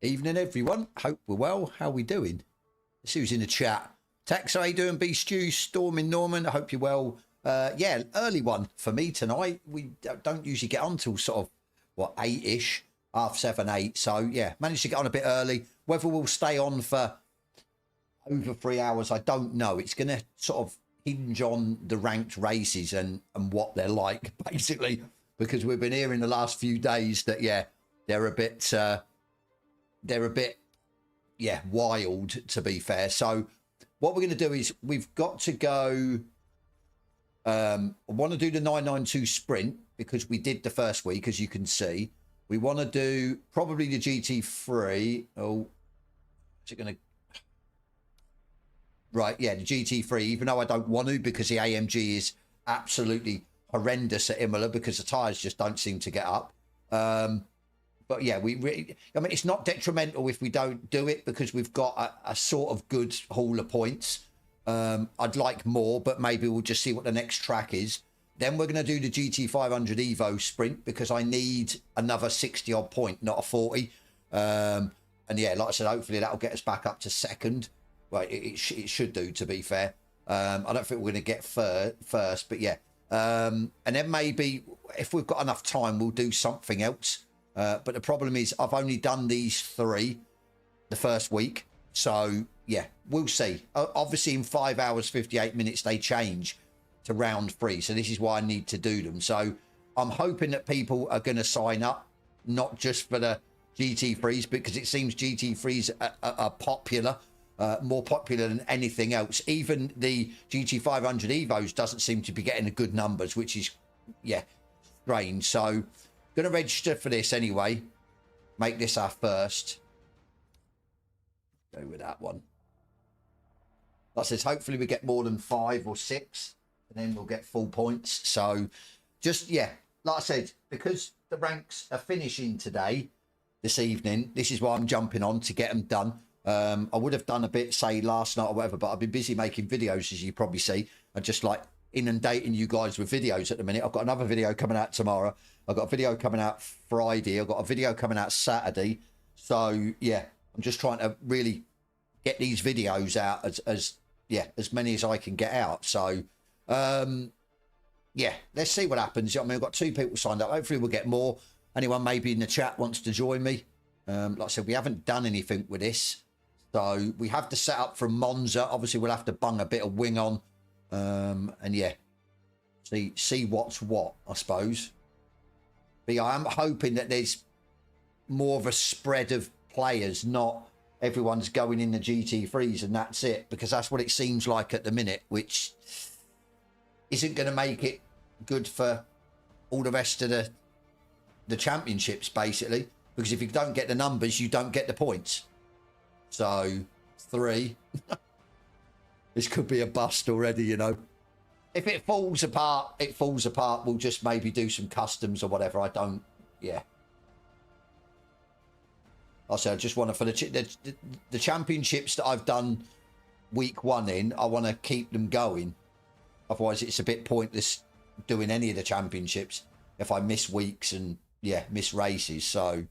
Evening, everyone. Hope we're well. How we doing? See who's in the chat. Tex, how you doing? B Stew, Storming Norman. I hope you're well. Yeah, early one for me tonight. We don't usually get on till sort of, what, 8-ish, 7:30, 8. So, yeah, managed to get on a bit early. Whether we'll stay on for over 3 hours, I don't know. It's going to sort of hinge on the ranked races and what they're like, basically, because we've been hearing the last few days that, yeah, they're a bit, yeah, wild, to be fair. So what we're going to do is we've got to go, I want to do the 992 sprint because we did the first week, as you can see. We want to do probably the GT3. Oh, is it going to... Right, yeah, the GT3, even though I don't want to because the AMG is absolutely horrendous at Imola because the tyres just don't seem to get up. But yeah, I mean, it's not detrimental if we don't do it because we've got a sort of good haul of points. I'd like more, but maybe we'll just see what the next track is. Then we're going to do the GT500 Evo sprint because I need another 60 odd point, not a 40. And yeah, like I said, hopefully that'll get us back up to second. Well, it should do, to be fair. I don't think we're going to get first, but yeah. And then maybe if we've got enough time, we'll do something else. But the problem is I've only done these 3 the first week. So, yeah, we'll see. Obviously, in 5 hours, 58 minutes, they change to round 3. So this is why I need to do them. So I'm hoping that people are going to sign up, not just for the GT3s, because it seems GT3s are popular, more popular than anything else. Even the GT500 Evos doesn't seem to be getting the good numbers, which is, yeah, strange. So, going to register for this anyway. Make this our first. Go with that one. Like I said, hopefully we get more than 5 or 6, and then we'll get full points. So, just, yeah, like I said, because the ranks are finishing today, this evening, this is why I'm jumping on to get them done. I would have done a bit, say, last night or whatever, but I've been busy making videos, as you probably see. I'm just like inundating you guys with videos at the minute. I've got another video coming out tomorrow. I've got a video coming out Friday. I've got a video coming out Saturday. So, yeah, I'm just trying to really get these videos out as many as I can get out. So, yeah, let's see what happens. I mean, I've got 2 people signed up. Hopefully we'll get more. Anyone maybe in the chat wants to join me. Like I said, we haven't done anything with this. So we have the setup from Monza. Obviously, we'll have to bung a bit of wing on. And yeah, see what's what, I suppose. But yeah, I am hoping that there's more of a spread of players, not everyone's going in the GT3s and that's it. Because that's what it seems like at the minute, which isn't going to make it good for all the rest of the championships, basically. Because if you don't get the numbers, you don't get the points. So, 3. This could be a bust already, you know. If it falls apart, it falls apart. We'll just maybe do some customs or whatever. I don't, yeah. I said I just want to, for the championships that I've done week 1 in, I want to keep them going. Otherwise, it's a bit pointless doing any of the championships if I miss weeks and, yeah, miss races. So,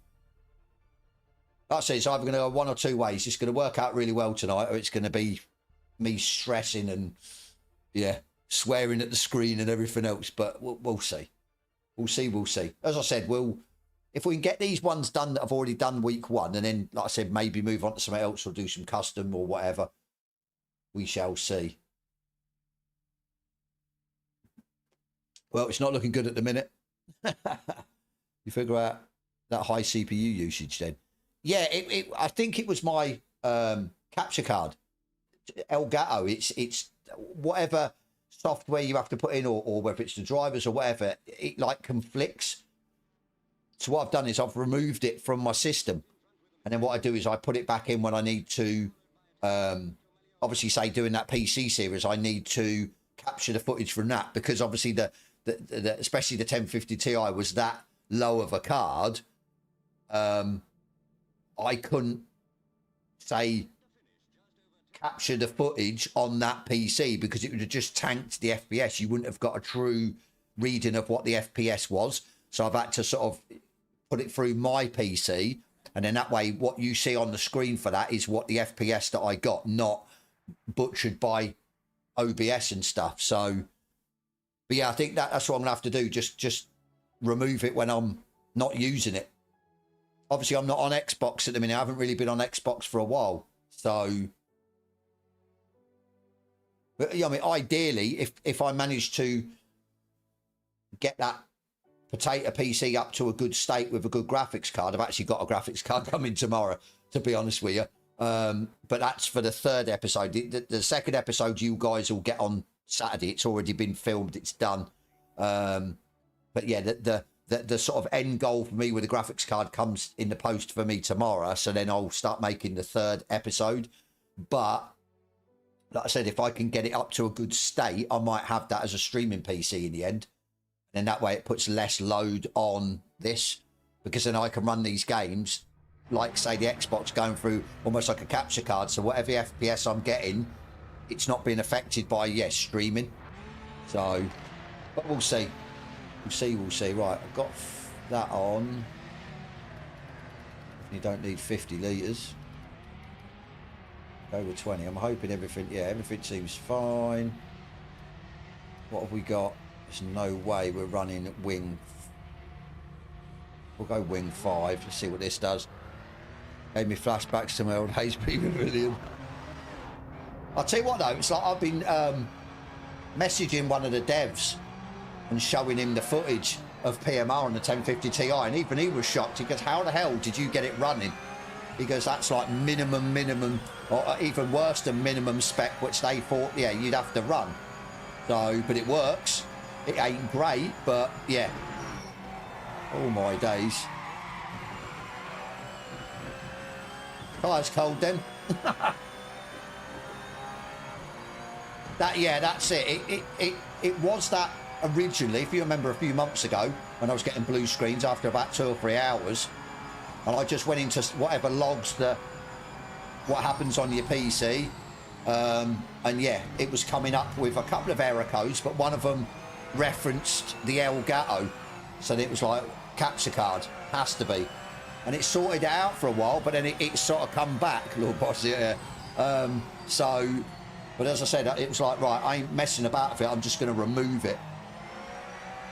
like I say, it's either going to go 1 or 2 ways. It's going to work out really well tonight, or it's going to be me stressing and, yeah, swearing at the screen and everything else. But we'll see. We'll see. As I said, if we can get these ones done that I've already done week 1, and then, like I said, maybe move on to something else or do some custom or whatever, we shall see. Well, it's not looking good at the minute. You figure out that high CPU usage then. Yeah, I think it was my capture card. Elgato, it's whatever software you have to put in, or whether it's the drivers or whatever, it like conflicts. So what I've done is I've removed it from my system. And then what I do is I put it back in when I need to, obviously, say, doing that PC series, I need to capture the footage from that, because obviously especially the 1050 Ti was that low of a card. I couldn't, say, capture the footage on that PC because it would have just tanked the FPS. You wouldn't have got a true reading of what the FPS was. So I've had to sort of put it through my PC, and then that way what you see on the screen for that is what the FPS that I got, not butchered by OBS and stuff. So, but yeah, I think that's what I'm gonna have to do. Just remove it when I'm not using it. Obviously, I'm not on Xbox at the minute. I haven't really been on Xbox for a while. So, but yeah, I mean, ideally, if I manage to get that potato PC up to a good state with a good graphics card, I've actually got a graphics card coming tomorrow, to be honest with you. But that's for the 3rd episode. The 2nd episode you guys will get on Saturday. It's already been filmed. It's done. But yeah, the sort of end goal for me with the graphics card comes in the post for me tomorrow. So then I'll start making the 3rd episode. But like I said, if I can get it up to a good state, I might have that as a streaming PC in the end. And that way it puts less load on this, because then I can run these games like, say, the Xbox going through almost like a capture card. So whatever FPS I'm getting, it's not being affected by, yes, streaming. So, but we'll see. We'll see. Right, I've got that on. You don't need 50 litres. Go with 20. I'm hoping everything, yeah, everything seems fine. What have we got? There's no way we're running wing. We'll go wing 5. Let's see what this does. Gave me flashbacks to my old HP Pavilion. I'll tell you what though, it's like I've been messaging one of the devs and showing him the footage, of PMR on the 1050 Ti, and even he was shocked. He goes, how the hell did you get it running? He goes, that's like minimum, or even worse than minimum spec, which they thought, yeah, you'd have to run. So, but it works. It ain't great, but yeah. Oh my days. Tyre's cold then. Yeah, that's it. It was that originally, if you remember a few months ago, when I was getting blue screens after about 2 or 3 hours, and I just went into whatever logs what happens on your PC, and yeah, it was coming up with a couple of error codes, but one of them referenced the Elgato, so it was like capture card, has to be, and it sorted it out for a while, but then it sort of come back, Lord Boss. Yeah. So, but as I said, it was like, right, I ain't messing about with it, I'm just going to remove it,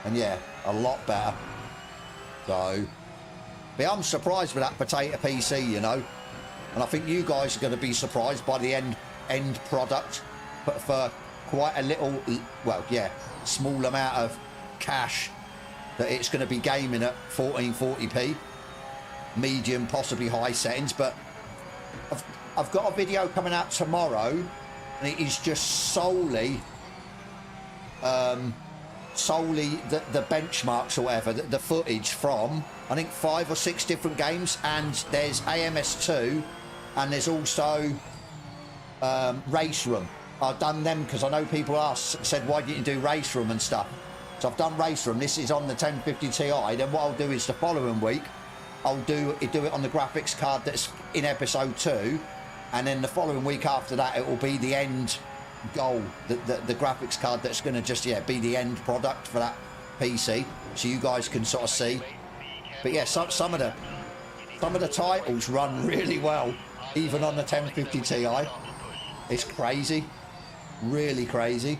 and yeah, a lot better. So, but I'm surprised with that potato PC, you know, and I think you guys are going to be surprised by the end product, but for quite a little, well, yeah, small amount of cash, that it's going to be gaming at 1440p, medium, possibly high settings. But I've got a video coming out tomorrow, and it is just solely the benchmarks or whatever, the footage from, I think, 5 or 6 different games, and there's AMS2, and there's also Race Room. I've done them because I know people said, why didn't you do Race Room and stuff? So I've done Race Room. This is on the 1050 Ti. Then what I'll do is the following week, I'll do it on the graphics card that's in episode 2, and then the following week after that, it will be the end goal, the graphics card that's going to just, yeah, be the end product for that PC, so you guys can sort of see. But yeah, some of the titles run really well, even on the 1050 Ti. It's crazy, really crazy,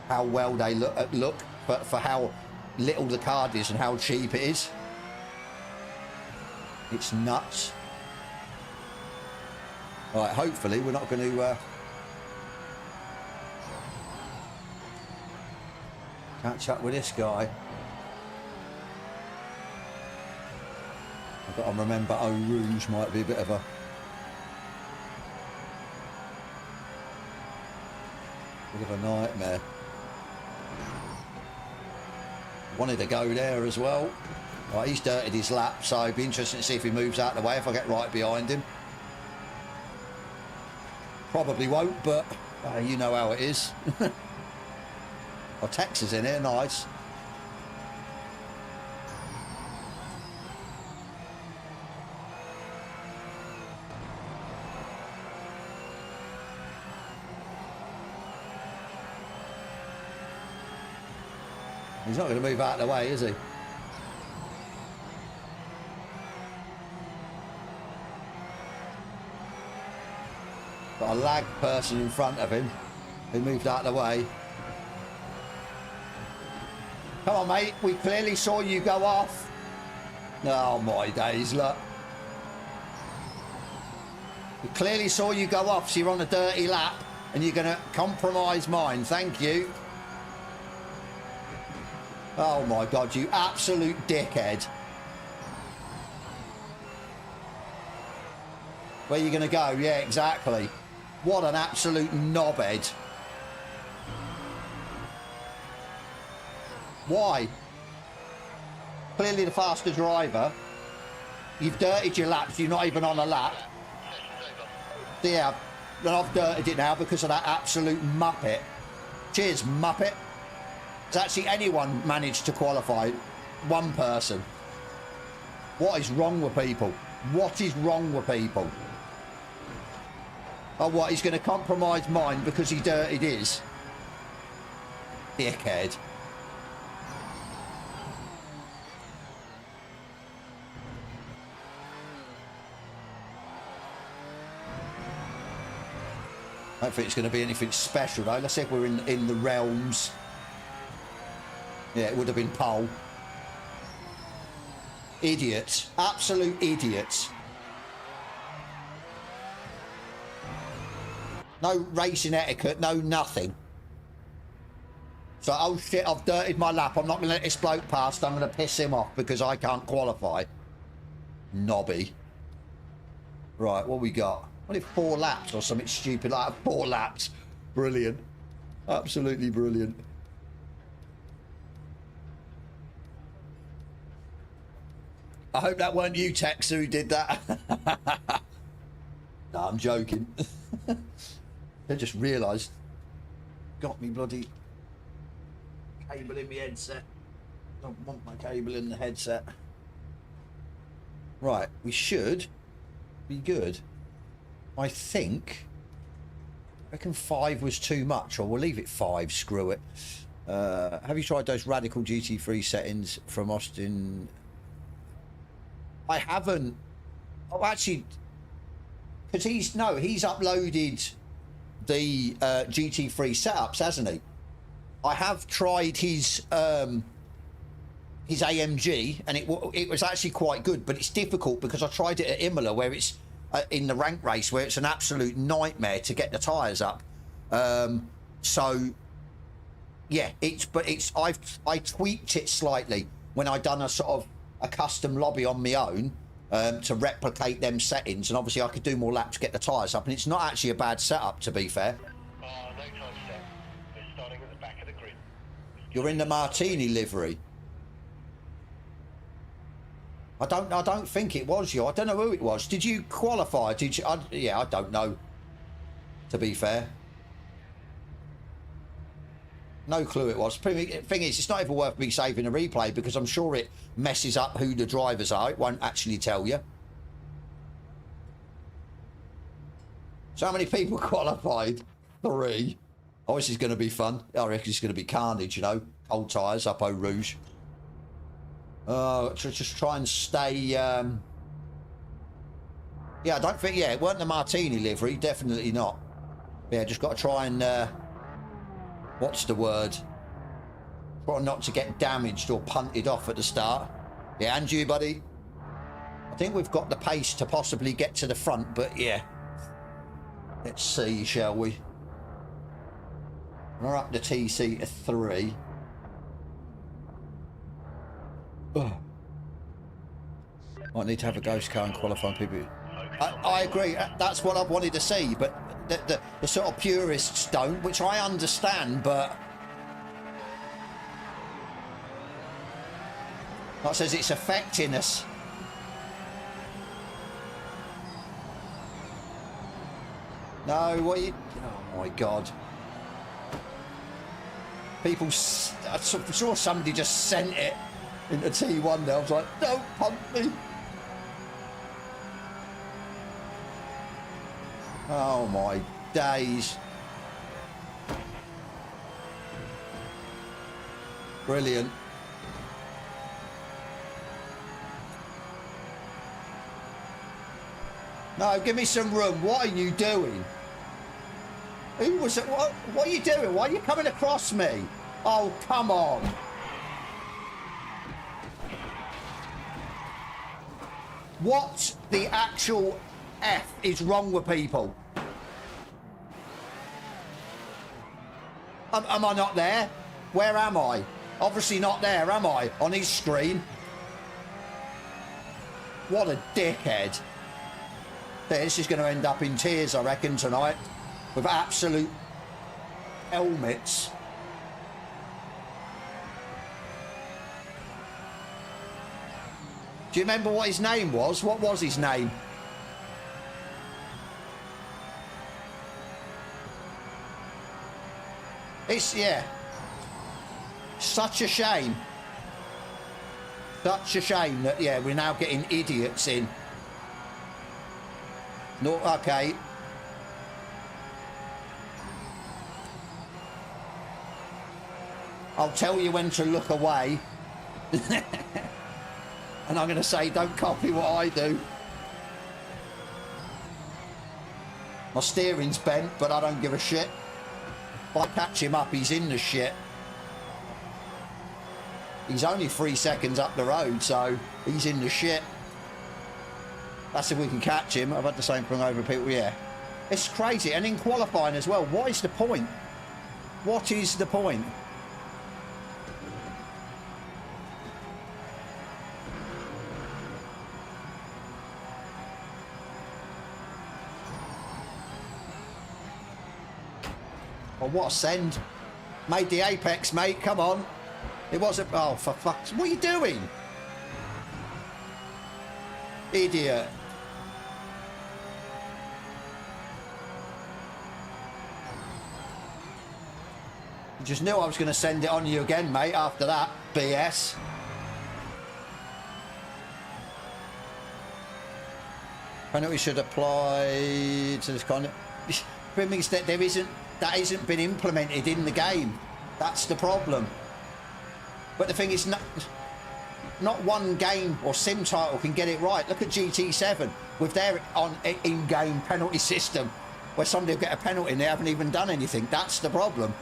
how well they look, but for how little the card is and how cheap it is. It's nuts. All right, hopefully we're not going to catch up with this guy. I've got to remember Eau Rouge might be a bit of a nightmare. Wanted to go there as well. Right, he's dirtied his lap, so it'd be interesting to see if he moves out of the way if I get right behind him. Probably won't, but you know how it is. Oh, Tex is in here, nice. He's not going to move out of the way, is he? Got a lag person in front of him who moved out of the way. Come on, mate. We clearly saw you go off. Oh, my days, look. We clearly saw you go off, so you're on a dirty lap, and you're going to compromise mine. Thank you. Oh, my God, you absolute dickhead. Where are you going to go? Yeah, exactly. What an absolute knobhead. Why? Clearly the faster driver. You've dirtied your laps. You're not even on a lap. Yeah, and I've dirtied it now because of that absolute muppet. Cheers, muppet. Has actually anyone managed to qualify? One person. What is wrong with people? What is wrong with people? Oh, what? He's going to compromise mine because he dirtied his? Dickhead. I don't think it's going to be anything special, though. Let's see if we're in the realms. Yeah, it would have been pole. Idiots. Absolute idiots. No racing etiquette, no nothing. So, oh shit, I've dirtied my lap. I'm not going to let this bloke past. I'm going to piss him off because I can't qualify. Knobby. Right, what we got? What if 4 laps or something stupid like that? 4 laps. Brilliant. Absolutely brilliant. I hope that weren't you, Tex, who did that. No, I'm joking. I just realised. Got me bloody cable in my headset. Don't want my cable in the headset. Right, we should be good. I think. I reckon 5 was too much, or we'll leave it 5. Screw it. Have you tried those radical GT3 settings from Austin? I haven't. Oh, actually, because he's uploaded the GT3 setups, hasn't he? I have tried his AMG, and it was actually quite good, but it's difficult because I tried it at Imola, where it's in the rank race, where it's an absolute nightmare to get the tyres up. So yeah, I tweaked it slightly when I done a sort of a custom lobby on my own to replicate them settings, and obviously I could do more laps to get the tyres up, and it's not actually a bad setup, to be fair. No time set. They're starting at the back of the grid. You're in the Martini livery. I don't think it was you. I don't know who it was. Did you qualify? Did you? Yeah, I don't know, to be fair. No clue it was. Thing is, it's not even worth me saving a replay because I'm sure it messes up who the drivers are. It won't actually tell you. So how many people qualified? 3. Oh, this is going to be fun. I reckon it's going to be carnage, you know. Old tyres up Eau Rouge. Just try and stay... Yeah, I don't think... Yeah, it weren't the Martini livery. Definitely not. Yeah, just got to try and... what's the word? Try not to get damaged or punted off at the start. Yeah, and you, buddy. I think we've got the pace to possibly get to the front, but yeah. Let's see, shall we? We're up to TC to 3. Oh. Might need to have a ghost car and qualifying people. I agree. That's what I've wanted to see, but the sort of purists don't, which I understand, but that says it's affecting us. No, what you... Oh my God. People... I'm sure somebody just sent it into T1 there. I was like, don't pump me. Oh my days. Brilliant. No, give me some room. What are you doing? Who was it? What are you doing? Why are you coming across me? Oh, come on. What the actual F is wrong with people? Am I not there? Where am I? Obviously not there, am I? On his screen. What a dickhead. This is going to end up in tears, I reckon, tonight. With absolute helmets. Do you remember what his name was? What was his name? It's, yeah. Such a shame. Such a shame that, yeah, we're now getting idiots in. No, okay. I'll tell you when to look away. And I'm going to say, don't copy what I do. My steering's bent, but I don't give a shit. If I catch him up, he's in the shit. He's only 3 seconds up the road, so he's in the shit. That's if we can catch him. I've had the same thing over people, yeah. It's crazy. And in qualifying as well, what is the point? What is the point? Oh, what a send. Made the apex, mate. Come on. It wasn't... Oh, for fuck's... What are you doing? Idiot. You just knew I was going to send it on you again, mate, after that BS. Penalty should apply to this kind of... It means that that isn't been implemented in the game. That's the problem. But the thing is, not one game or sim title can get it right. Look at GT7 with their in-game penalty system, where somebody will get a penalty and they haven't even done anything. That's the problem.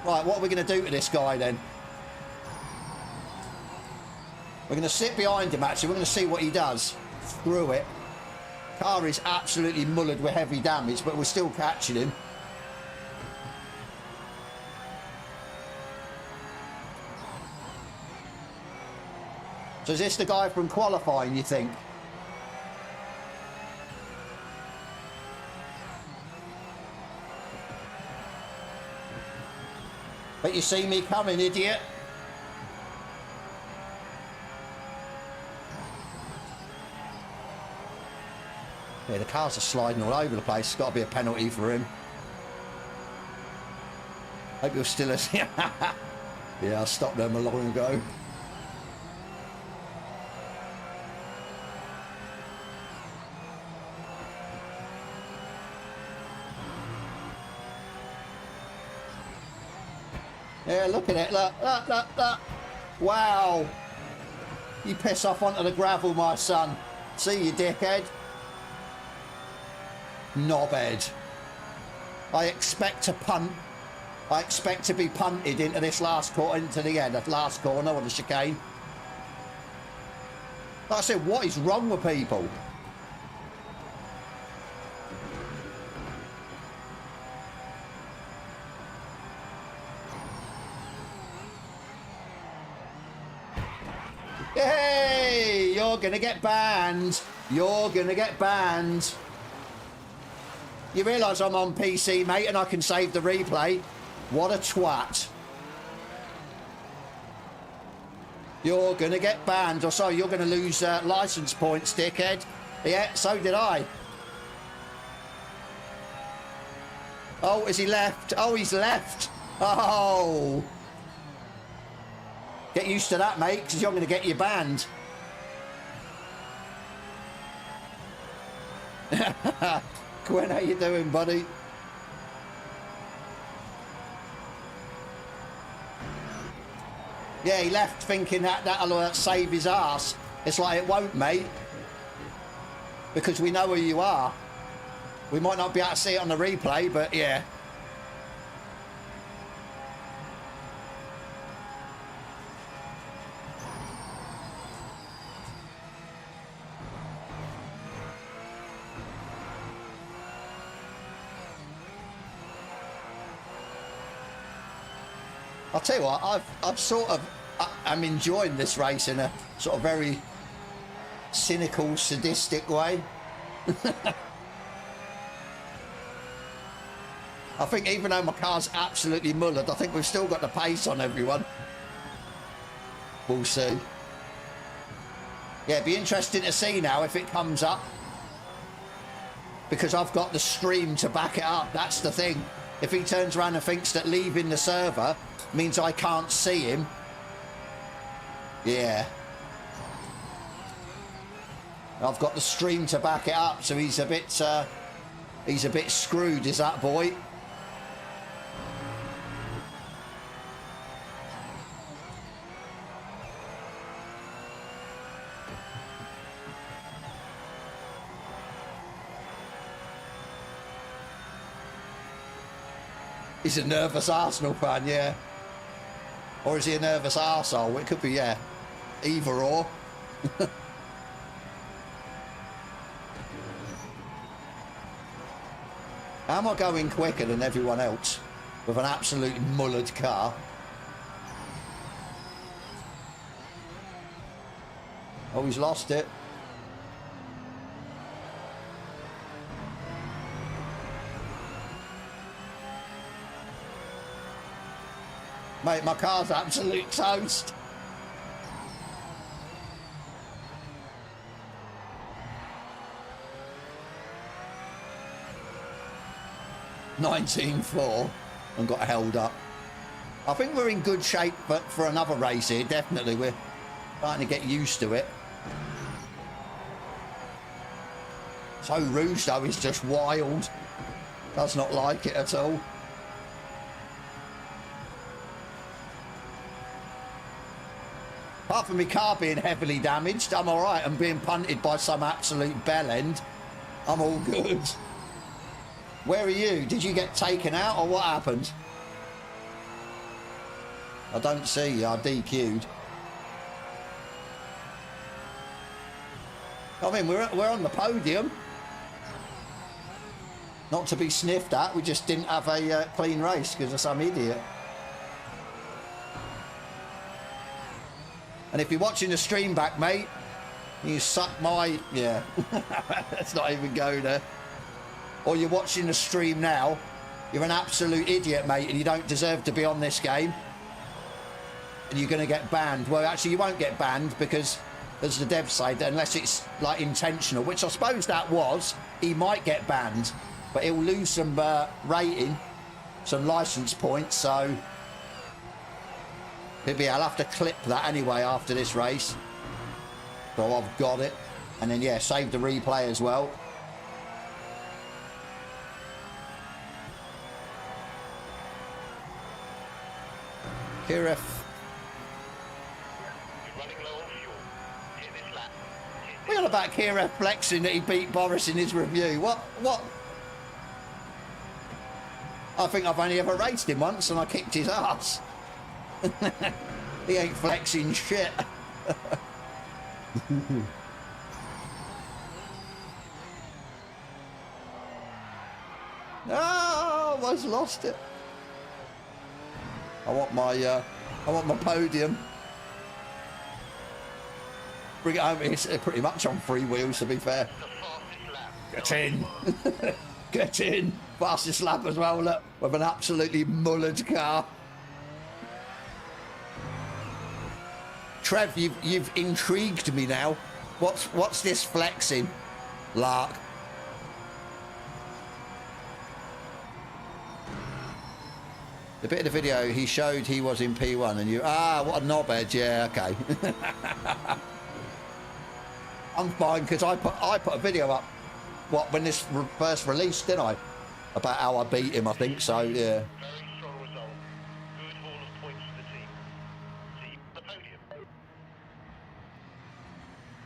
Right, what are we going to do to this guy then? We're going to sit behind him, actually. We're going to see what he does. Screw it. Car is absolutely mullered with heavy damage, but we're still catching him. So is this the guy from qualifying, you think? But you see me coming, idiot. Yeah, the cars are sliding all over the place. It's got to be a penalty for him. Hope you're still a... Yeah, I stopped them a long ago. Yeah, look at it. Look, look, look, look. Wow. You piss off onto the gravel, my son. See you, dickhead. Knobhead. I expect to punt. I expect to be punted into this last corner, into the end, that last corner on the chicane. Like I said, what is wrong with people? Hey, you're gonna get banned. You're gonna get banned. You realise I'm on PC, mate, and I can save the replay? What a twat. You're gonna get banned, or so you're gonna lose licence points, dickhead. Yeah, so did I. Oh, is he left? Oh, he's left. Oh. Get used to that, mate, because you're going to get you banned. Gwen, how you doing, buddy? Yeah, he left thinking that that'll save his ass. It's like, it won't, mate. Because we know who you are. We might not be able to see it on the replay, but yeah. I'll tell you what, I'm enjoying this race in a sort of very cynical, sadistic way. I think even though my car's absolutely mullered, I think we've still got the pace on everyone. We'll see. Yeah, it'd be interesting to see now if it comes up. Because I've got the stream to back it up, that's the thing. If he turns around and thinks that leaving the server means I can't see him. Yeah. I've got the stream to back it up, so he's a bit screwed, is that boy? He's a nervous Arsenal fan, yeah. Or is he a nervous arsehole? It could be, yeah. Either or. How am I going quicker than everyone else with an absolute mullered car? Oh, he's lost it. Mate, my car's absolute toast. $19.4 and got held up. I think we're in good shape for another race here, definitely. We're starting to get used to it. So Rouge, though, is just wild. Does not like it at all. Apart from my car being heavily damaged, I'm all right. I'm being punted by some absolute bellend. I'm all good. Where are you? Did you get taken out or what happened? I don't see you. I DQ'd. I mean, we're on the podium. Not to be sniffed at. We just didn't have a clean race because of some idiot. And if you're watching the stream back, mate, you suck my... Yeah. Let's not even go there. Or you're watching the stream now, you're an absolute idiot, mate, and you don't deserve to be on this game. And you're going to get banned. Well, actually, you won't get banned because, as the devs say, that unless it's, like, intentional, which I suppose that was, he might get banned. But he'll lose some rating, some license points, so... Maybe I'll have to clip that anyway after this race. So I've got it. And then, yeah, save the replay as well. Kira. We're on about Kira flexing that he beat Boris in his review. What? I think I've only ever raced him once and I kicked his ass. He ain't flexing shit. Oh, almost lost it. I want my podium. Bring it home. It's pretty much on three wheels, to be fair. Get in. Get in. Fastest lap as well, look, with an absolutely mullered car. Trev, you've intrigued me now. What's this flexing, lark? The bit of the video he showed he was in P1 and you... Ah, what a knobhead. Yeah, okay. I'm fine because I put a video up, when this first released, didn't I? About how I beat him, I think, so, yeah. Very strong result. Good haul of points for the team. Team the podium.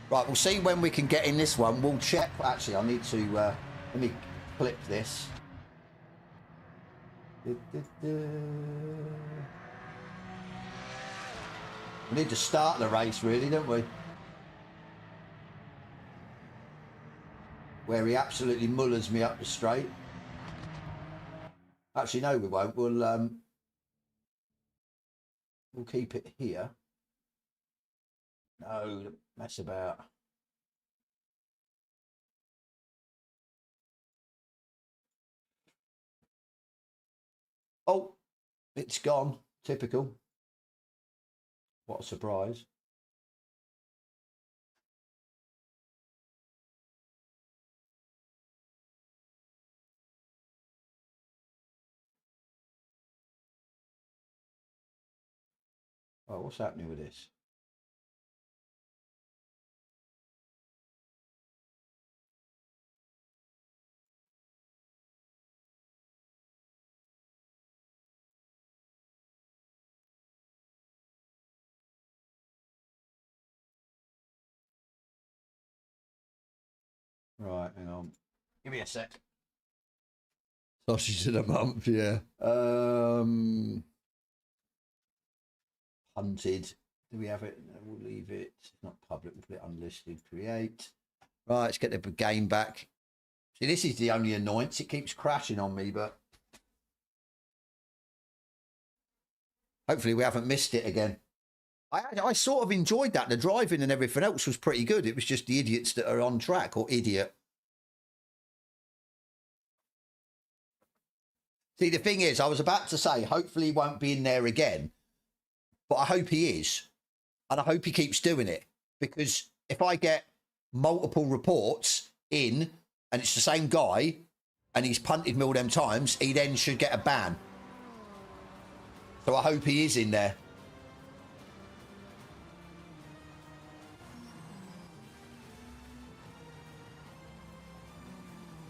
Right, we'll see when we can get in this one. We'll check. Actually, I need to... let me clip this. We need to start the race, really, don't we? Where he absolutely mullers me up the straight. Actually, no, we won't. We'll keep it here. No, don't mess about. Oh, it's gone. Typical. What a surprise. Oh, what's happening with this? Right, hang on. Give me a sec. Sausage of the month, yeah. Hunted. Do we have it? No, we'll leave it. It's not public. We'll put it unlisted. Create. Right, let's get the game back. See, this is the only annoyance. It keeps crashing on me, but hopefully we haven't missed it again. I sort of enjoyed that. The driving and everything else was pretty good. It was just the idiots that are on track, or idiot. See, the thing is, I was about to say, hopefully he won't be in there again. but I hope he is. And I hope he keeps doing it, because if I get multiple reports in and it's the same guy and he's punted me all them times, he then should get a ban. So I hope he is in there.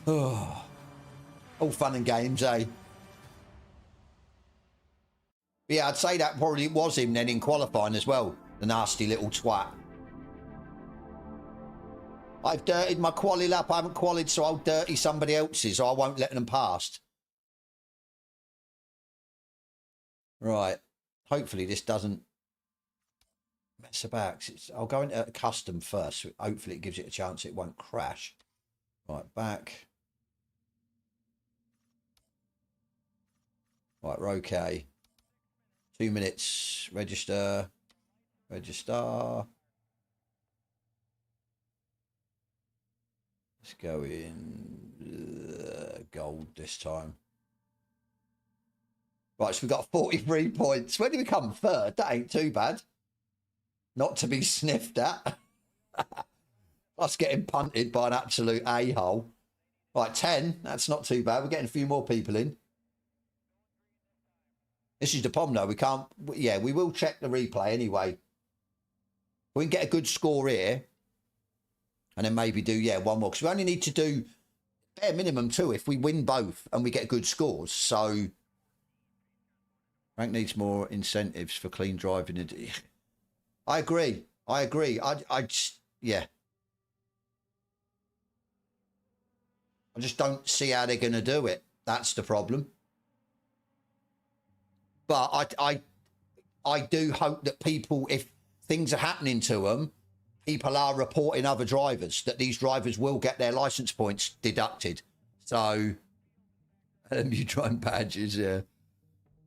Oh, all fun and games, eh? Yeah, I'd say that probably was him then in qualifying as well. The nasty little twat. I've dirtied my quali lap. I haven't qualied, so I'll dirty somebody else's, so I won't let them past. Right. Hopefully this doesn't mess about. I'll go into custom first. So hopefully it gives it a chance it won't crash. Right, back. Right, we're okay. 2 minutes. Register. Register. Let's go in gold this time. Right, so we've got 43 points. When did we come? Third? That ain't too bad. Not to be sniffed at. Us getting punted by an absolute a-hole. Right, 10. That's not too bad. We're getting a few more people in. This is the problem, though. We can't... Yeah, we will check the replay anyway. We can get a good score here. And then maybe do, yeah, one more. Because we only need to do bare minimum 2 if we win both and we get good scores. So... Rank needs more incentives for clean driving. I agree. I agree. I just, yeah. I just don't see how they're going to do it. That's the problem. But I do hope that people, if things are happening to them, people are reporting other drivers, that these drivers will get their license points deducted. So, you try and badges, yeah.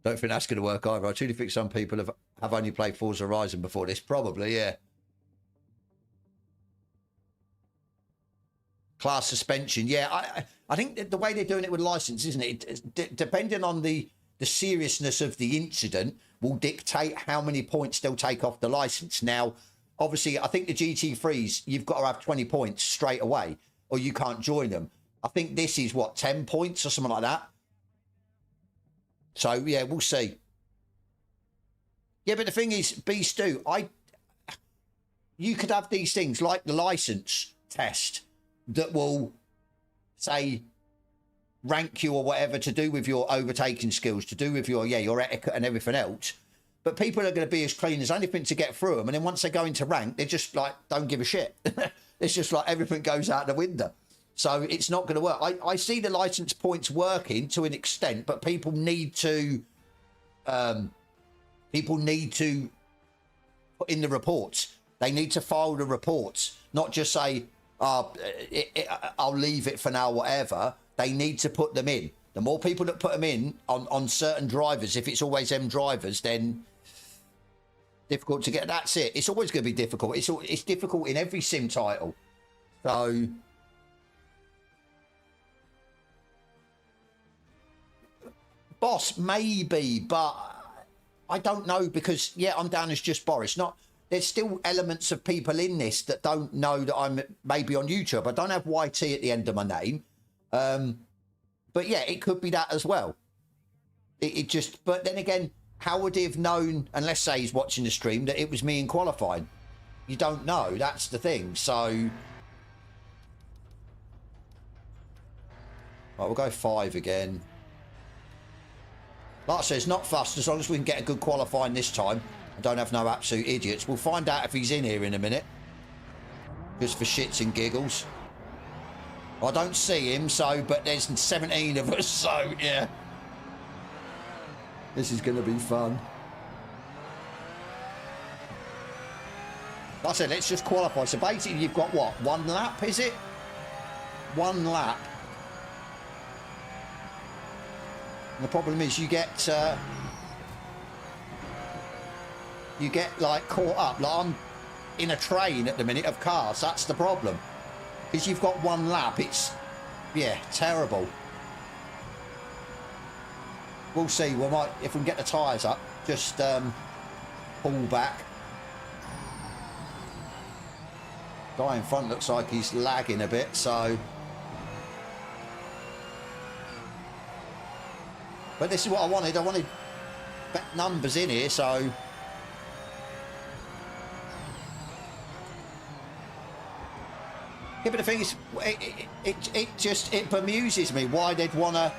Don't think that's going to work either. I truly think some people have only played Forza Horizon before this. Probably, yeah. Class suspension. Yeah, I think the way they're doing it with license, isn't it? Depending on the seriousness of the incident will dictate how many points they'll take off the license. Now, obviously, I think the GT3s, you've got to have 20 points straight away or you can't join them. I think this is, what, 10 points or something like that? So, yeah, we'll see. Yeah, but the thing is, B-Stu, you could have these things like the license test that will, say, rank you or whatever to do with your overtaking skills, to do with your etiquette and everything else. But people are going to be as clean as anything to get through them. And then once they go into rank, they're just like, don't give a shit. It's just like everything goes out the window. So it's not going to work. I see the license points working to an extent, but people need to put in the reports. They need to file the reports, not just say, I'll leave it for now, whatever. They need to put them in. The more people that put them in on certain drivers, if it's always them drivers, then difficult to get. That's it. It's always going to be difficult. It's difficult in every sim title. So... Boss, maybe, but I don't know because, yeah, I'm down as just Boris. There's still elements of people in this that don't know that I'm maybe on YouTube. I don't have YT at the end of my name. But, yeah, it could be that as well. But then again, how would he have known, and let's say he's watching the stream, that it was me in qualifying? You don't know. That's the thing. So, right, we'll go 5 again. Like I said, it's not fussed as long as we can get a good qualifying this time. I don't have no absolute idiots. We'll find out if he's in here in a minute. Just for shits and giggles. I don't see him, but there's 17 of us, so yeah. This is going to be fun. Like I said, let's just qualify. So basically you've got what? 1 lap, is it? 1 lap. And the problem is you get like caught up. Like I'm in a train at the minute of cars. That's the problem. Because you've got 1 lap. It's, yeah, terrible. We'll see. We might, if we can get the tyres up, just pull back. Guy in front looks like he's lagging a bit, so. But this is what I wanted. I wanted numbers in here, so. Yeah, but the thing is, it bemuses me why they'd want to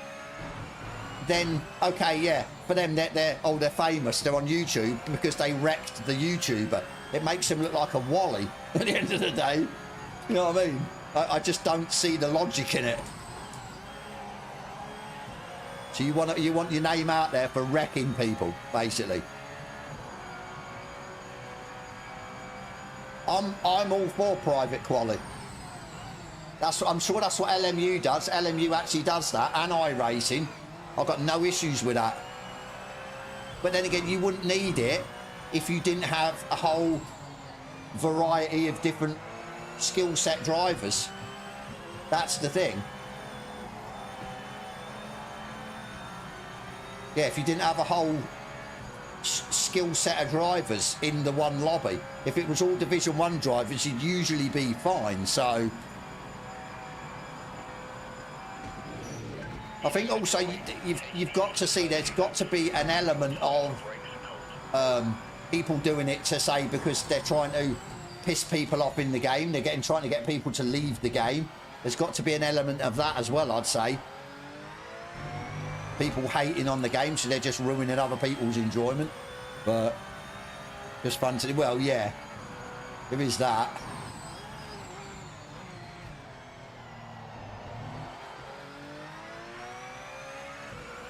then, okay, yeah, for them, they're famous, they're on YouTube because they wrecked the YouTuber. It makes them look like a wally at the end of the day. You know what I mean? I just don't see the logic in it. So you want your name out there for wrecking people, basically. I'm all for private quality. I'm sure that's what LMU does. LMU actually does that, and iRacing. I've got no issues with that. But then again, you wouldn't need it if you didn't have a whole variety of different skill set drivers. That's the thing. Yeah, if you didn't have a whole skill set of drivers in the one lobby. If it was all Division 1 drivers, you'd usually be fine, so. I think also you've got to see there's got to be an element of people doing it to say because they're trying to piss people off in the game. They're trying to get people to leave the game. There's got to be an element of that as well, I'd say. People hating on the game, so they're just ruining other people's enjoyment. But just fun to, well, yeah, there is that.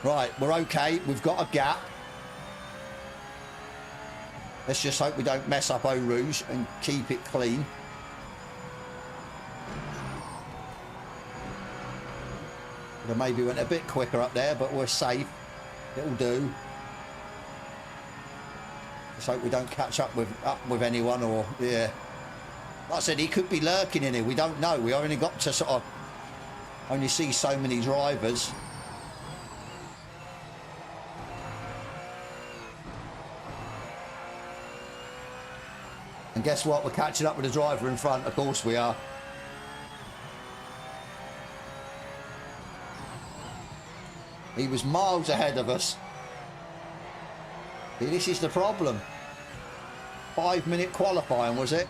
Right, we're okay. We've got a gap. Let's just hope we don't mess up Eau Rouge and keep it clean. Could have maybe went a bit quicker up there, but we're safe. It'll do. Just hope we don't catch up with anyone, or yeah. Like I said, he could be lurking in here. We don't know. We only got to sort of only see so many drivers. And guess what? We're catching up with the driver in front. Of course we are. He was miles ahead of us. See, this is the problem. 5-minute qualifying, was it?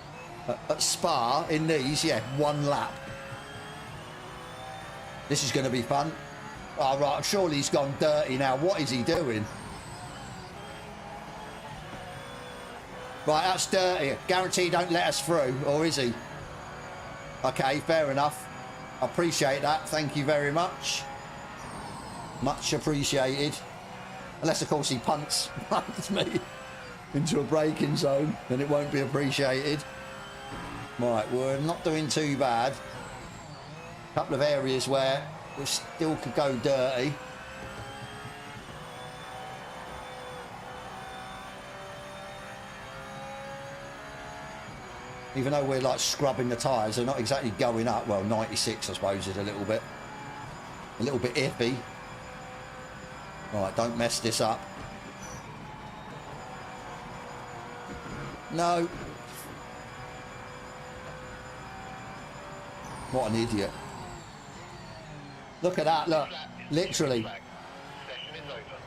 At Spa in these, yeah, 1 lap. This is going to be fun. Oh, right, surely he's gone dirty now. What is he doing? Right, that's dirty. Guarantee he don't let us through, or is he? Okay, fair enough. I appreciate that. Thank you very much. Much appreciated. Unless, of course, he punts me into a braking zone, then it won't be appreciated. Right, we're not doing too bad. A couple of areas where we still could go dirty. Even though we're like scrubbing the tyres, they're not exactly going up. Well, 96 I suppose is a little bit iffy. Right, don't mess this up. No. What an idiot. Look at that, look. Literally.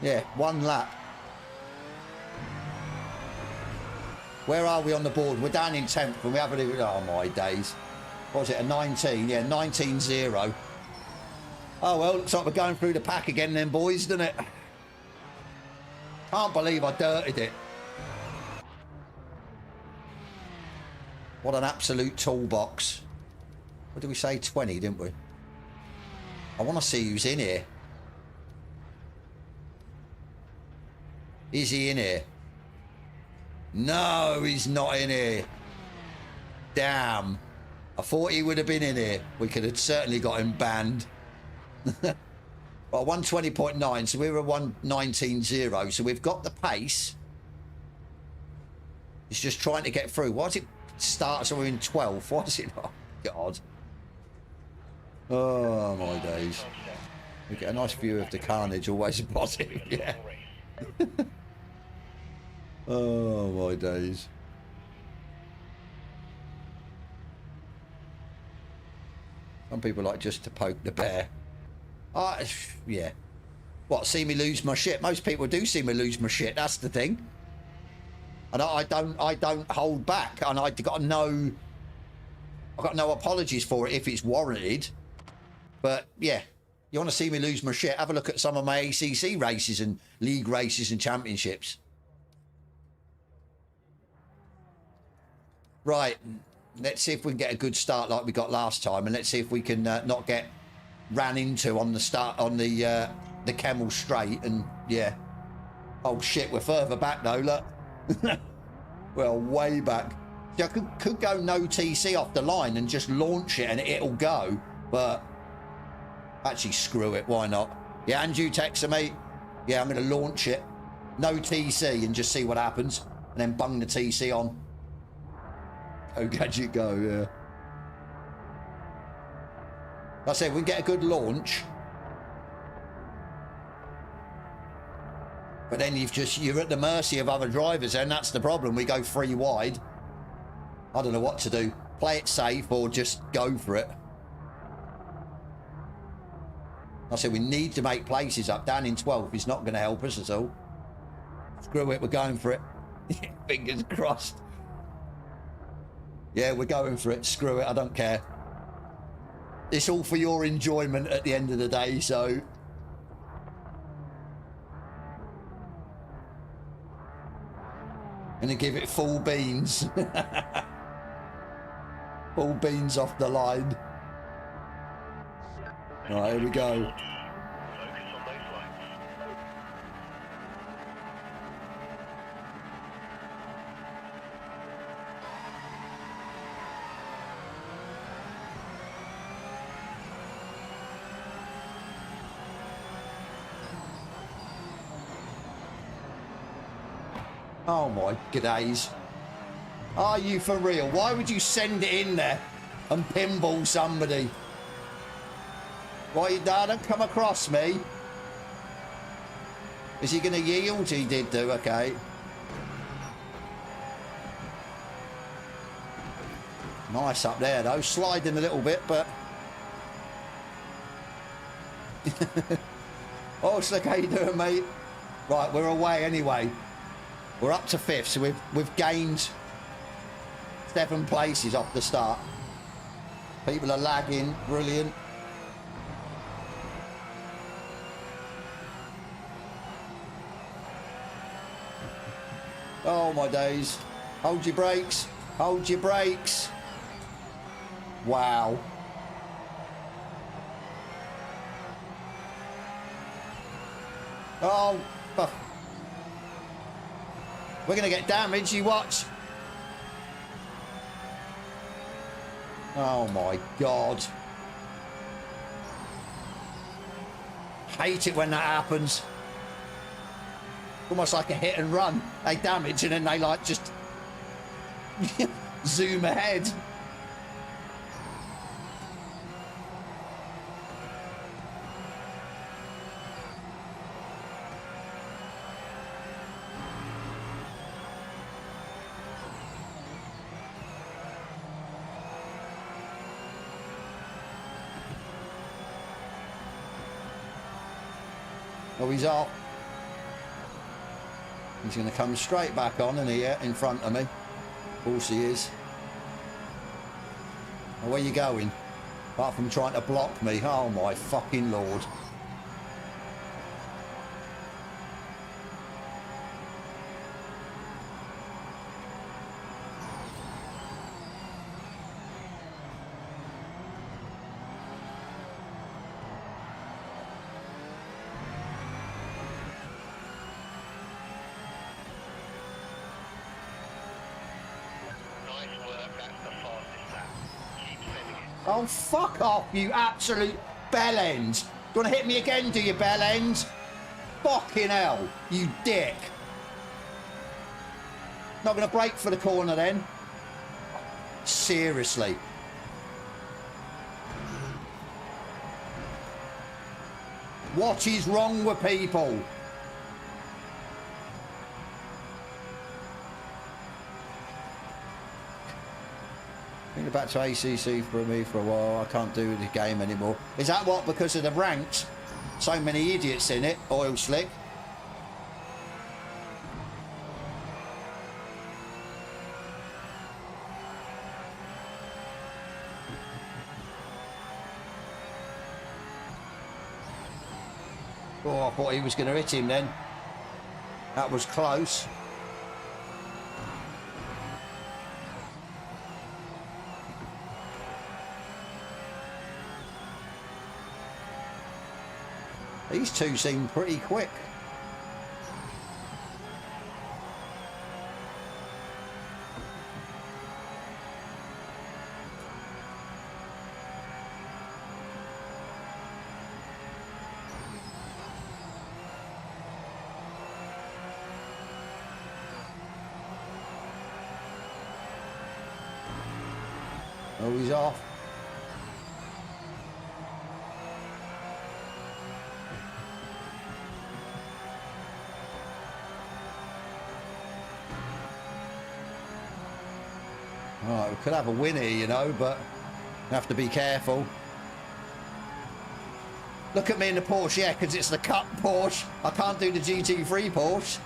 Yeah, 1 lap. Where are we on the board? We're down in 10th and we haven't even... Oh, my days. What was it, a 19? Yeah, 19-0. Oh, well, looks like we're going through the pack again then, boys, doesn't it? Can't believe I dirtied it. What an absolute toolbox. What did we say? 20, didn't we? I want to see who's in here. Is he in here? No, he's not in here. Damn. I thought he would have been in here. We could have certainly got him banned. Well, 120.9, so we were 119.0. So we've got the pace. It's just trying to get through. Why does it start so we're in 12th? Why does it not? God. Oh, my days. We get a nice view of the carnage, always positive, yeah. Oh, my days. Some people like just to poke the bear. Yeah. What, see me lose my shit? Most people do see me lose my shit. That's the thing. And I don't hold back. And I've got no apologies for it if it's warranted. But yeah, you want to see me lose my shit? Have a look at some of my ACC races and league races and championships. Right. Let's see if we can get a good start like we got last time, and let's see if we can not get ran into on the start on the Kemmel Straight. And yeah, oh shit, we're further back though. Look, well, way back. I could go no TC off the line and just launch it and it'll go, but actually screw it. Why not? Yeah, and you texted me. Yeah, I'm going to launch it, no TC, and just see what happens, and then bung the TC on. Oh, gadget go, yeah. Like I said, we can get a good launch. But then you're at the mercy of other drivers, and that's the problem. We go 3 wide. I don't know what to do. Play it safe or just go for it. I said we need to make places up. Down in 12th is not going to help us at all. Screw it, we're going for it. Fingers crossed. Yeah, we're going for it. Screw it, I don't care. It's all for your enjoyment at the end of the day, so... Gonna give it full beans. Full beans off the line. Right, here we go. Oh my g'days. Are you for real? Why would you send it in there and pinball somebody? Why you don't come across me? Is he going to yield? He did do, okay. Nice up there though, sliding a little bit, but... Oh, it's okay, how you doing, mate? Right, we're away anyway. We're up to 5th, so we've gained 7 places off the start. People are lagging, brilliant. Oh my days. Hold your brakes, hold your brakes. Wow. Oh, we're going to get damaged, you watch. Oh my God. Hate it when that happens. Almost like a hit and run. They damage and then they like just zoom ahead. Oh, he's off. He's going to come straight back on in here in front of me. Of course he is. Oh, where you going? Apart from trying to block me. Oh my fucking Lord. Oh, fuck off, you absolute bellend. Do you want to hit me again, do you, bellend? Fucking hell, you dick. Not going to brake for the corner then? Seriously. What is wrong with people? back to ACC for me for a while. I can't do the game anymore. Is that what? Because of the ranks? So many idiots in it. Oil slick. Oh, I thought he was going to hit him then. That was close. These two seem pretty quick. Oh, he's off. Right, we could have a win here, you know, but we have to be careful. Look at me in the Porsche, yeah, because it's the Cup Porsche. I can't do the GT3 Porsche.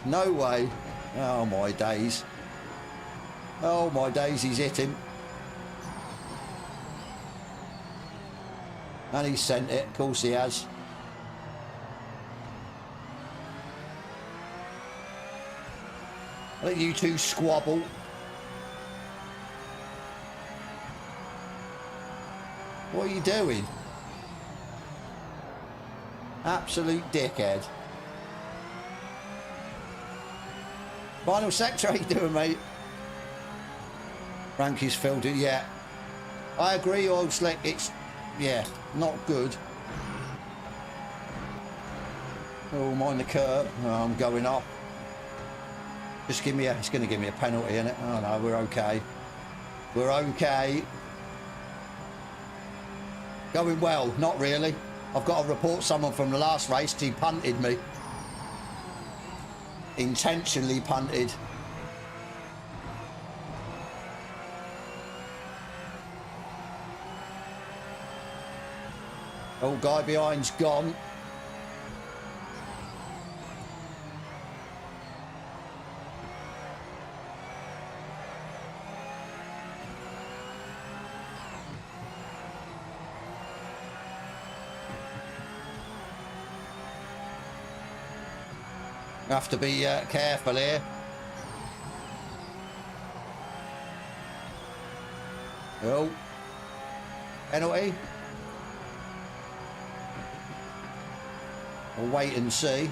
No way. Oh, my days. Oh, my days, he's hit him. And he's sent it, of course he has. Let you two squabble. What are you doing? Absolute dickhead. Final sector, how you doing, mate? Rank is filled in, yeah. I agree, Oil Slick, it's, yeah, not good. Oh, mind the curb. Oh, I'm going up. Just give me a, it's going to give me a penalty, isn't it? Oh no, we're okay. We're okay. Going well, not really. I've got to report someone from the last race. He punted me. Intentionally punted. Oh, guy behind's gone. Have to be careful here. Oh, penalty. We'll wait and see.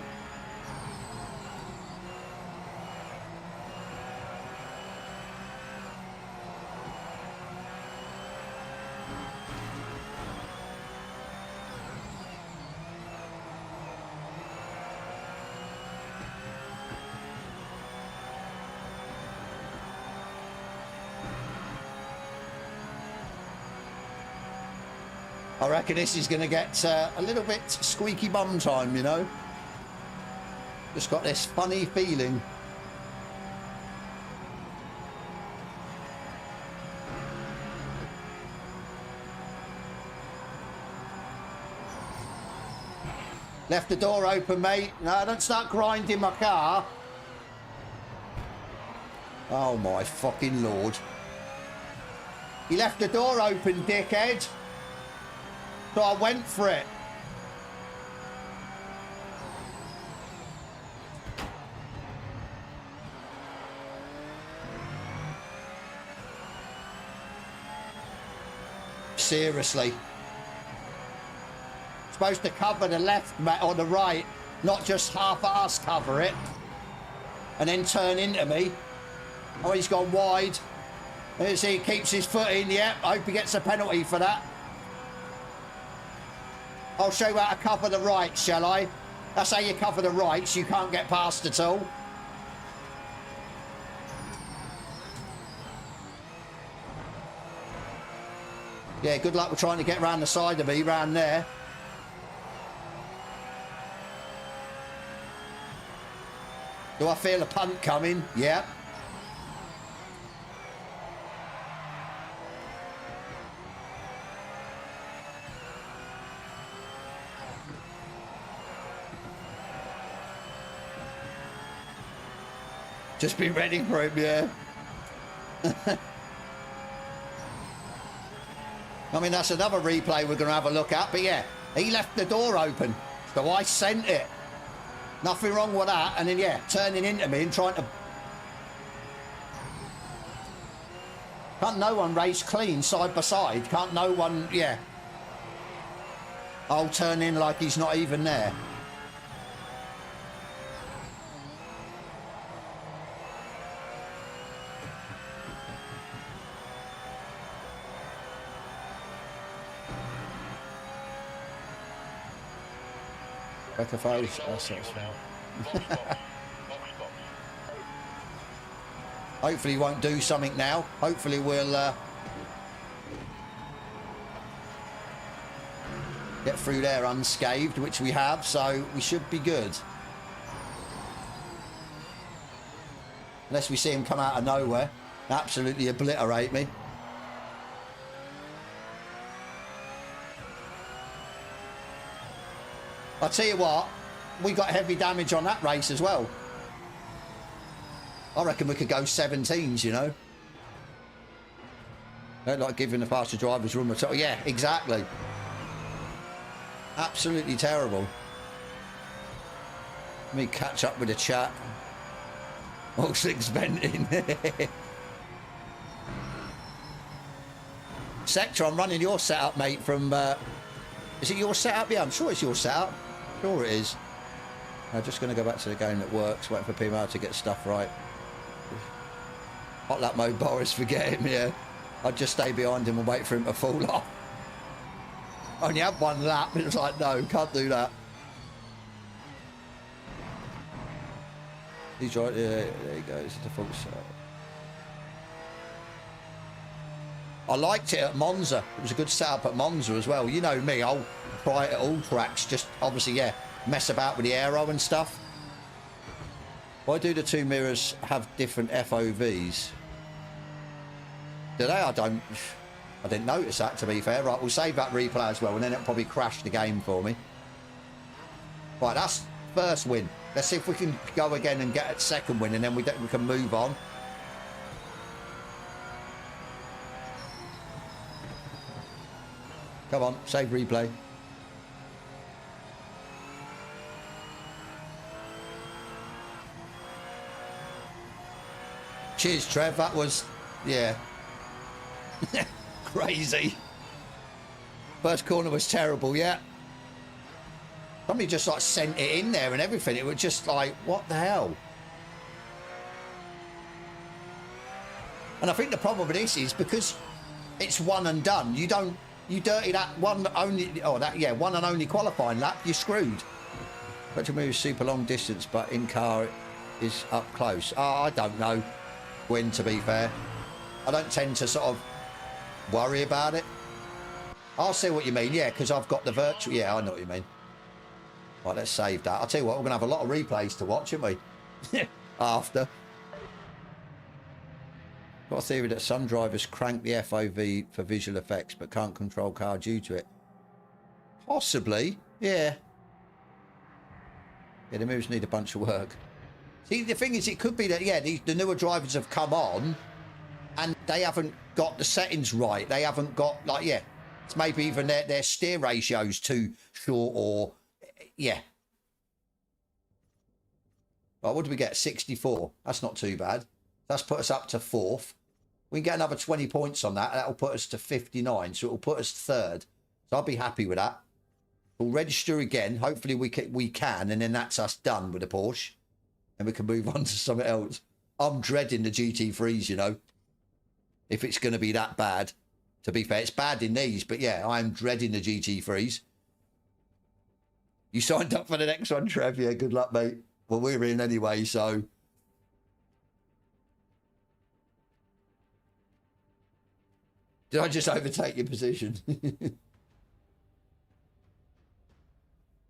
I reckon this is going to get a little bit squeaky bum time, you know. Just got this funny feeling. Left the door open, mate. No, don't start grinding my car. Oh my fucking Lord. You left the door open, dickhead. So I went for it. Seriously. Supposed to cover the left or the right, not just half-ass cover it and then turn into me. Oh, he's gone wide. As he keeps his foot in, yeah. I hope he gets a penalty for that. I'll show you how to cover the rights, shall I? That's how you cover the rights. You can't get past at all. Yeah, good luck with trying to get round the side of me, round there. Do I feel a punt coming? Yeah. Just be ready for him, yeah. I mean, that's another replay we're going to have a look at. But yeah, he left the door open, so I sent it. Nothing wrong with that. And then, yeah, turning into me and trying to... Can't no one race clean side by side? Can't no one, yeah. I'll turn in like he's not even there. Back of face. That's Hopefully he won't do something now. Hopefully we'll get through there unscathed, which we have, so we should be good. Unless we see him come out of nowhere, absolutely obliterate me. I'll tell you what, we got heavy damage on that race as well. I reckon we could go 17s, you know. Don't like giving the faster drivers room at all. Yeah, exactly. Absolutely terrible. Let me catch up with the chat. All six venting. Sector, I'm running your setup, mate, from... is it your setup? Yeah, I'm sure it's your setup. Sure it is. I'm just going to go back to the game that works, waiting for PMO to get stuff right. Hot lap mode, Boris, forget him, yeah. I'd just stay behind him and wait for him to fall off. Only had one lap, it was like, no, can't do that. He's right, yeah, there you go, it's a default setup. I liked it at Monza. It was a good setup at Monza as well. You know me, I'll try it at all tracks, just obviously, yeah, mess about with the aero and stuff. Why do the two mirrors have different FOVs? Do they? I didn't notice that, to be fair. Right, we'll save that replay as well, and then it'll probably crash the game for me. Right, that's first win. Let's see if we can go again and get a second win, and then we can move on. Come on, save replay. Cheers, Trev. That was, yeah. Crazy. First corner was terrible, yeah. Somebody just like sent it in there and everything. It was just like, what the hell? And I think the problem with this is because it's one and done. You dirty that one only, oh, that, yeah, one and only qualifying lap, you're screwed. But to move super long distance, but in car is up close. Oh, I don't know when, to be fair. I don't tend to sort of worry about it. I'll see what you mean, yeah, because I've got the virtual, yeah, I know what you mean. Right, let's save that. I'll tell you what, we're going to have a lot of replays to watch, aren't we? After. Got a theory that some drivers crank the FOV for visual effects but can't control car due to it. Possibly, yeah. Yeah, the moves need a bunch of work. See, the thing is, it could be that, yeah, the newer drivers have come on and they haven't got the settings right. They haven't got, like, yeah, it's maybe even their steer ratio's too short or, yeah. Right, what do we get? 64. That's not too bad. That's put us up to 4th. We can get another 20 points on that. That'll put us to 59, so it'll put us 3rd. So I'll be happy with that. We'll register again. Hopefully we can, and then that's us done with the Porsche. And we can move on to something else. I'm dreading the GT3s, you know. If it's going to be that bad. To be fair, it's bad in these, but yeah, I'm dreading the GT3s. You signed up for the next one, Trev. Yeah, good luck, mate. Well, we're in anyway, so... Did I just overtake your position?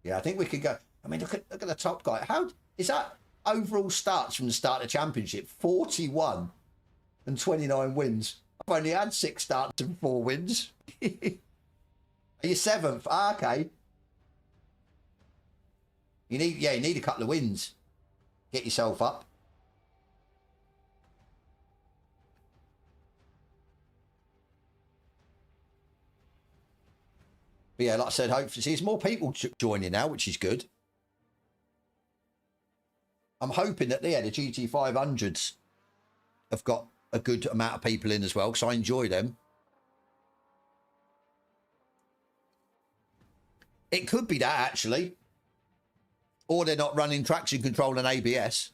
Yeah, I think we could go. I mean, look at the top guy. How is that overall starts from the start of the championship? 41 and 29 wins. I've only had 6 starts and 4 wins. Are you 7th? Ah, okay. You need a couple of wins. Get yourself up. But yeah, like I said, hopefully there's more people joining now, which is good. I'm hoping that, yeah, the GT500s have got a good amount of people in as well, because I enjoy them. It could be that, actually. Or they're not running traction control and ABS.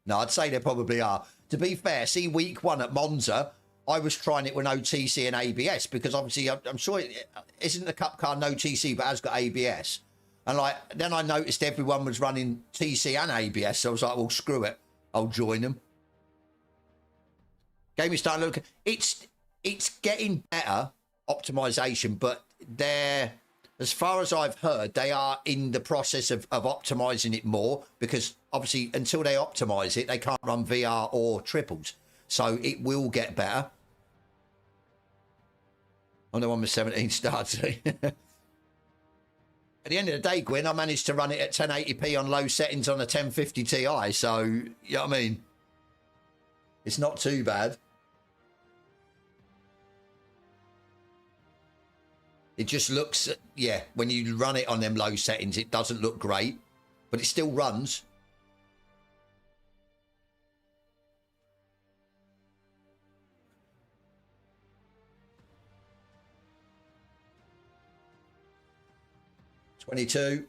No, I'd say they probably are. To be fair, see, week 1 at Monza, I was trying it with no TC and ABS, because obviously I'm sure it isn't the Cup car no TC, but has got ABS. And like, then I noticed everyone was running TC and ABS, so I was like, well, screw it, I'll join them. Game is starting to look. It's getting better optimization, but they're, as far as I've heard, they are in the process of optimizing it more, because obviously until they optimize it, they can't run VR or triples. So it will get better. I'm the one with 17 stars. At the end of the day, Gwyn, I managed to run it at 1080p on low settings on a 1050 Ti. So, you know what I mean? It's not too bad. It just looks, yeah, when you run it on them low settings, it doesn't look great, but it still runs. $22.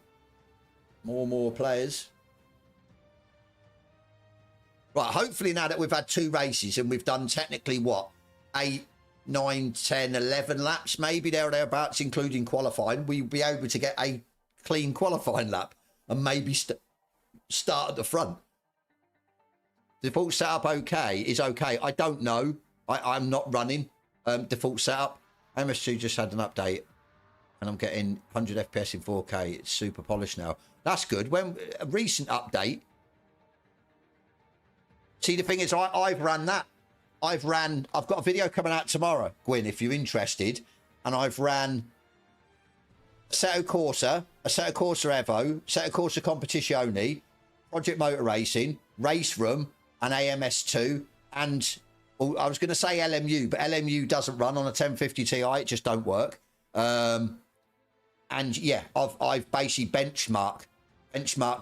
More players. Right, hopefully now that we've had 2 races and we've done technically, what, 8, 9, 10, 11 laps, maybe there or thereabouts, including qualifying, we'll be able to get a clean qualifying lap and maybe start at the front. Default setup okay is okay. I don't know. I'm not running default setup. MS2 just had an update and I'm getting 100 FPS in 4K. It's super polished now. That's good. When a recent update. See, the thing is, I've ran that. I've got a video coming out tomorrow, Gwyn, if you're interested. And I've ran Assetto Corsa, Assetto Corsa Evo, Assetto Corsa Competizione, Project Motor Racing, Race Room, and AMS2. And well, I was going to say LMU, but LMU doesn't run on a 1050 Ti. It just don't work. And yeah, I've basically benchmarked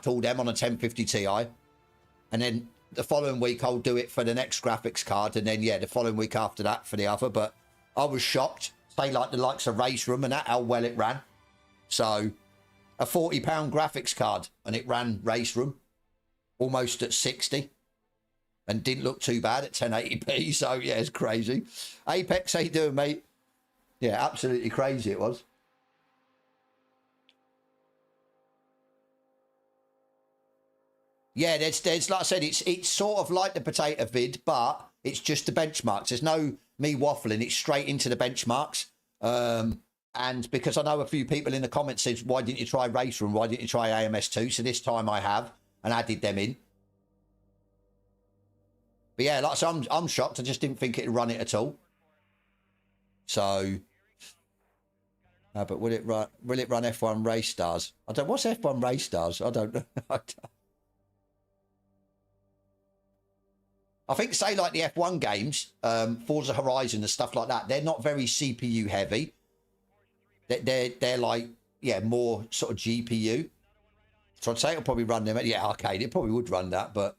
all them on a 1050 Ti. And then the following week I'll do it for the next graphics card, and then yeah, the following week after that for the other. But I was shocked, say like the likes of Race Room and that, how well it ran. So a £40 graphics card and it ran Race Room almost at 60 and didn't look too bad at 1080p. So yeah, it's crazy. Apex, how you doing, mate? Yeah, absolutely crazy it was. Yeah, there's like I said, it's sort of like the potato vid, but it's just the benchmarks. There's no me waffling. It's straight into the benchmarks. And because I know a few people in the comments said, why didn't you try Race Room? Why didn't you try AMS2? So this time I have and added them in. But yeah, like so I'm shocked. I just didn't think it'd run it at all. So, but will it run F1 Race Stars? I don't. What's F1 Race Stars? I don't know. I think, say, like the F1 games, Forza Horizon and stuff like that, they're not very CPU heavy. They're like, yeah, more sort of GPU. So I'd say it'll probably run them. Yeah, arcade. It probably would run that, but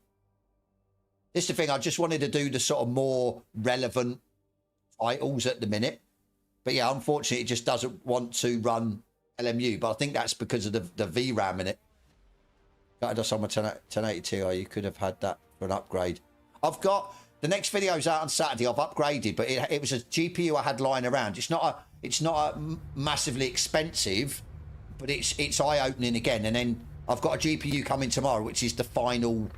this is the thing. I just wanted to do the sort of more relevant titles at the minute. But yeah, unfortunately, it just doesn't want to run LMU. But I think that's because of the VRAM in it. Got us on my 1080 Ti. You could have had that for an upgrade. I've got the next video's out on Saturday. I've upgraded, but it was a GPU I had lying around. It's not a massively expensive, but it's eye opening again. And then I've got a GPU coming tomorrow, which is the final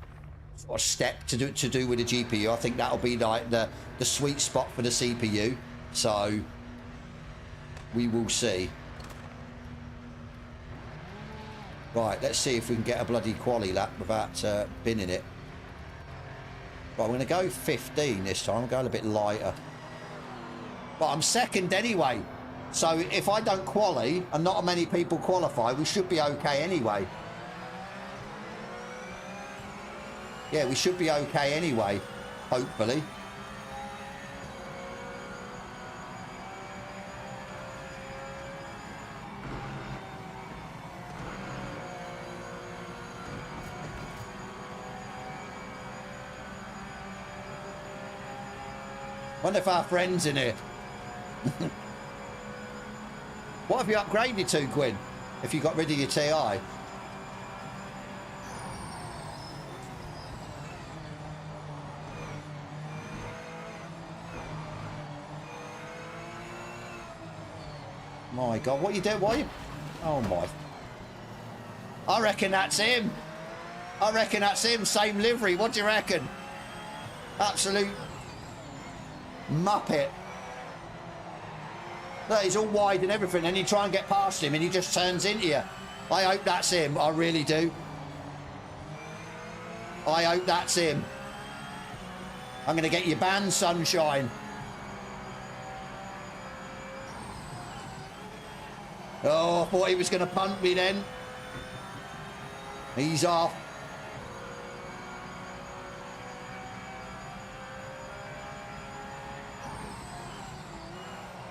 sort of step to do with the GPU. I think that'll be like the sweet spot for the CPU. So we will see. Right, let's see if we can get a bloody quali lap without binning it. Right, I'm going to go 15 this time. I'm going a bit lighter. But I'm second anyway. So if I don't quali, and not many people qualify, we should be okay anyway. Yeah, we should be okay anyway, hopefully. Wonder if our friend's in here. What have you upgraded to, Quinn? If you got rid of your TI? My God, what you doing? What are you? Oh my! I reckon that's him. I reckon that's him. Same livery. What do you reckon? Absolute muppet. Look, he's all wide and everything, and you try and get past him, and he just turns into you. I hope that's him. I really do. I hope that's him. I'm going to get you banned, sunshine. Oh, I thought he was going to punt me then. He's off.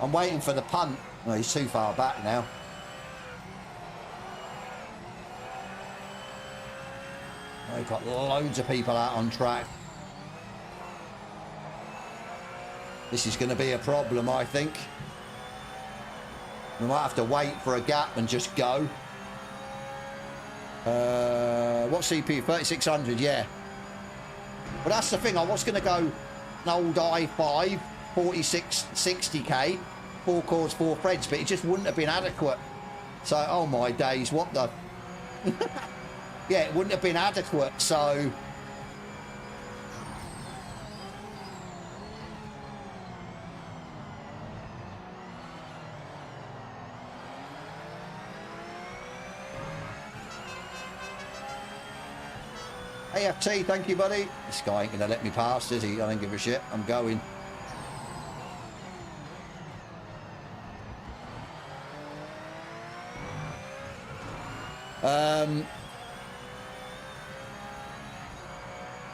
I'm waiting for the punt. Oh, he's too far back now. Oh, we've got loads of people out on track. This is going to be a problem, I think. We might have to wait for a gap and just go. What CPU? 3600, yeah. But that's the thing. I was going to go an old i5, 4660K, 4 cores, 4 threads, but it just wouldn't have been adequate. So, oh my days, what the... Yeah, it wouldn't have been adequate, so... AFT, thank you, buddy. This guy ain't gonna let me pass, is he? I don't give a shit. I'm going.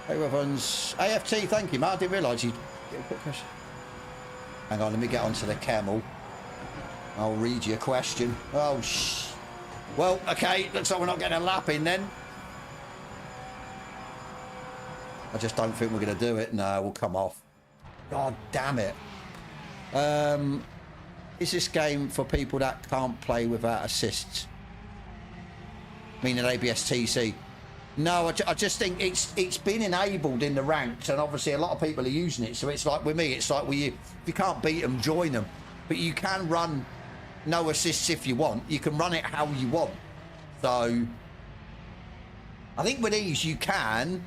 Hey, weapons. AFT, thank you, Matt. I didn't realise you. Hang on, let me get onto the camel. I'll read you a question. Oh, well, okay. Looks like we're not getting a lap in then. I just don't think we're going to do it. No, we'll come off. God damn it. Is this game for people that can't play without assists? Meaning ABS-TC? No, I just think it's been enabled in the ranks, and obviously a lot of people are using it. So it's like with me, it's like if you can't beat them, join them. But you can run no assists if you want. You can run it how you want. So I think with these you can.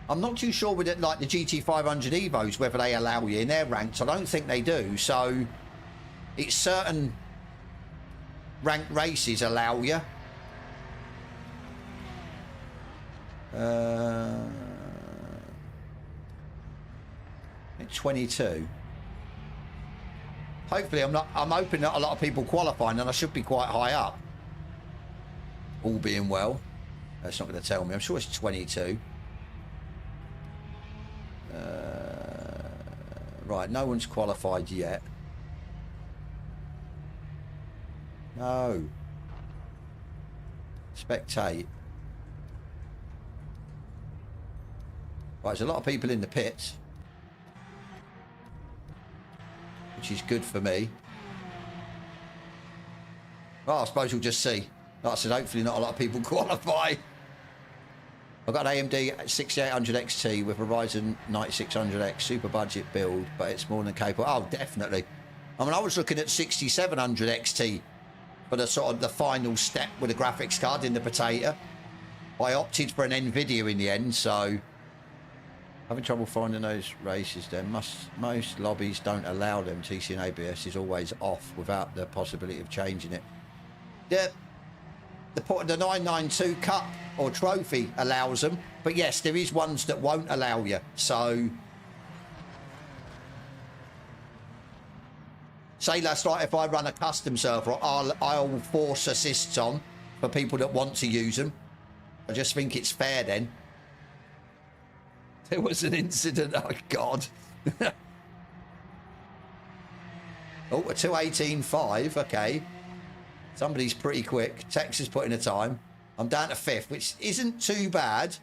I'm not too sure with it, like the GT500 Evos, whether they allow you in their ranks. I don't think they do. So it's certain ranked races allow you. 22. Hopefully I'm hoping that a lot of people qualifying, and I should be quite high up. All being well. That's not going to tell me. I'm sure it's 22. Right, no one's qualified yet. No. Spectate. Right, there's a lot of people in the pits, which is good for me. Well, I suppose we'll just see. Like I said, hopefully not a lot of people qualify. I've got an AMD 6800 XT with a Ryzen 9600X super budget build, but it's more than capable. Oh, definitely. I mean, I was looking at 6700 XT for the sort of the final step with a graphics card in the potato. I opted for an Nvidia in the end, so having trouble finding those races then. Most lobbies don't allow them. TC and ABS is always off without the possibility of changing it. The 992 Cup or Trophy allows them, but yes, there is ones that won't allow you. So, say that's like if I run a custom server, I'll force assists on for people that want to use them. I just think it's fair then. There was an incident, oh God. Oh, a 2:18.5, okay. Somebody's pretty quick. Tex is putting a time. I'm down to 5th, which isn't too bad.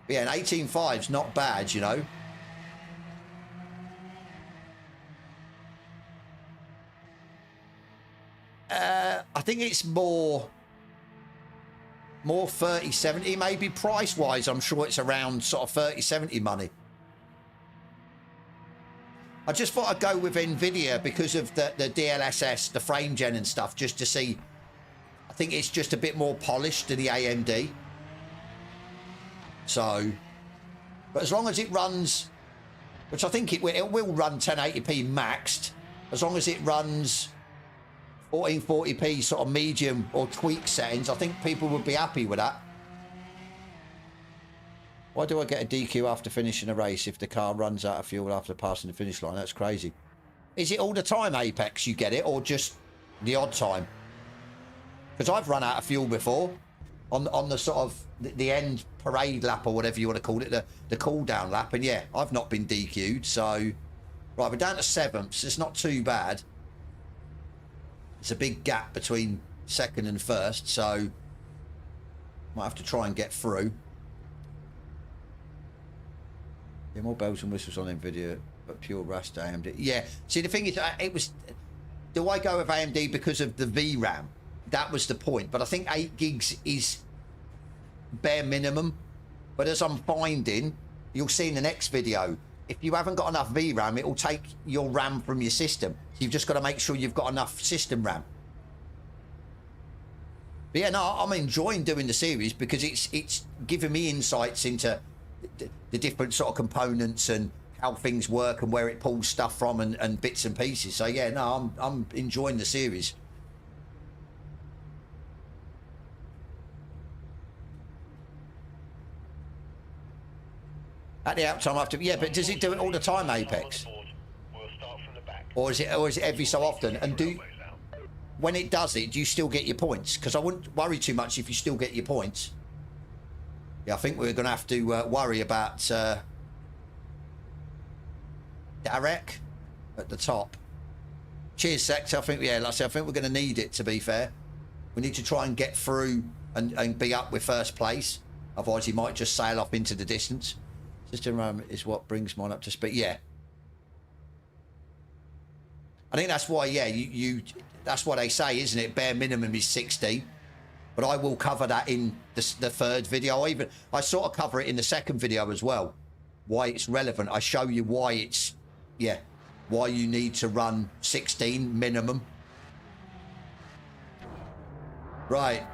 But yeah, an 18.5's not bad, you know. I think it's more 3070 maybe price wise. I'm sure it's around sort of 3070 money. I just thought I'd go with Nvidia because of the DLSS, the frame gen and stuff, just to see. I think it's just a bit more polished than the AMD. So, but as long as it runs, which I think it will run 1080p maxed, as long as it runs 1440p sort of medium or tweak settings, I think people would be happy with that. Why do I get a DQ after finishing a race if the car runs out of fuel after passing the finish line? That's crazy. Is it all the time, Apex, you get it, or just the odd time? Because I've run out of fuel before on the sort of the end parade lap or whatever you want to call it, the cool down lap, and yeah, I've not been DQ'd. So right, we're down to 7th. It's not too bad. It's a big gap between 2nd and 1st, so might have to try and get through. Yeah, more bells and whistles on Nvidia, but pure rust AMD. Yeah, see, the thing is, it was, do I go with AMD because of the VRAM? That was the point. But I think 8 gigs is bare minimum. But as I'm finding, you'll see in the next video, if you haven't got enough VRAM, it will take your RAM from your system. So you've just got to make sure you've got enough system RAM. But yeah, no, I'm enjoying doing the series because it's giving me insights into the different sort of components and how things work and where it pulls stuff from and bits and pieces. So yeah, no, I'm enjoying the series. At the outtime after, yeah, but does it do it all the time, Apex? Or is it every so often? And when it does it, do you still get your points? Because I wouldn't worry too much if you still get your points. Yeah, I think we're going to have to worry about Derek at the top. Cheers, Sector. I think, yeah, like I said, I think we're going to need it, to be fair. We need to try and get through and be up with 1st place. Otherwise, he might just sail off into the distance. System RAM is what brings mine up to speed. Yeah. I think that's why, yeah, that's what they say, isn't it? Bare minimum is 60. But I will cover that in the 3rd video. I sort of cover it in the 2nd video as well. Why it's relevant. I show you why it's, yeah, why you need to run 16 minimum. Right.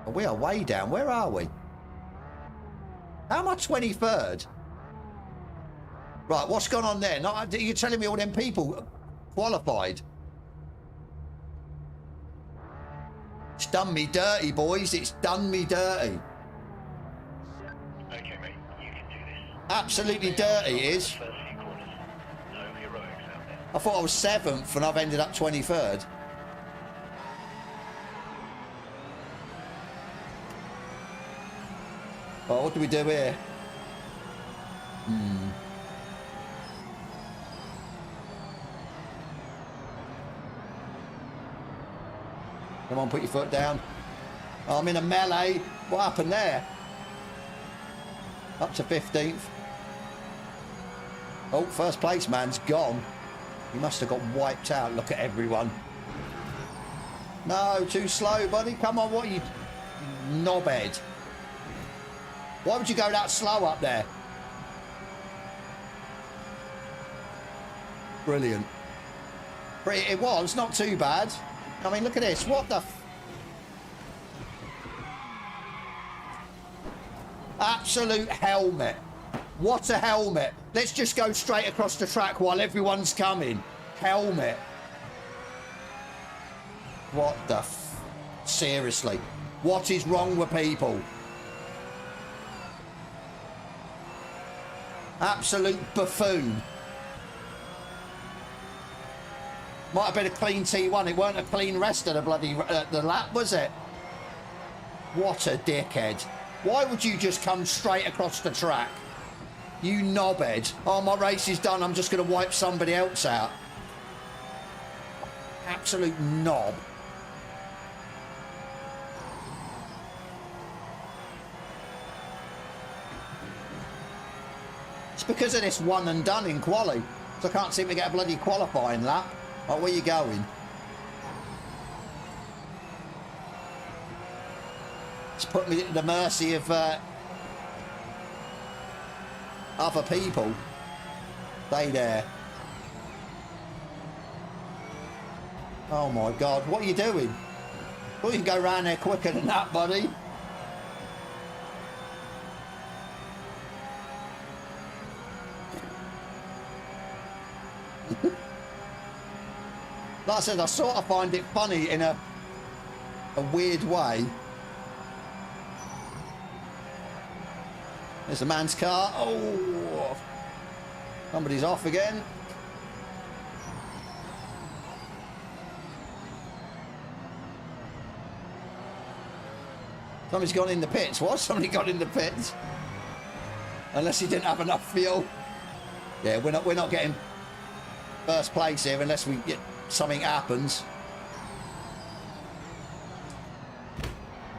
Oh, we are way down. Where are we? How am I 23rd? Right, what's gone on there? No, you're telling me all them people qualified? It's done me dirty, boys. It's done me dirty. Okay, mate, you can do this. Absolutely dirty, it is. First few corners. No heroics out there. I thought I was 7th and I've ended up 23rd. Oh, what do we do here? Come on, put your foot down. Oh, I'm in a melee. What happened there? Up to 15th. Oh, 1st place man's gone. He must have got wiped out. Look at everyone. No, too slow, buddy. Come on, what are you... knobhead. Why would you go that slow up there? Brilliant. It was not too bad. I mean, look at this. What the... Absolute helmet. What a helmet. Let's just go straight across the track while everyone's coming. Helmet. What the... Seriously. What is wrong with people? Absolute buffoon. Might have been a clean T1. It weren't a clean rest of the bloody the lap, was it? What a dickhead. Why would you just come straight across the track? You knobhead. Oh, my race is done. I'm just going to wipe somebody else out. Absolute knob. It's because of this one and done in quali. So I can't seem to get a bloody qualifying lap. Oh, where you going? It's put me at the mercy of other people. Stay there. Oh my God, what are you doing? Well, you can go around there quicker than that, buddy. Like I said, I sort of find it funny in a weird way. There's a man's car. Oh, somebody's off again. Somebody's gone in the pits. What? Somebody got in the pits? Unless he didn't have enough fuel. Yeah, we're not getting first place here unless we get something happens.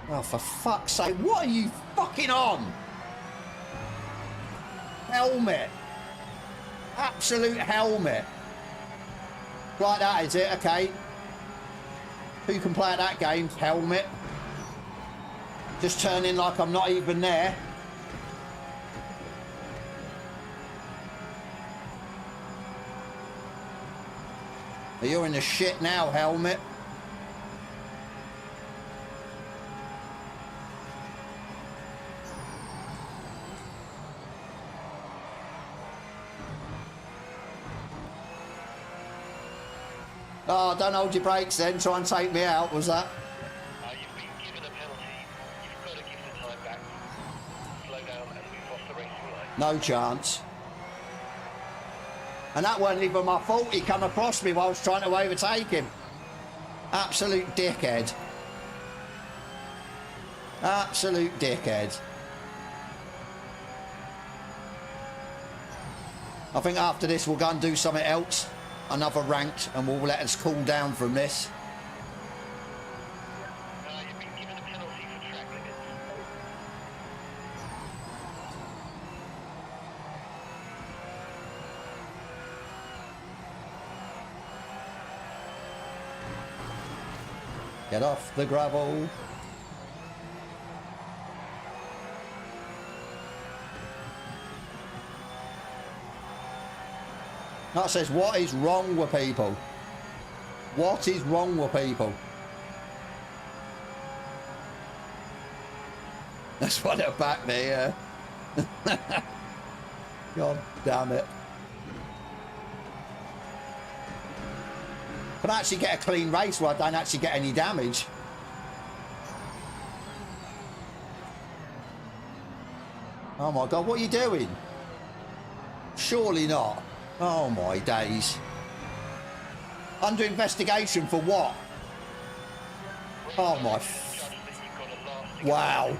Oh, for fuck's sake! What are you fucking on? Helmet. Absolute helmet. Like that, is it? Okay. Who can play at that game? Helmet. Just turn in like I'm not even there. You're in the shit now, helmet. Oh, don't hold your brakes then. Try and take me out, was that? You've been given a penalty. You've got to give the time back. Slow down and move off the racing line. No chance. And that wasn't even my fault. He come across me while I was trying to overtake him. Absolute dickhead. Absolute dickhead. I think after this we'll go and do something else. Another ranked, and we'll let us cool down from this. You've been given a penalty for track limits. Get off the gravel. That says, what is wrong with people? What is wrong with people? That's why they're back there. God damn it. Can I actually get a clean race where I don't actually get any damage? Oh my God, what are you doing? Surely not. Oh my days. Under investigation for what? Oh my. Wow.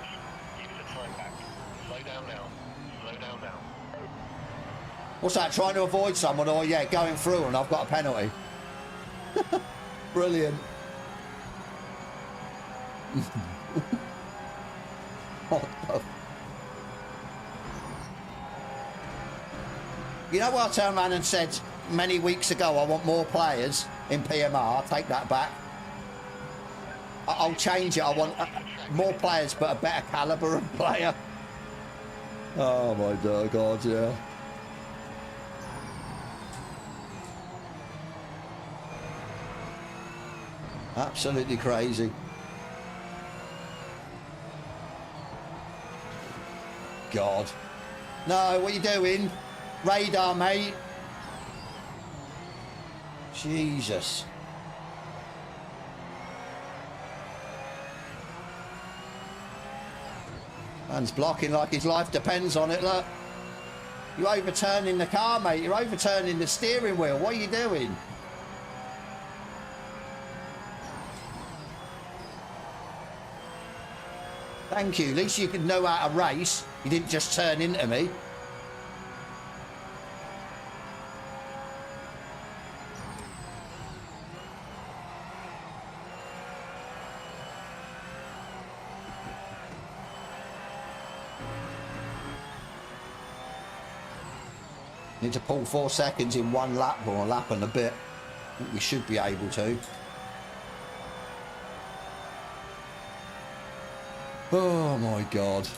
What's that? Trying to avoid someone, or yeah, going through and I've got a penalty. Brilliant. What the... You know what I turned around and said many weeks ago, I want more players in PMR. I'll take that back. I'll change it. I want more players, but a better caliber of player. Oh my God, yeah. Absolutely crazy. God. No, what are you doing? Radar, mate. Jesus. Man's blocking like his life depends on it, look. You're overturning the car, mate. You're overturning the steering wheel. What are you doing? Thank you. At least you could know how to race. You didn't just turn into me. Need to pull 4 seconds in 1 lap, or a lap and a bit. I think we should be able to. Oh my God.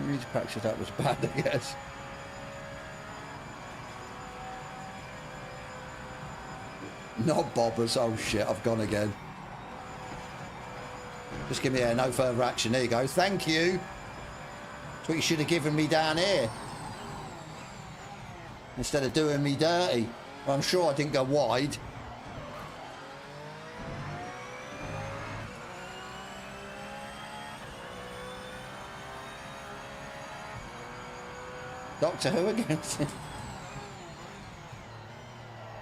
These packs that was bad, I guess. Not bobbers. Oh shit, I've gone again. Just give me no further action. There you go. Thank you. That's what you should have given me down here. Instead of doing me dirty. I'm sure I didn't go wide. Doctor Who again?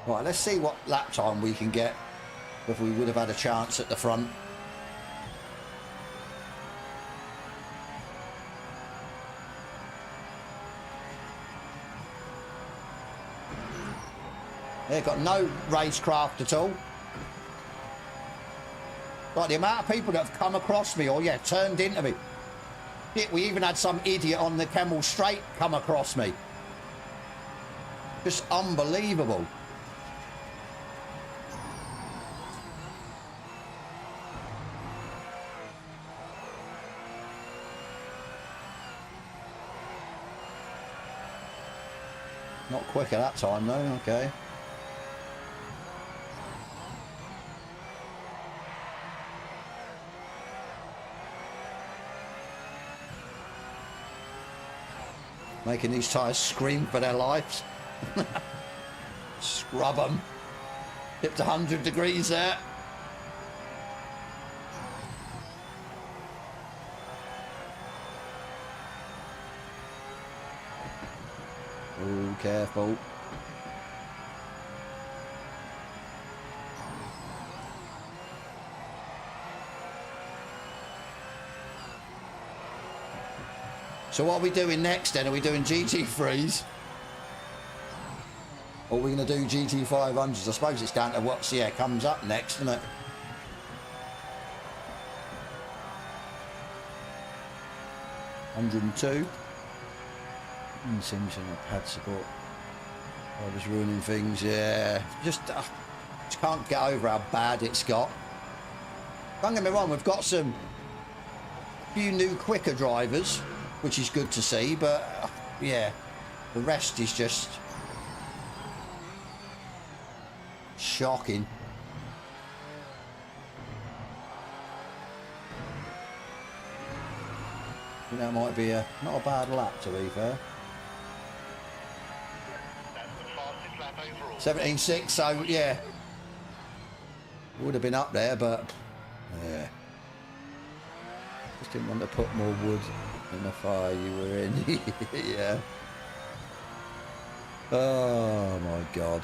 Right, let's see what lap time we can get if we would have had a chance at the front. They've got no racecraft at all. Like the amount of people that have come across me or, yeah, turned into me. Shit, we even had some idiot on the Camel Straight come across me. Just unbelievable. Not quicker that time though, okay. Making these tyres scream for their lives. Scrub them. Hit 100 degrees there. Oh, careful. So what are we doing next then? Are we doing GT3s? Or are we going to do GT500s? I suppose it's down to what's, yeah, comes up next, isn't it? $102. Sims and pad support. Oh, just ruining things, yeah. Just can't get over how bad it's got. Don't get me wrong, we've got a few new quicker drivers, which is good to see, but yeah, the rest is just shocking. I think that might be not a bad lap, to be fair. That's the fastest lap overall. 17.6, so yeah, would have been up there, but yeah, just didn't want to put more wood in the fire you were in. Yeah. Oh my God.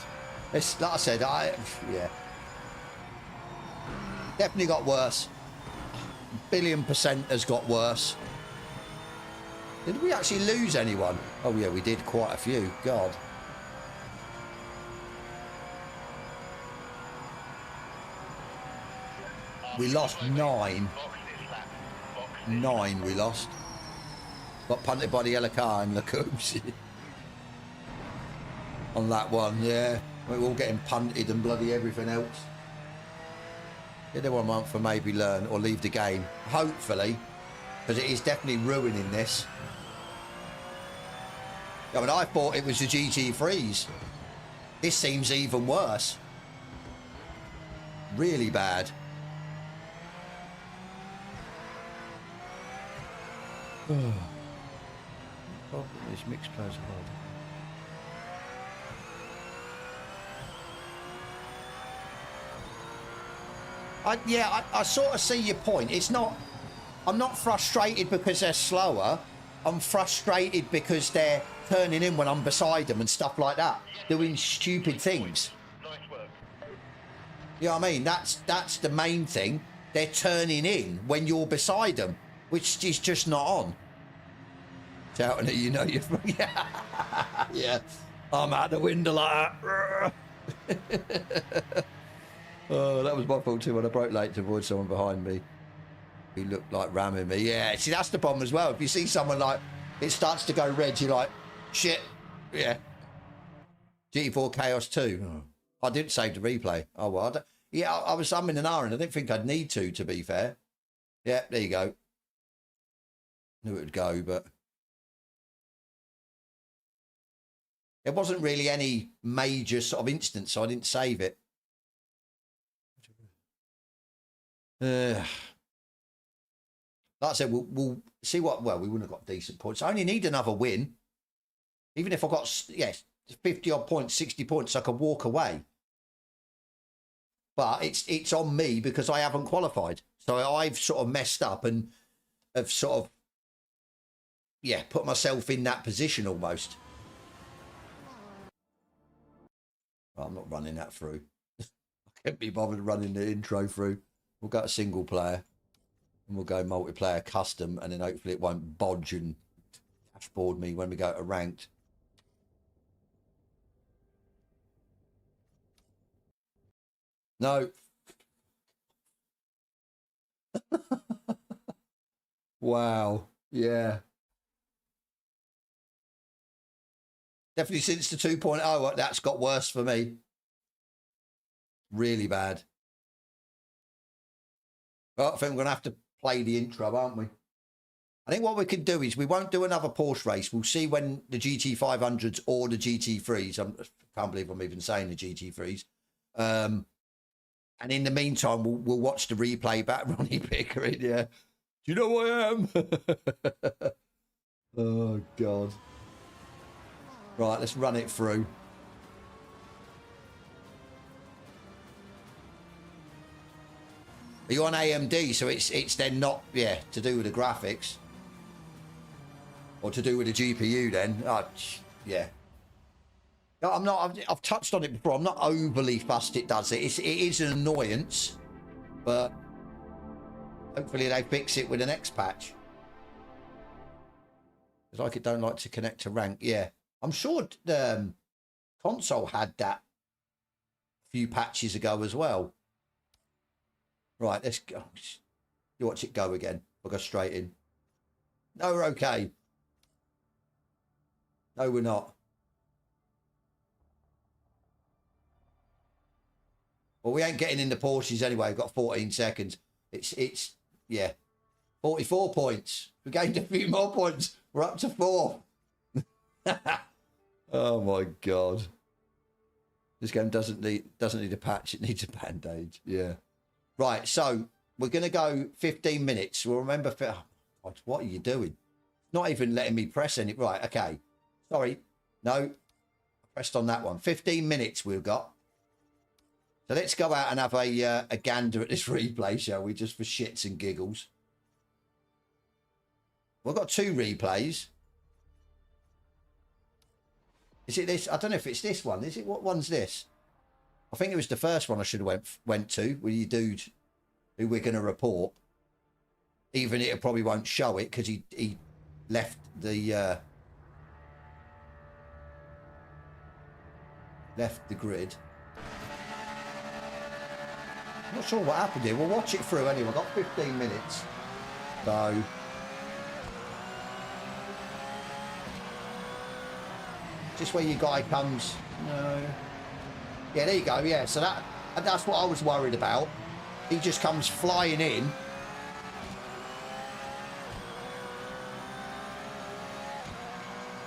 It's like I said, yeah, definitely got worse. $1,000,000,000% has got worse. Did we actually lose anyone? Oh yeah, we did quite a few. God. We lost 9. 9 we lost. Got punted by the yellow car in the Coops. On that one, yeah. We're all getting punted and bloody everything else. Give them 1 month for maybe learn or leave the game. Hopefully. Because it is definitely ruining this. I mean, I thought it was the GT3s. This seems even worse. Really bad. Problem is mixed players hard. I sort of see your point. It's not, I'm not frustrated because they're slower. I'm frustrated because they're turning in when I'm beside them and stuff like that, doing stupid things. Nice work. You know what I mean? That's the main thing. They're turning in when you're beside them, which is just not on. Shouting at you, know you're yeah. I'm out the window like that. Oh, that was my fault too when I broke late to avoid someone behind me who looked like ramming me. Yeah, see, that's the problem as well. If you see someone like, it starts to go red, you're like, shit, yeah. GT4 Chaos 2. Oh, I didn't save the replay. Oh, well, yeah, I was umming and ahhing. I didn't think I'd need to be fair. Yeah, there you go. Knew it would go, but there wasn't really any major sort of instance, so I didn't save it. Like I said, we'll see what. Well, we wouldn't have got decent points. I only need another win. Even if I got, yes, 50 odd points, 60 points, I could walk away. But it's on me because I haven't qualified. So I've sort of messed up and have sort of, yeah, put myself in that position almost. Well, I'm not running that through. I can't be bothered running the intro through. We'll go to single player and we'll go multiplayer custom, and then hopefully it won't bodge and dashboard me when we go to ranked. No. Wow. Yeah. Definitely since the 2.0, that's got worse for me. Really bad. Well, I think we're going to have to play the intro, aren't we? I think what we can do is we won't do another Porsche race. We'll see when the GT500s or the GT3s. I can't believe I'm even saying the GT3s. And in the meantime, we'll watch the replay back. Ronnie Pickering, yeah. Do you know who I am? Oh, God. Right, let's run it through. Are you on AMD? So it's then not, yeah, to do with the graphics. Or to do with the GPU then. Oh, yeah. No, I'm not, I've touched on it before. I'm not overly fussed it does it. It is an annoyance. But hopefully they fix it with the next patch. Because like it don't like to connect to rank. Yeah. I'm sure the console had that a few patches ago as well. Right, let's go. You watch it go again. We'll go straight in. No, we're okay. No, we're not. Well, we ain't getting in the Porsches anyway. We've got 14 seconds. It's yeah, 44 points. We gained a few more points. We're up to 4. Oh my God. This game doesn't need a patch. It needs a band-aid. Yeah. Right. So we're going to go 15 minutes. We'll remember. Oh, God, what are you doing? Not even letting me press any. Right. Okay. Sorry. No. I pressed on that one. 15 minutes we've got. So let's go out and have a gander at this replay, shall we? Just for shits and giggles. We've got 2 replays. Is it this? I don't know if it's this one. Is it? What one's this? I think it was the first one I should have went to with your dude who we're going to report. Even it probably won't show it because he left the grid. I'm not sure what happened here. We'll watch it through anyway. I've got 15 minutes. So just where your guy comes. No. Yeah, there you go. Yeah, so that's what I was worried about. He just comes flying in.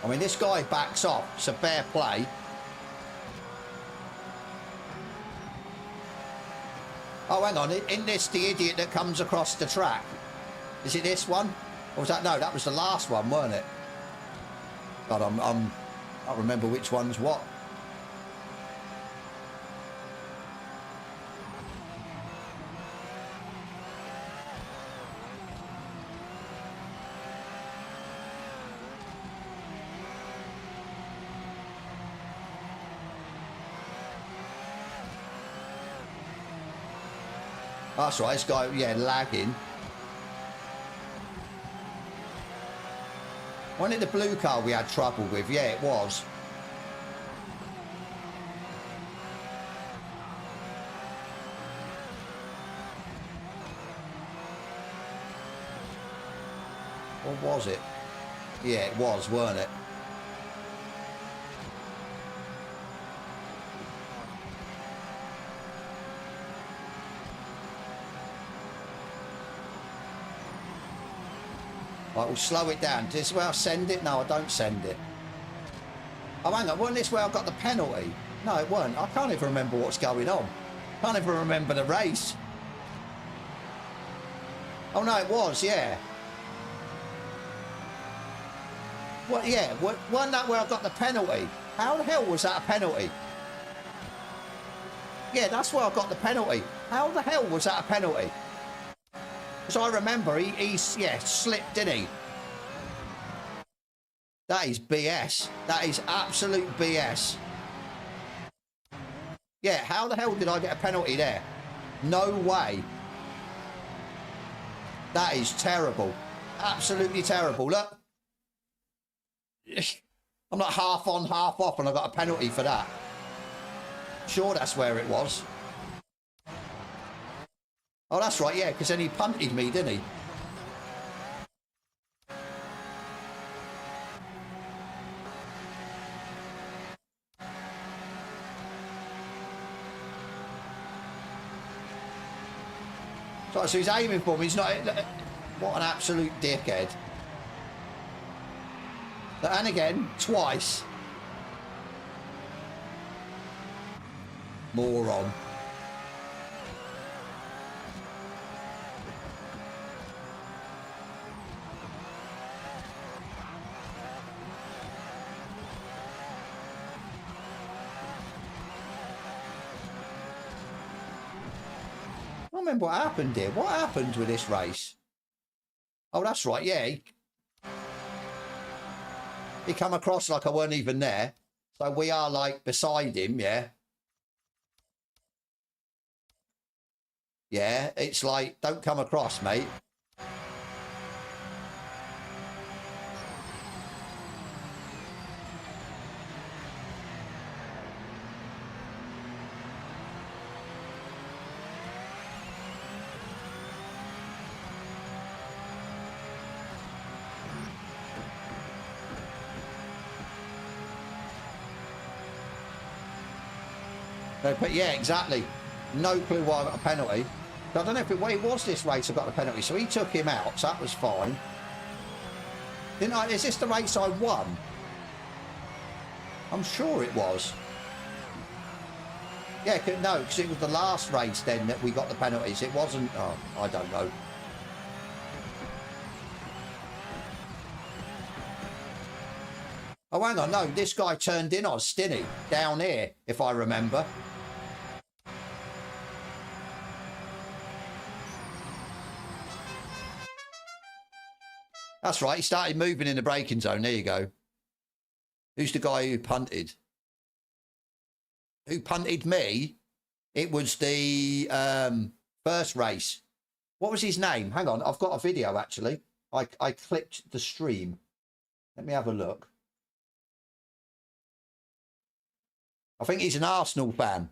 I mean, this guy backs off. It's a fair play. Oh, hang on. Isn't this the idiot that comes across the track? Is it this one? Or was that? No, that was the last one, weren't it? God, I can't remember which one's what. That's right, this guy, yeah, lagging. Wasn't it the blue car we had trouble with? Yeah, it was. Or was it? Yeah, it was, weren't it? Right, we'll slow it down. This is where I send it? No, I don't send it. Oh, hang on. Wasn't this where I got the penalty? No, it weren't. I can't even remember what's going on. Can't even remember the race. Oh, no, it was, yeah. What? Yeah, wasn't that where I got the penalty? How the hell was that a penalty? Yeah, that's where I got the penalty. How the hell was that a penalty? Because I remember he slipped, didn't he? That is BS. That is absolute BS. Yeah, how the hell did I get a penalty there? No way. That is terrible. Absolutely terrible. Look. I'm not half on, half off, and I got a penalty for that. Sure, that's where it was. Oh, that's right, yeah, because then he punted me, didn't he? So he's aiming for me. He's not. What an absolute dickhead. And again, twice. Moron. I don't remember what happened here. What happened with this race? Oh, that's right. Yeah. He come across like I weren't even there. So we are like beside him, yeah. Yeah, it's like, don't come across, mate. But yeah, exactly. No clue why I got a penalty. I don't know if it was this race I got the penalty. So he took him out, so that was fine. Didn't I? Is this the race I won? I'm sure it was. Yeah, no, because it was the last race then that we got the penalties. It wasn't. Oh, I don't know. Oh, hang on. No, this guy turned in on Stinny down here, if I remember. That's right. He started moving in the braking zone. There you go. Who's the guy who punted? Who punted me? It was the first race. What was his name? Hang on. I've got a video, actually. I clipped the stream. Let me have a look. I think he's an Arsenal fan.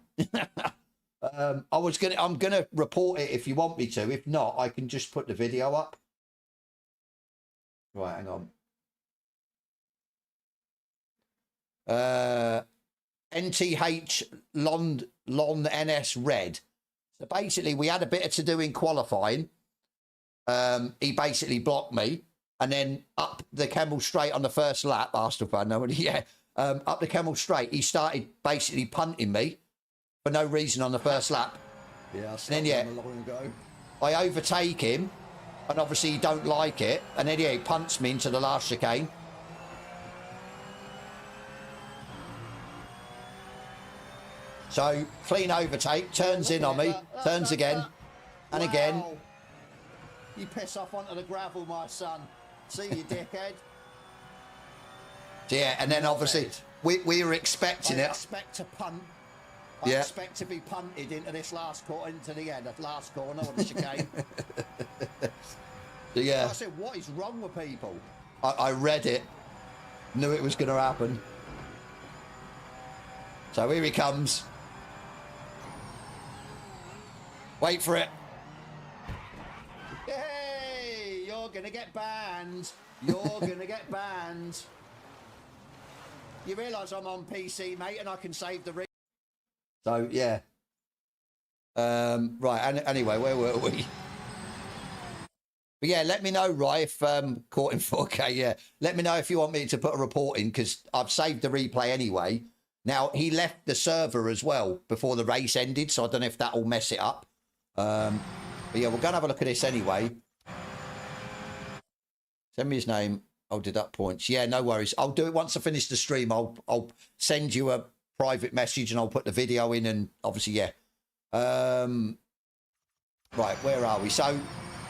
I'm gonna report it if you want me to. If not, I can just put the video up. Right, hang on. NTH Lon NS Red. So basically, we had a bit to do in qualifying. He basically blocked me, and then up the Kemmel Straight on the first lap. Arsenal fan, no, yeah. Up the Kemmel Straight, he started basically punting me for no reason on the first lap. Yeah, and then yeah, long ago. I overtake him, and obviously he don't like it, and then yeah, he punts me into the last chicane. So clean overtake, turns in on me, turns again, and again. You piss off onto the gravel, my son. See you, dickhead. Yeah, and then obviously we were expecting it. I expect to punt. I expect to be punted into this last corner, into the end, the last corner of the chicane. Yeah. I said, what is wrong with people? I read it, knew it was going to happen. So here he comes. Wait for it. Hey, you're going to get banned. You're going to get banned. You realise I'm on PC, mate, and I can save the... So, yeah. Right, and anyway, where were we? But yeah, let me know, Rye, if caught in 4K. Yeah, let me know if you want me to put a report in, because I've saved the replay anyway. Now, he left the server as well before the race ended, so I don't know if that'll mess it up. But yeah, we're going to have a look at this anyway. Send me his name. I'll deduct points. Yeah, no worries. I'll do it once I finish the stream. I'll send you a private message and I'll put the video in, and obviously, yeah. Right, where are we? So,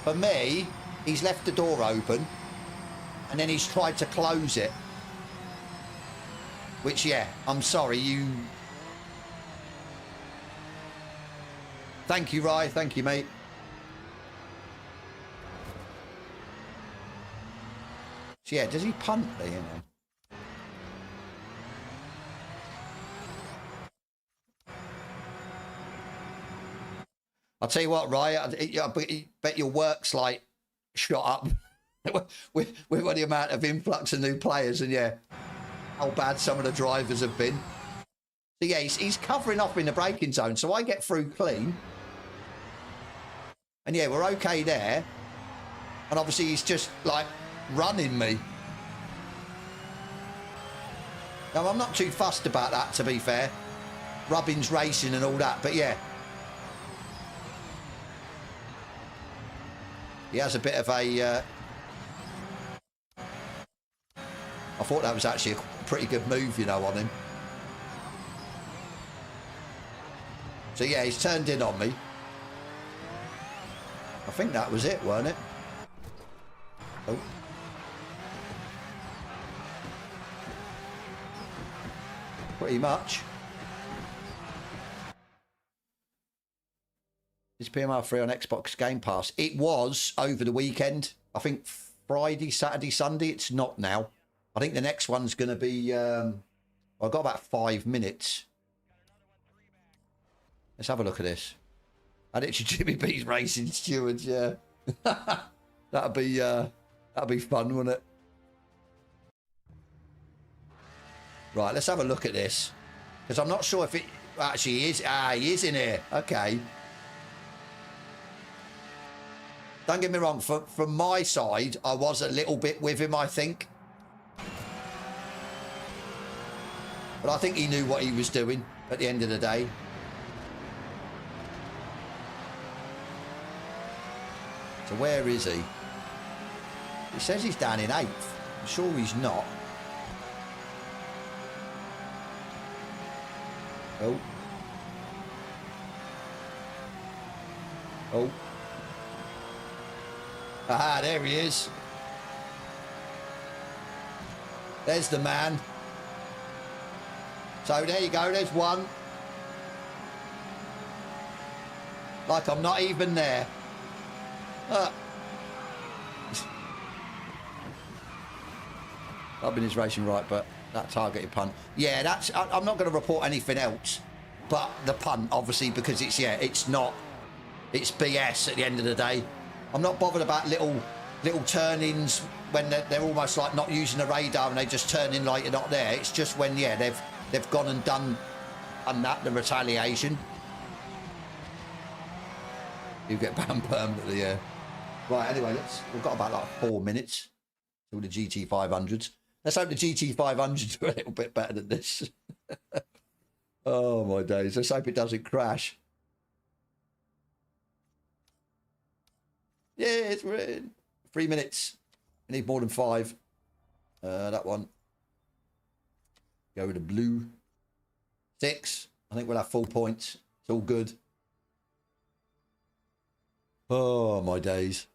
for me, he's left the door open and then he's tried to close it. Which, yeah, I'm sorry, you... Thank you, Rye. Thank you, mate. So, yeah, does he punt there, you know? I'll tell you what, Rye, I bet your work's like shot up with the amount of influx of new players, and yeah, how bad some of the drivers have been. So yeah, he's covering off in the braking zone, so I get through clean. And yeah, we're okay there. And obviously he's just like running me. Now, I'm not too fussed about that, to be fair. Rubbin's racing and all that, but yeah. He has a bit of a... I thought that was actually a pretty good move, you know, on him. So yeah, he's turned in on me. I think that was it, weren't it? Oh. Pretty much. Is PMR3 on Xbox Game Pass? It was over the weekend. I think Friday, Saturday, Sunday. It's not now. I think the next one's going to be... I've got about 5 minutes. Let's have a look at this. I did Jimmy B's Racing Stewards, yeah. that'd be fun, wouldn't it? Right, let's have a look at this. Because I'm not sure if it actually is. Ah, he is in here. Okay. Don't get me wrong. From my side, I was a little bit with him, I think. But I think he knew what he was doing at the end of the day. So where is he? He says he's down in 8th. I'm sure he's not. Oh. Oh. Aha, there he is. There's the man. So there you go, there's one. Like I'm not even there. Rubbin is racing right, but that targeted punt. Yeah, that's... I'm not going to report anything else. But the punt, obviously, because it's... Yeah, it's not... It's BS at the end of the day. I'm not bothered about little turn-ins when they're almost like not using the radar and they just turn in like you're not there. It's just when, yeah, they've gone and done that, the retaliation. You get banned permanently, yeah. Right, anyway, we've got about like 4 minutes till the GT500s. Let's hope the GT500s are a little bit better than this. Oh, my days. Let's hope it doesn't crash. Yeah, it's 3 minutes. We need more than 5. That one. Go with the blue. 6. I think we'll have full points. It's all good. Oh, my days.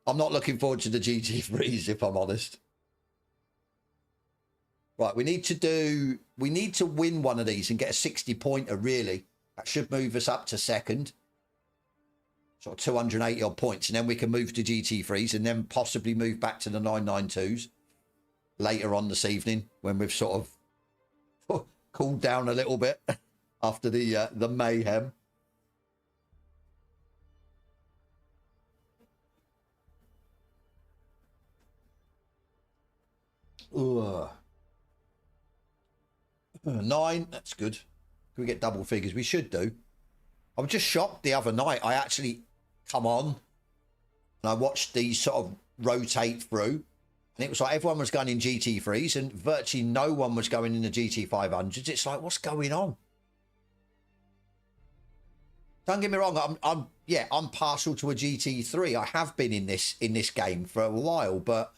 I'm not looking forward to the GT3s, if I'm honest. Right, we need to win one of these and get a 60-pointer, really. That should move us up to second. Sort of 280 odd points, and then we can move to GT3s and then possibly move back to the 992s later on this evening when we've sort of cooled down a little bit after the mayhem. Ugh. 9, that's good. Can we get double figures? We should do. I was just shocked the other night. I actually come on and I watched these sort of rotate through, and it was like everyone was going in GT3s and virtually no one was going in the GT500s. It's like, what's going on? Don't get me wrong, I'm partial to a GT3. I have been in this game for a while, but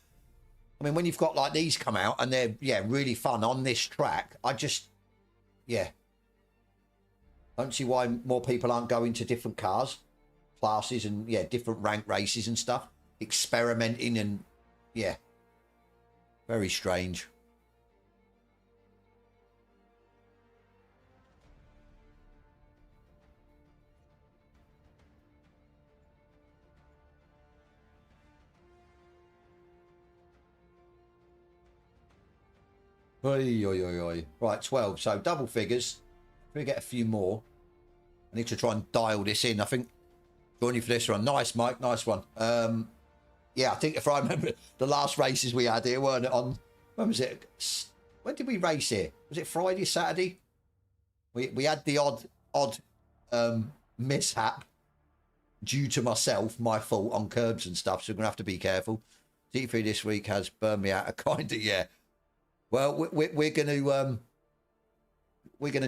I mean, when you've got like these come out and they're really fun on this track, I just don't see why more people aren't going to different classes and different rank races and stuff, experimenting, and very strange. Oi, oi, oi, oi. Right, 12. So double figures. If we get a few more, I need to try and dial this in. I think join you for this one. Nice, Mike. Nice one. Yeah, I think if I remember, the last races we had here weren't on. When was it? When did we race here? Was it Friday, Saturday? We had the odd mishap due to myself, my fault on curbs and stuff. So we're gonna have to be careful. GT3 this week has burned me out. Kinda. Well, we're gonna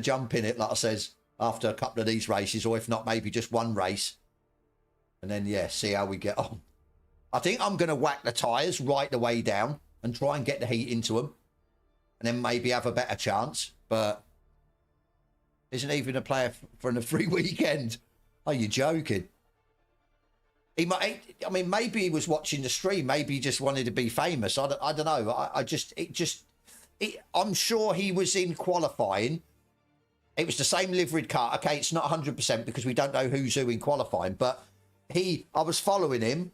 jump in it, like I says, after a couple of these races, or if not, maybe just one race, and then see how we get on. I think I'm gonna whack the tyres right the way down and try and get the heat into them, and then maybe have a better chance. But isn't even a player for a free weekend? Are you joking? He might. I mean, maybe he was watching the stream. Maybe he just wanted to be famous. I don't know. I'm sure he was in qualifying. It was the same liveried car. Okay, it's not 100% because we don't know who's who in qualifying. But I was following him,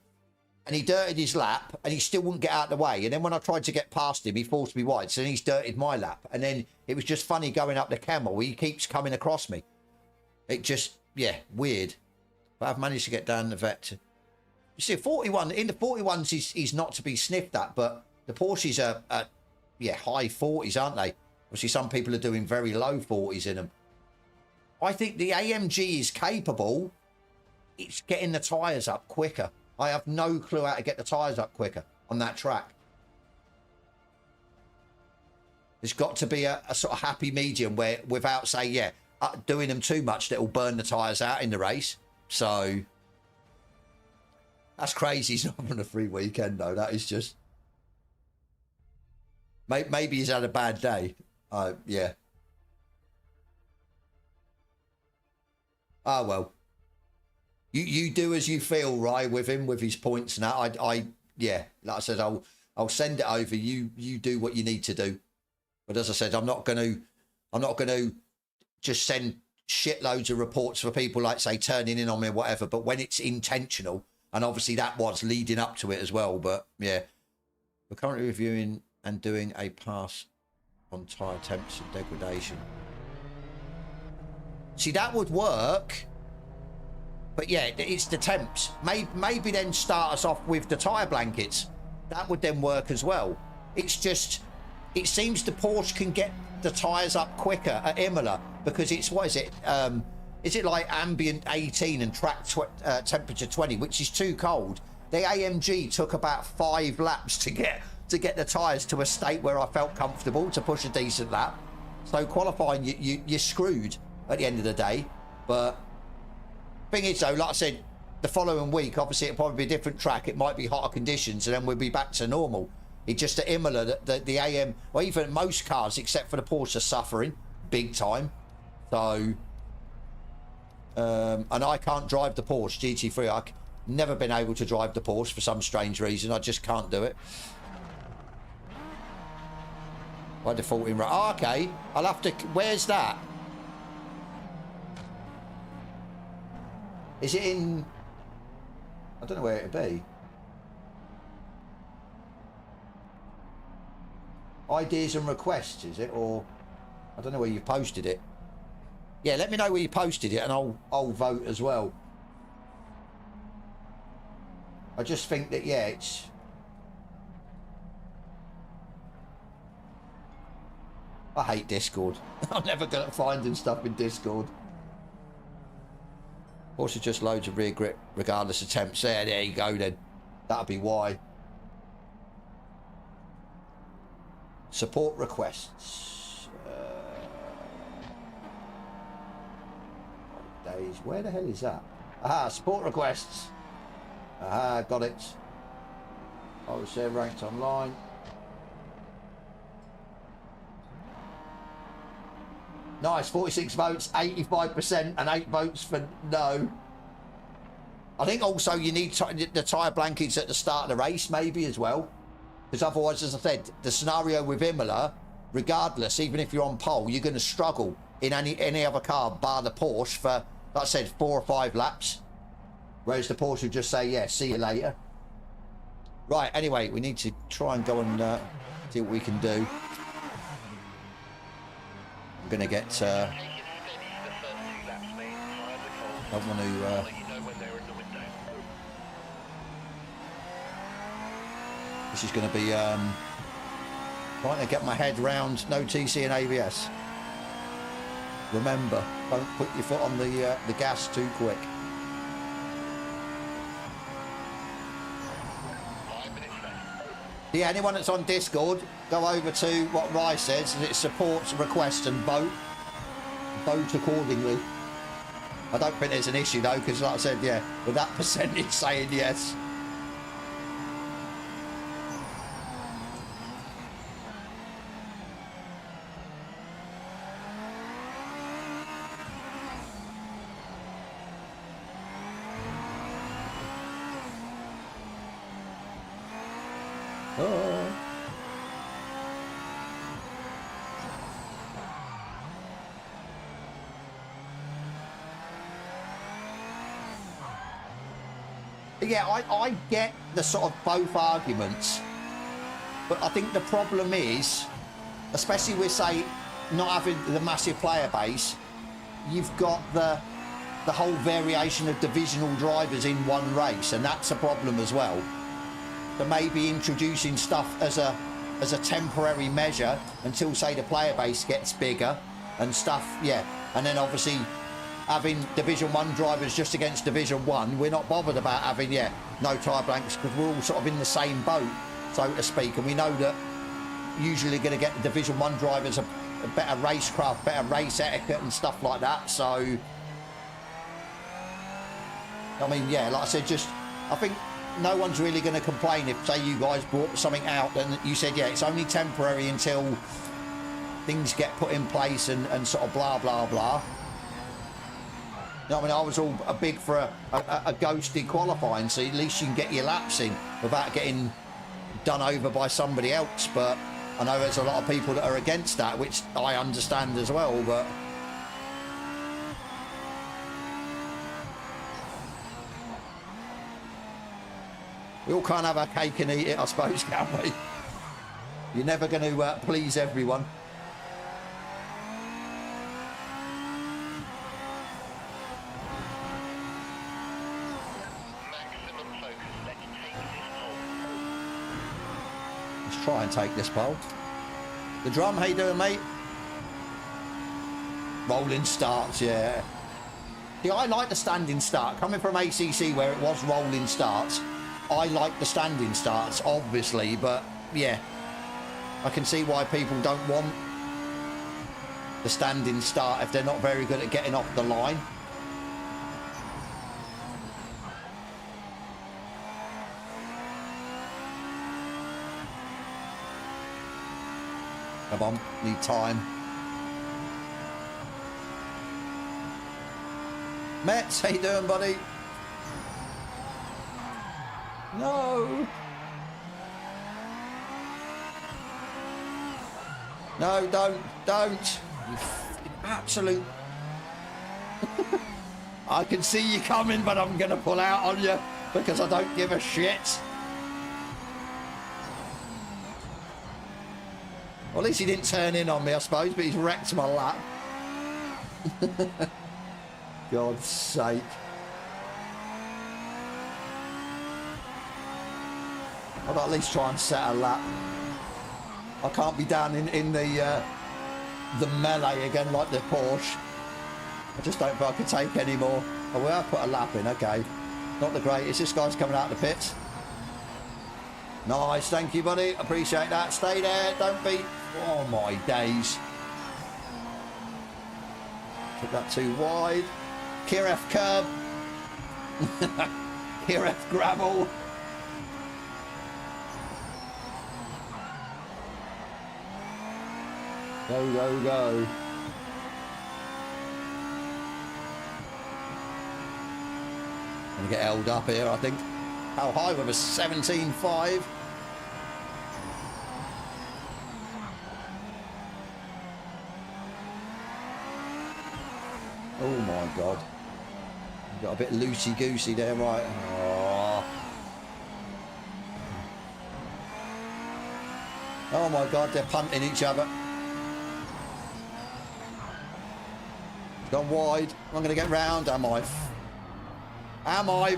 and he dirted his lap, and he still wouldn't get out of the way. And then when I tried to get past him, he forced me wide. So then he's dirted my lap. And then it was just funny going up the camel. He keeps coming across me. It just, weird. But I've managed to get down the vet. You see, 41 in the 41s is not to be sniffed at, but the Porsches are high 40s, aren't they? Obviously, some people are doing very low 40s in them. I think the AMG is capable. It's getting the tyres up quicker. I have no clue how to get the tyres up quicker on that track. There's got to be a sort of happy medium where, without, say, doing them too much, that will burn the tyres out in the race. So that's crazy. He's not having a free weekend, though. That is just... Maybe he's had a bad day. Yeah. Oh, well. You do as you feel, right, with him, with his points and that. Like I said, I'll send it over. You do what you need to do. But as I said, I'm not going to just send shitloads of reports for people, like, say, turning in on me or whatever. But when it's intentional, and obviously that was leading up to it as well. But yeah, we're currently reviewing and doing a pass on tyre temps and degradation. See, that would work. But yeah, it's the temps. Maybe then start us off with the tyre blankets. That would then work as well. It's just, it seems the Porsche can get the tyres up quicker at Imola because it's, what is it like ambient 18 and track temperature 20, which is too cold. The AMG took about 5 laps to get the tyres to a state where I felt comfortable to push a decent lap. So qualifying, you're screwed at the end of the day. But thing is, though, like I said, the following week, obviously it'll probably be a different track. It might be hotter conditions, and then we'll be back to normal. It's just at Imola that the AM, well, even most cars except for the Porsche, are suffering big time. So, and I can't drive the Porsche GT3. I've never been able to drive the Porsche for some strange reason. I just can't do it. By default in... Oh, okay. I'll have to... Where's that? Is it in... I don't know where it'd be. Ideas and requests, is it? Or... I don't know where you posted it. Yeah, let me know where you posted it and I'll vote as well. I just think that, yeah, it's... I hate Discord. I'm never going to find stuff in Discord. Porsche just loads of rear grip regardless of temps. There you go then. That'll be why. Support requests. Days. Where the hell is that? Aha, support requests. Aha, got it. Corsair ranked online. Nice, 46 votes, 85%, and 8 votes for no. I think also you need the tyre blankets at the start of the race, maybe as well, because otherwise, as I said, the scenario with Imola, regardless, even if you're on pole, you're going to struggle in any other car bar the Porsche for, like I said, 4 or 5 laps, whereas the Porsche would just say, yeah, see you later. Right, anyway, we need to try and go and see what we can do. I'm going to get... don't want to... this is going to be trying to get my head round no TC and ABS. Remember, don't put your foot on the gas too quick. Yeah, anyone that's on Discord, go over to what Rye says, and it supports request and vote. Vote accordingly. I don't think there's an issue though, because like I said, yeah, with that percentage saying yes. Yeah, I get the sort of both arguments, but I think the problem is, especially with, say, not having the massive player base, you've got the whole variation of divisional drivers in one race, and that's a problem as well. So maybe introducing stuff as a temporary measure until, say, the player base gets bigger and stuff, yeah, and then obviously having Division 1 drivers just against Division 1, we're not bothered about having, yeah, no tyre blanks, because we're all sort of in the same boat, so to speak, and we know that usually going to get the Division 1 drivers a better racecraft, better race etiquette and stuff like that. So, I mean, yeah, like I said, just, I think no one's really going to complain if, say, you guys brought something out and you said, yeah, it's only temporary until things get put in place and sort of blah, blah, blah. You know, I mean, I was all big for a ghosted qualifying, so at least you can get your laps in without getting done over by somebody else. But I know there's a lot of people that are against that, which I understand as well. But we all can't have our cake and eat it, I suppose, can we? You're never going to please everyone. Try and take this pole. The drum, how you doing, mate? Rolling starts, yeah. See, I like the standing start. Coming from ACC where it was rolling starts, I like the standing starts, obviously, but yeah, I can see why people don't want the standing start if they're not very good at getting off the line. Come on, need time. Mets, how you doing, buddy? No. No, don't. You absolute... I can see you coming, but I'm going to pull out on you because I don't give a shit. Well, at least he didn't turn in on me, I suppose, but he's wrecked my lap. God's sake. I'll at least try and set a lap. I can't be down in the melee again like the Porsche. I just don't think I can take any more. Oh, well, I put a lap in, okay. Not the greatest. This guy's coming out of the pits. Nice, thank you, buddy. Appreciate that. Stay there. Don't be... Oh, my days. Took that too wide. Kiref curb. Kiref gravel. Go, go, go. Gonna get held up here, I think. How high with a 17.5? Oh my god. Got a bit loosey-goosey there, right? Oh my god, they're punting each other. Gone wide. I'm going to get round, am I? Am I?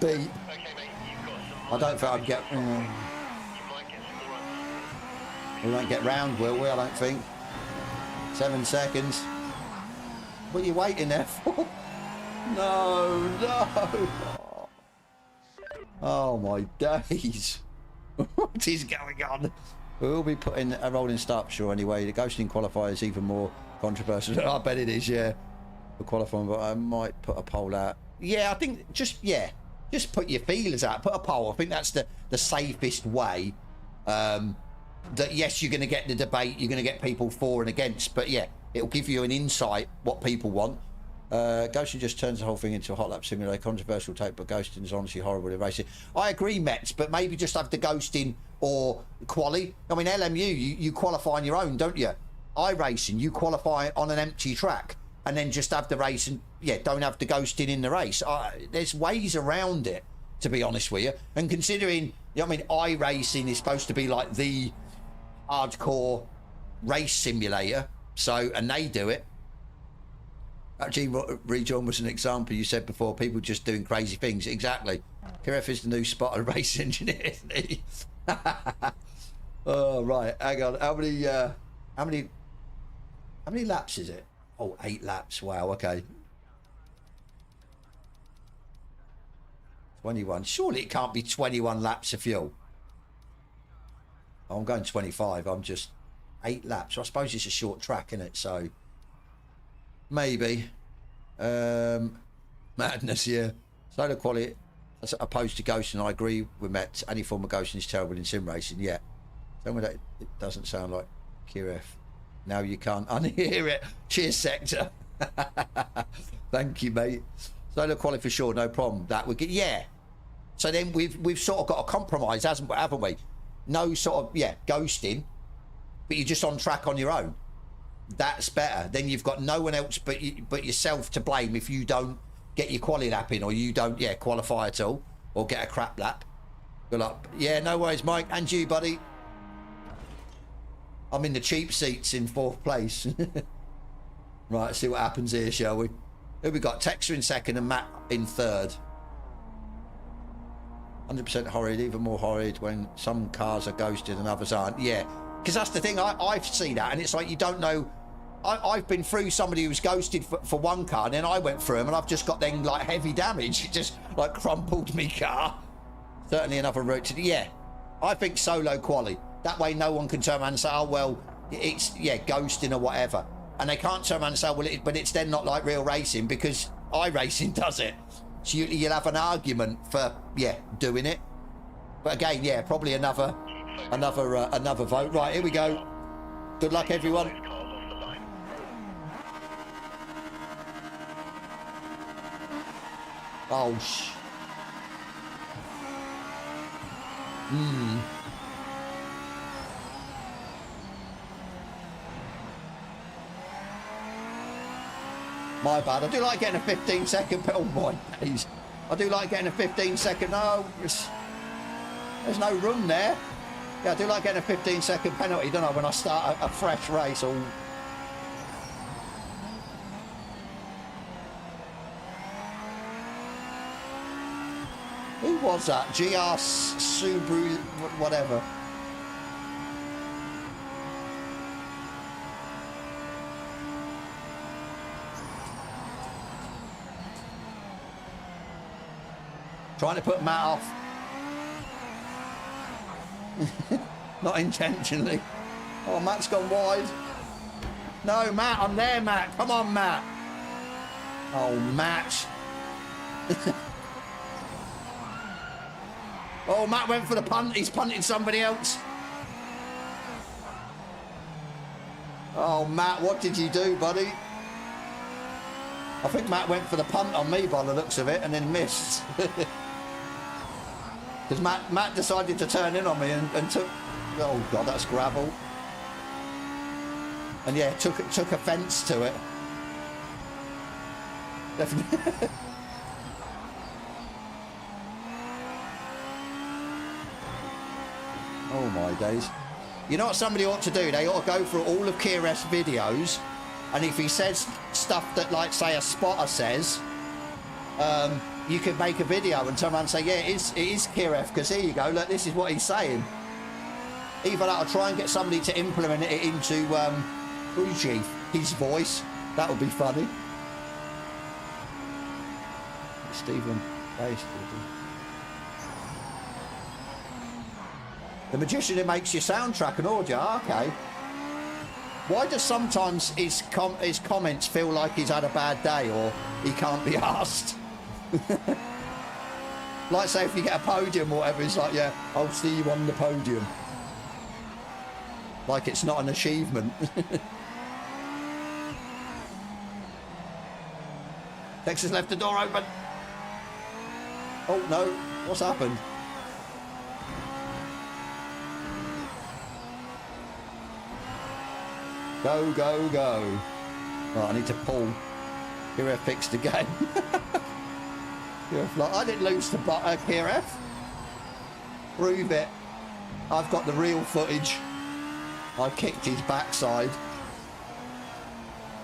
Beat. Okay, mate, you've got some... I don't think I'd get... You might get some runs. We won't get round, will we? I don't think. 7 seconds. What are you waiting there for? No, no. Oh my days. What is going on? We'll be putting a rolling start, sure, anyway. The ghosting qualifier is even more controversial. I bet it is, yeah. For qualifying, but I might put a poll out. Yeah, I think just put your feelers out. Put a poll. I think that's the safest way. That yes, you're going to get the debate. You're going to get people for and against, but yeah, it'll give you an insight what people want. Ghosting just turns the whole thing into a hot lap simulator. Controversial take, but ghosting is honestly horrible in racing. I agree, Mets, but maybe just have the ghosting or quali. I mean, LMU, you qualify on your own, don't you? iRacing, you qualify on an empty track and then just have the race and, yeah, don't have the ghosting in the race. There's ways around it, to be honest with you. And considering, I mean, iRacing is supposed to be like the hardcore race simulator, so, and they do it. Actually, Rejoin was an example you said before, people just doing crazy things. Exactly. Kiref is the new spotter race engineer, isn't he? Oh, right. Hang on. How many laps is it? Oh, 8 laps. Wow. Okay. 21. Surely it can't be 21 laps of fuel. Oh, I'm going 25. I'm just 8 laps. So I suppose it's a short track, isn't it? So maybe. Madness, yeah. Solar quality as opposed to ghosting. I agree with Matt. Any form of ghosting is terrible in sim racing. Yeah. Some of that, it doesn't sound like Kiref. Now you can't unhear it. Cheers, Sector. Thank you, mate. Solar quality for sure, no problem. That would get, yeah. So then we've sort of got a compromise, haven't we? No sort of, yeah, ghosting, but you're just on track on your own. That's better. Then you've got no one else but yourself to blame if you don't get your quali lap in, or you don't, yeah, qualify at all, or get a crap lap. Good luck. Yeah, no worries, Mike. And you, buddy. I'm in the cheap seats in 4th place. Right, let's see what happens here, shall we? Who we got? Texer in 2nd and Matt in 3rd. 100% horrid, even more horrid when some cars are ghosted and others aren't. Yeah, because that's the thing. I see that, and it's like you don't know. I've been through somebody who was ghosted for one car, and then I went through them, and I've just got then like heavy damage. It just like crumpled me car. Certainly another route to, yeah. I think solo quali. That way no one can turn around and say, oh, well, it's, yeah, ghosting or whatever. And they can't turn around and say, well, but it's then not like real racing because iRacing does it. So you'll have an argument for, yeah, doing it. But again, yeah, probably another vote. Right, here we go. Good luck, everyone. Oh, My bad. I do like getting a 15-second... Oh, my days. I do like getting a 15-second... No, there's no room there. Yeah, I do like getting a 15-second penalty, don't I, when I start a fresh race. Or... Who was that? GR Subaru... whatever. Trying to put Matt off. Not intentionally. Oh, Matt's gone wide. No, Matt, I'm there, Matt. Come on, Matt. Oh, Matt. Oh, Matt went for the punt. He's punted somebody else. Oh, Matt, what did you do, buddy? I think Matt went for the punt on me by the looks of it and then missed. Because Matt decided to turn in on me and took... Oh, God, that's gravel. And, yeah, took offence to it. Definitely. Oh, my days. You know what somebody ought to do? They ought to go through all of Kiref's videos, and if he says stuff that, like, say, a spotter says, you could make a video and turn around and say, yeah, it is Kiref, because here you go, look, this is what he's saying. Either that or try and get somebody to implement it into crew chief, his voice. That would be funny. Stephen Baste. The magician who makes your soundtrack and audio. Okay. Why does sometimes his comments feel like he's had a bad day or he can't be asked? Like, say, if you get a podium or whatever, it's like, yeah, I'll see you on the podium. Like it's not an achievement. Texas left the door open. Oh, no. What's happened? Go, go, go. Right, I need to pull. Kiref fixed again. Kiref, like, I didn't lose to Kiref. Prove it. I've got the real footage. I kicked his backside.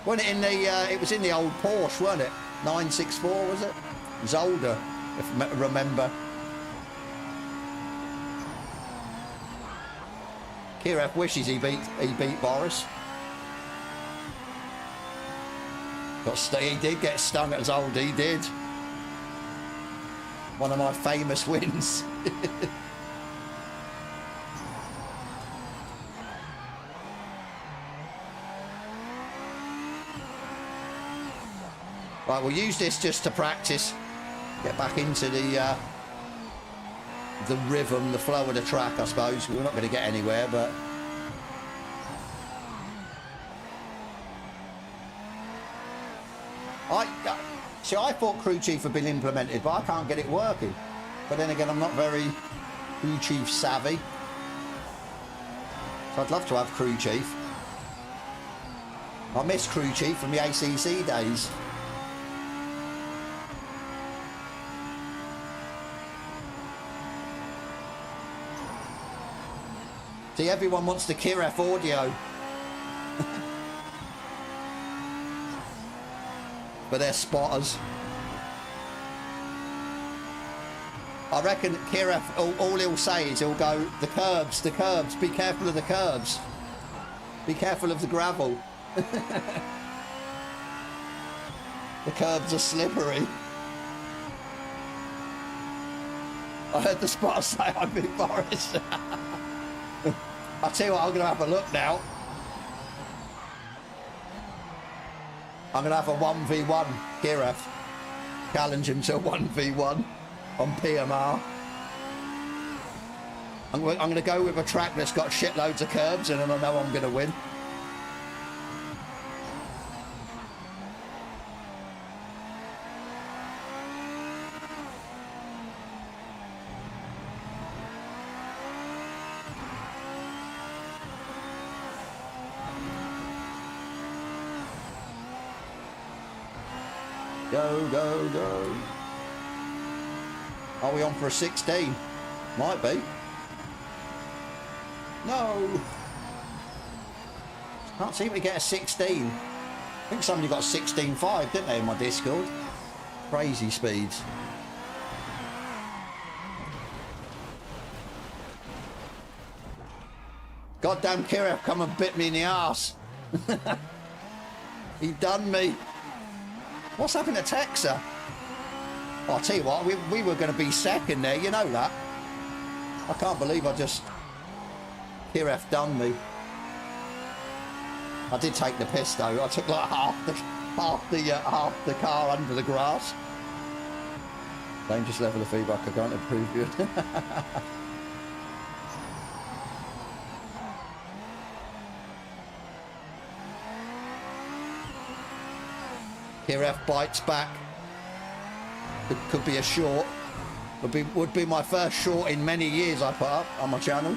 Wasn't it in the, it was in the old Porsche, wasn't it? 964, was it? It was older, if I remember. Kiref wishes he beat Boris. He did get stung at his old, he did. One of my famous wins. Right, we'll use this just to practice. Get back into the rhythm, the flow of the track, I suppose. We're not going to get anywhere, but... See, I thought crew chief had been implemented, but I can't get it working. But then again, I'm not very crew chief savvy. So I'd love to have crew chief. I miss crew chief from the ACC days. See, everyone wants the Kiref audio. But they're spotters. I reckon Kiref, all he'll say is he'll go, the curbs, be careful of the curbs. Be careful of the gravel. The curbs are slippery. I heard the spotter say I beat Boris. I'll tell you what, I'm going to have a look now. I'm going to have a 1v1 Kiref. Challenge him to a 1v1 on PMR. I'm going to go with a track that's got shitloads of curbs and then I know I'm going to win. Go, go, go. Are we on for a 16? Might be. No. Can't seem to get a 16. I think somebody got 16.5, didn't they, in my Discord? Crazy speeds. Goddamn Kiref come and bit me in the arse. He done me. What's happened to Texas? Oh, I'll tell you what, we were going to be second there, you know that. I can't believe I just Kiref done me. I did take the piss though. I took like half the car under the grass. Dangerous level of feedback. I can't approve you. Kiref bites back. Could be a short. Would be my first short in many years I put up on my channel.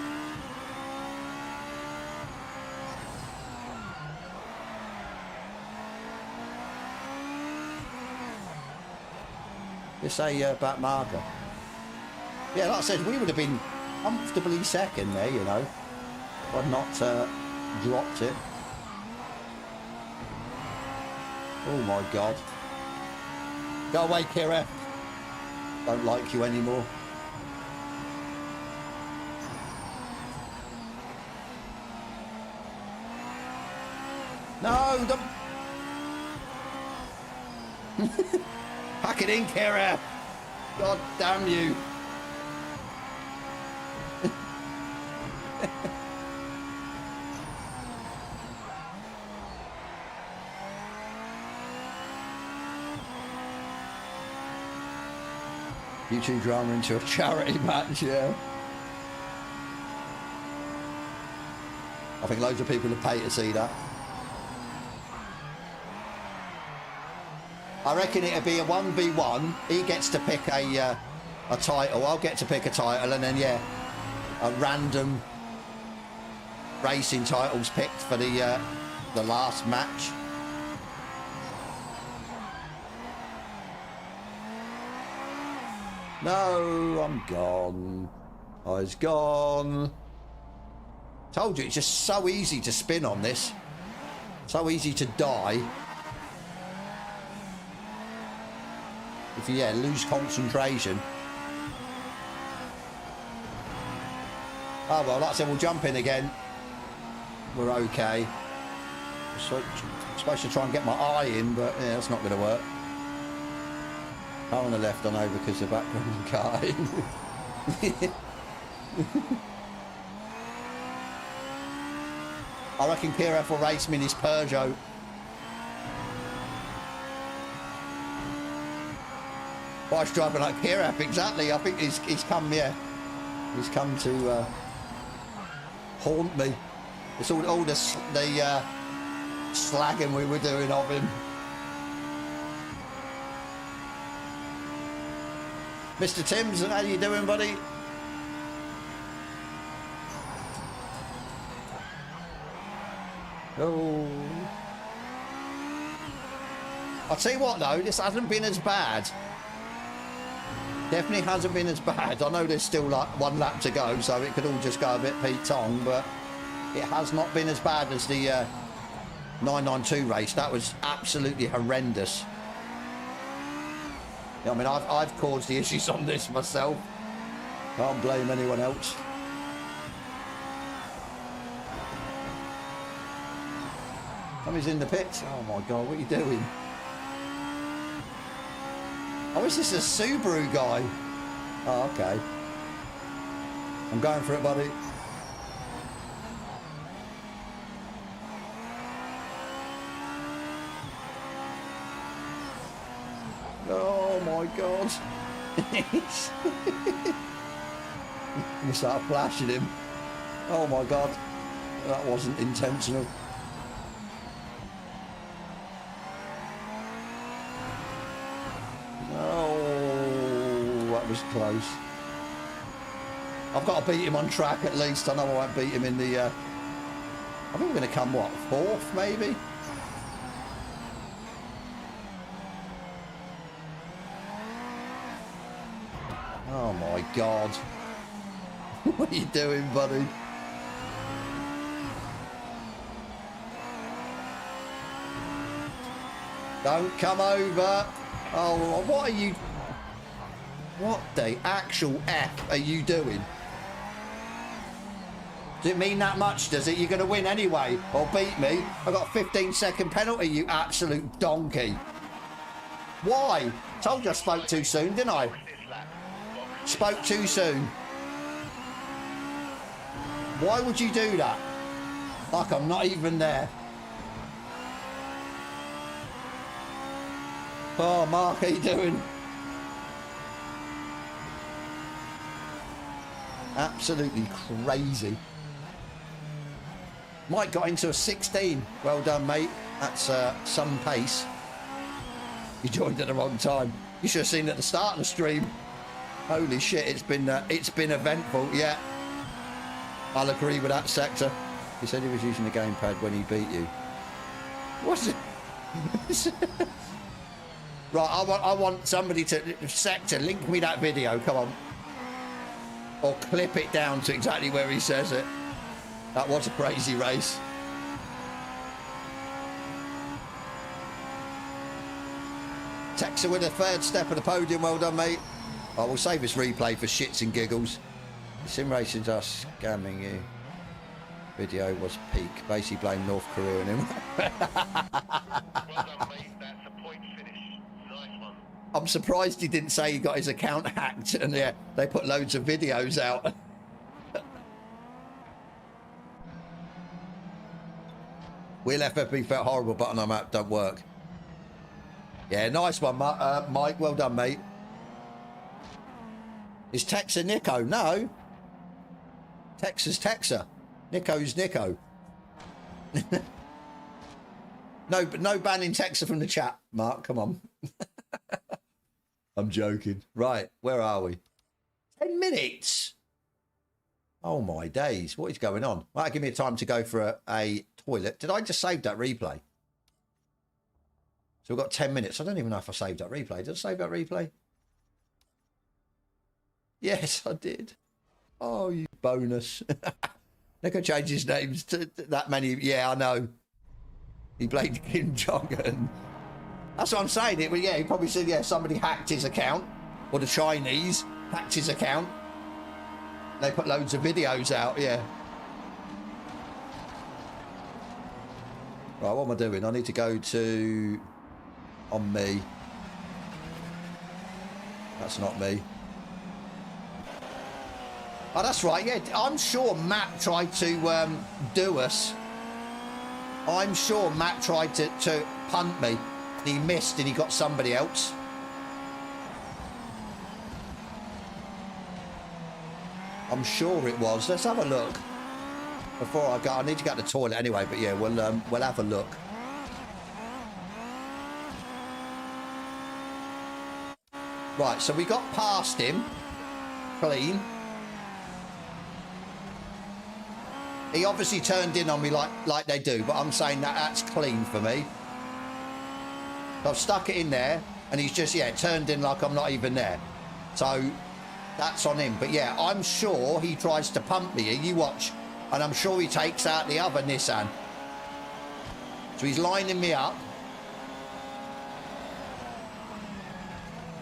It's a back marker. Yeah, like I said, we would have been comfortably second there, you know, if I'd not dropped it. Oh my God. Go away, Kira. Don't like you anymore. No, don't. Pack it in, Kira. God damn you. You two drama into a charity match, yeah. I think loads of people would pay to see that. I reckon it'll be a 1v1. He gets to pick a title. I'll get to pick a title, and then yeah, a random racing titles picked for the last match. No, I'm gone. I was gone. Told you, it's just so easy to spin on this. So easy to die. If you, yeah, lose concentration. Oh, well, like I said, we'll jump in again. We're okay. So, I'm supposed to try and get my eye in, but yeah, that's not going to work. Car on the left, I know, because the background car in. I reckon Kiref will race me in his Peugeot. Vice driving like Kiref, exactly. I think he's come, yeah. He's come to haunt me. It's all the slagging we were doing of him. Mr. Timms, how you doing, buddy? Oh. I'll tell you what though, this hasn't been as bad. Definitely hasn't been as bad. I know there's still like one lap to go, so it could all just go a bit Pete Tong, but it has not been as bad as the 992 race. That was absolutely horrendous. I mean, I've caused the issues on this myself. Can't blame anyone else. Somebody's in the pits. Oh my God, what are you doing? Oh, is this a Subaru guy? Oh, okay. I'm going for it, buddy. Oh my God. We start flashing him. Oh my God. That wasn't intentional. Oh, that was close. I've got to beat him on track at least. I know I won't beat him in the... I think we're going to come, what, 4th maybe? Oh my God. What are you doing, buddy? Don't come over. Oh, what are you... What the actual F are you doing? Does it mean that much, does it? You're going to win anyway, or beat me. I got a 15-second penalty, you absolute donkey. Why? Told you I spoke too soon, didn't I? Spoke too soon. Why would you do that? Like I'm not even there. Oh, Mark, how you doing? Absolutely crazy. Mike got into a 16. Well done, mate. That's some pace. You joined at the wrong time. You should have seen at the start of the stream. Holy shit, it's been eventful. Yeah, I'll agree with that sector. He said he was using the gamepad when he beat you. What's it? Right, I want somebody to sector link me that video. Come on, or clip it down to exactly where he says it. That was a crazy race. Texer with a third step of the podium. Well done, mate. I will save this replay for shits and giggles. The sim racing's are scamming you. Video was peak. Basically blame North Korea and him. Well done, mate. That's a point finish. Nice one. I'm surprised he didn't say he got his account hacked, and yeah, they put loads of videos out. Wheel FFP felt horrible, button I'm out, don't work. Yeah, nice one, Mike. Well done, mate. Is Texer Nico? No. Texer's Texer. Nico's Nico. No banning Texer from the chat, Mark. Come on. I'm joking. Right, where are we? 10 minutes. Oh my days. What is going on? Right, give me a time to go for a toilet. Did I just save that replay? So we've got 10 minutes. I don't even know if I saved that replay. Did I save that replay? Yes, I did. Oh, you bonus. They could change his names to that many. Yeah, I know. He played Kim Jong-un. That's what I'm saying. Yeah, he probably said, yeah, somebody hacked his account. Or the Chinese hacked his account. They put loads of videos out, yeah. Right, what am I doing? I need to go to... On me. That's not me. Oh, that's right, yeah. I'm sure Matt tried to do us. I'm sure Matt tried to punt me. And he missed and he got somebody else. I'm sure it was. Let's have a look. Before I go, I need to go to the toilet anyway, but yeah, we'll have a look. Right, so we got past him. Clean. He obviously turned in on me like they do, but I'm saying that's clean for me. So I've stuck it in there, and he's just, yeah, turned in like I'm not even there. So that's on him. But yeah, I'm sure he tries to pump me. You watch. And I'm sure he takes out the other Nissan. So he's lining me up.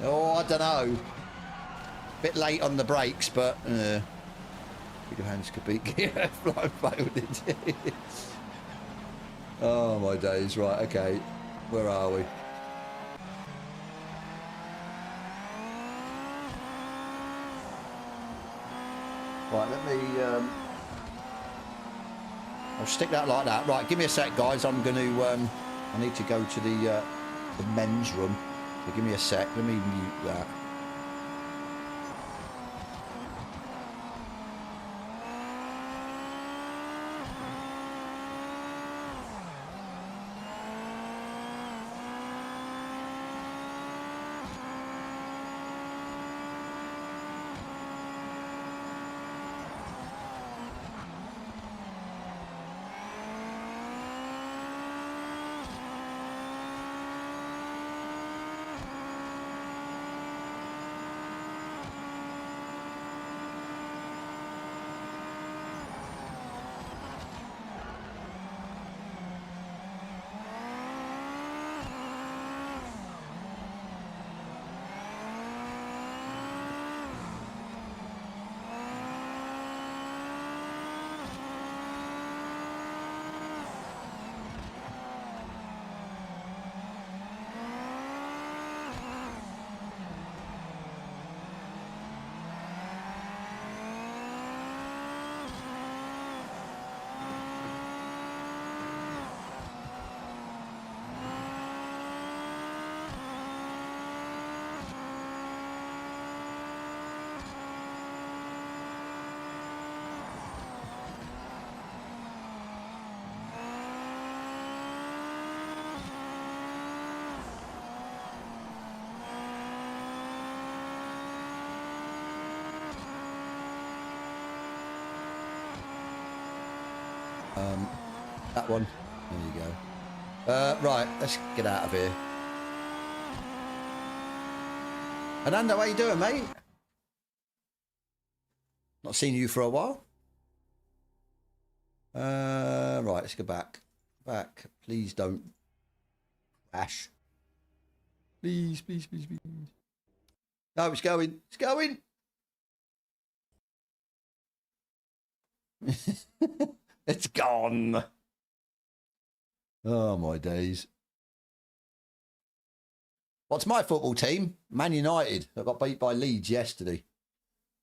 Oh, I don't know. Bit late on the brakes, but your hands could be failed. Oh my days! Right, okay. Where are we? Right, let me. I'll stick that like that. Right, give me a sec, guys. I'm going to. I need to go to the men's room. So give me a sec. Let me mute that. That one. There you go. Right, let's get out of here. Ananda, how you doing, mate? Not seen you for a while. Right, let's go back. Back. Please don't crash. Please, please, please, please. No, it's going. It's going. It's gone. Oh, my days. What's my football team? Man United. I got beat by Leeds yesterday.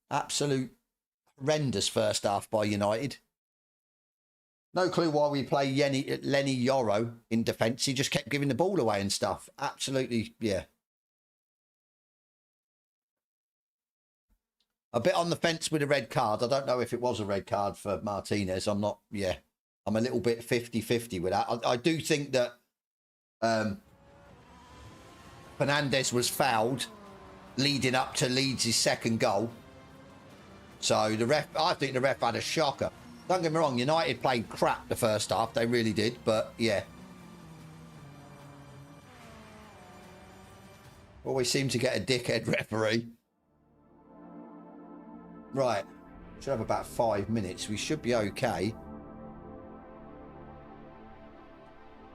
Absolute horrendous first half by United. No clue why we play Lenny Yoro in defence. He just kept giving the ball away and stuff. Absolutely, yeah. A bit on the fence with a red card. I don't know if it was a red card for Martinez. I'm not, yeah. I'm a little bit 50-50 with that. I do think that Fernandez was fouled leading up to Leeds' second goal. So the ref, I think the ref had a shocker. Don't get me wrong, United played crap the first half. They really did, but yeah. Always seem to get a dickhead referee. Right. Should have about 5 minutes. We should be okay.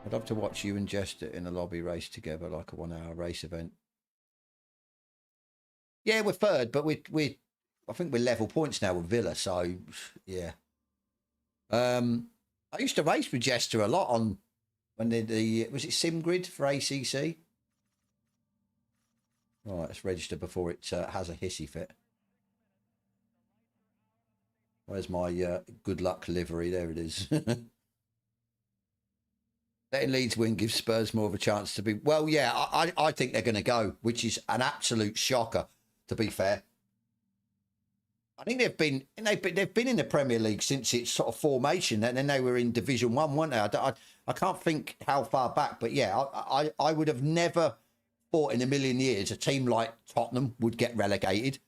I'd love to watch you and Jester in a lobby race together, like a 1 hour race event. Yeah, we're third, but we I think we're level points now with Villa, so yeah. I used to race with Jester a lot on when the was it SimGrid for ACC? All right, let's register before it has a hissy fit. Where's my good luck livery? There it is. Letting Leeds win gives Spurs more of a chance to be... Well, yeah, I think they're going to go, which is an absolute shocker, to be fair. I think they've been in the Premier League since its sort of formation, and then they were in Division 1, weren't they? I can't think how far back, but yeah, I would have never thought in a million years a team like Tottenham would get relegated.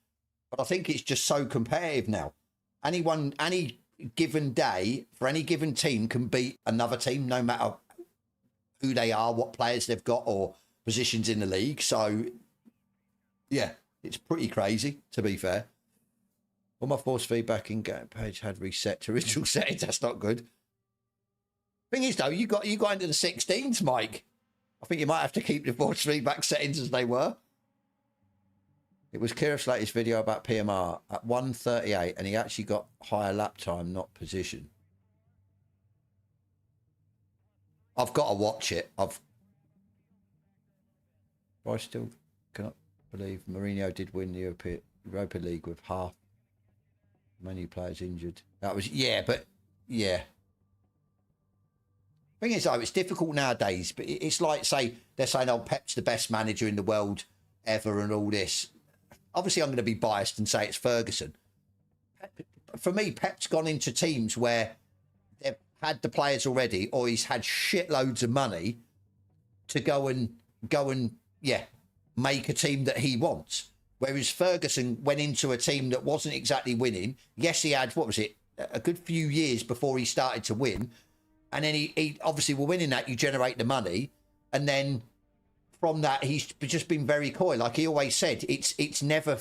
But I think it's just so competitive now. Any given day for any given team can beat another team, no matter who they are, what players they've got, or positions in the league. So, yeah, it's pretty crazy, to be fair. All my force feedback in game page had reset to original settings. That's not good. Thing is, though, you got into the 16s, Mike. I think you might have to keep the force feedback settings as they were. It was Kira Slater's video about PMR at 1:38, and he actually got higher lap time, not position. I've got to watch it. I still cannot believe Mourinho did win the Europa League with half many players injured. That was, yeah, but yeah. Thing is, though, it's difficult nowadays, but it's like, say, they're saying, oh, Pep's the best manager in the world ever and all this. Obviously, I'm going to be biased and say it's Ferguson. For me, Pep's gone into teams where they've had the players already, or he's had shitloads of money to go and yeah, make a team that he wants. Whereas Ferguson went into a team that wasn't exactly winning. Yes, he had, what was it, a good few years before he started to win. And then he obviously, will winning that, you generate the money. And then from that, he's just been very coy. Like he always said, it's never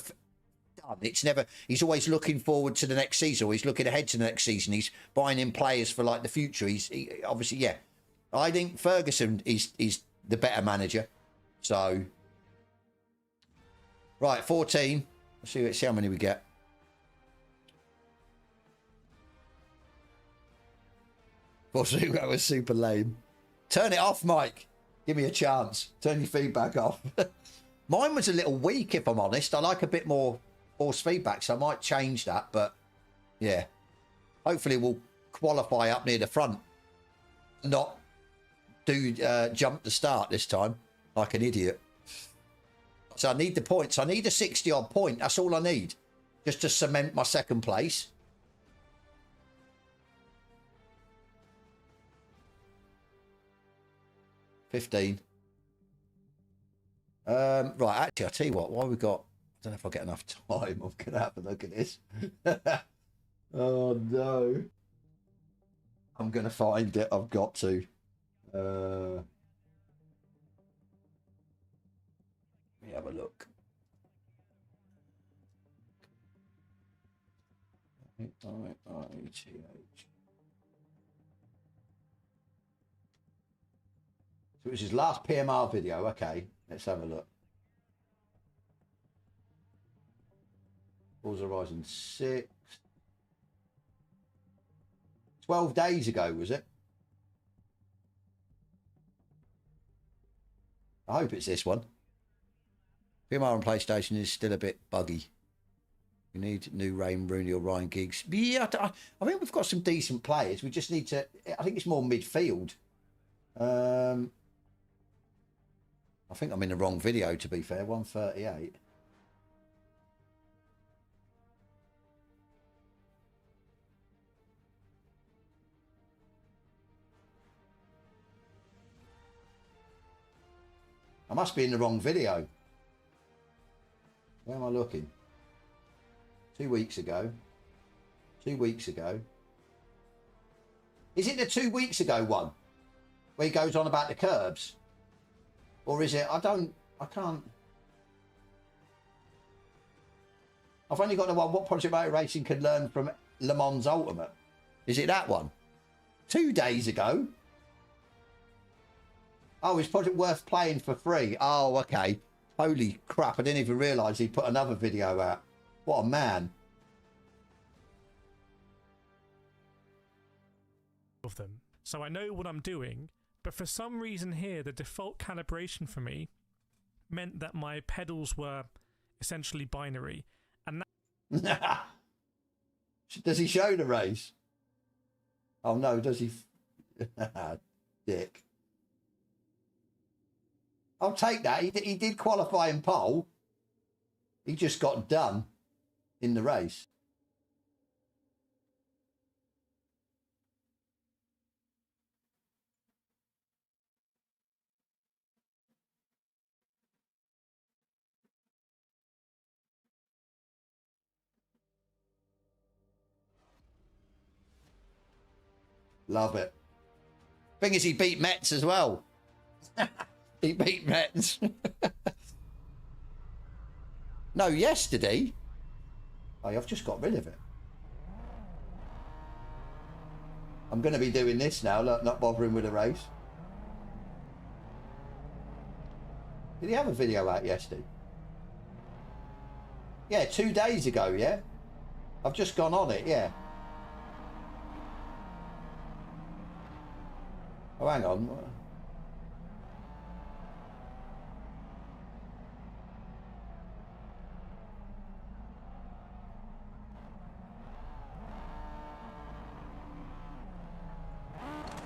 done. It's never, he's always looking forward to the next season, or he's looking ahead to the next season. He's buying in players for like the future. He obviously, yeah. I think Ferguson is the better manager. So, right, 14. Let's see how many we get. That was super lame. Turn it off, Mike. Give me a chance. Turn your feedback off. Mine was a little weak, if I'm honest. I like a bit more force feedback, so I might change that. But, yeah. Hopefully we'll qualify up near the front. Not do jump the start this time like an idiot. So I need the points. I need a 60-odd point. That's all I need. Just to cement my second place. $15. Right, actually, I'll tell you what. Why we got... I don't know if I'll get enough time. I'm going to have a look at this. Oh, no. I'm going to find it. I've got to. Let me have a look. IITH. So it was his last PMR video. Okay, let's have a look. Forza Horizon 6. 12 days ago, was it? I hope it's this one. PMR on PlayStation is still a bit buggy. We need new Rain Rooney or Ryan Giggs. Yeah, I think we've got some decent players. We just need to... I think it's more midfield. I think I'm in the wrong video, to be fair. 138. I must be in the wrong video. Where am I looking? 2 weeks ago. 2 weeks ago. Is it the 2 weeks ago one? Where he goes on about the curbs? Or is it... I can't... I've only got the one. What Project Motor Racing can learn from Le Mans Ultimate? Is it that one? 2 days ago? Oh, is Project worth playing for free? Oh, okay. Holy crap, I didn't even realise he put another video out. What a man. Of them. So I know what I'm doing, but for some reason here, the default calibration for me meant that my pedals were essentially binary. And that... Does he show the race? Oh no, does he? Dick. I'll take that. He did qualify in pole. He just got done in the race. Love it. Thing is, he beat Metz as well. He beat Metz. No, yesterday. Oh, I've just got rid of it. I'm going to be doing this now, look, not bothering with a race. Did he have a video out yesterday? Yeah, 2 days ago, yeah? I've just gone on it, yeah. Oh, hang on.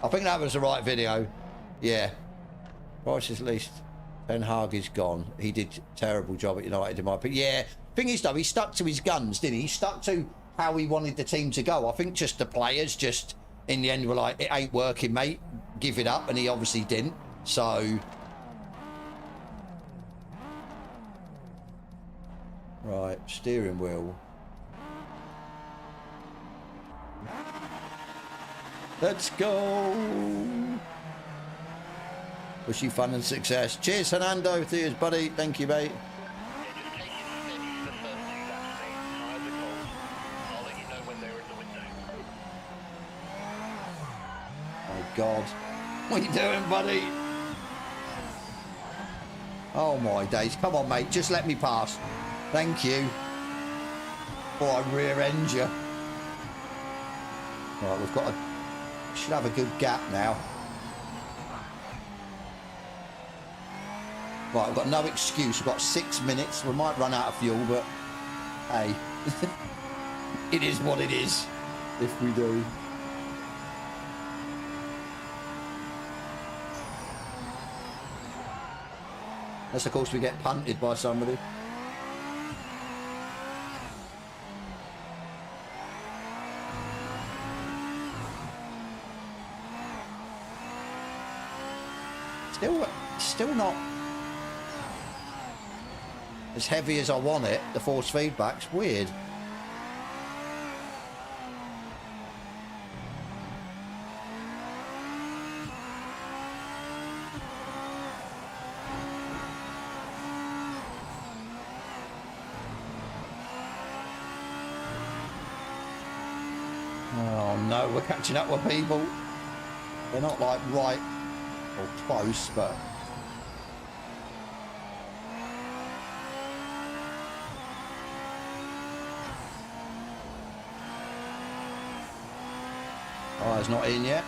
I think that was the right video. Yeah. Price is least. Ten Hag is gone. He did a terrible job at United in my opinion. Yeah. Thing is though, he stuck to his guns, didn't he? He stuck to how he wanted the team to go. I think just the players just in the end were like, it ain't working, mate. Give it up. And he obviously didn't. So. Right. Steering wheel. Let's go. Wish you fun and success. Cheers, Hernando. Cheers, buddy. Thank you, mate. Yeah, just take it steady for the first 2 laps, mate. Tyres are cold. I'll let you know when they're in the window. Oh, God. What are you doing, buddy? Oh, my days. Come on, mate. Just let me pass. Thank you. Before I rear end you. Right, we've got a... Should have a good gap now. Right, I've got no excuse. We've got 6 minutes. We might run out of fuel, but hey, it is what it is if we do. Unless, of course, we get punted by somebody. Still not as heavy as I want it. The force feedback's weird. Oh no, we're catching up with people. They're not like right or close, but oh, it's not in yet.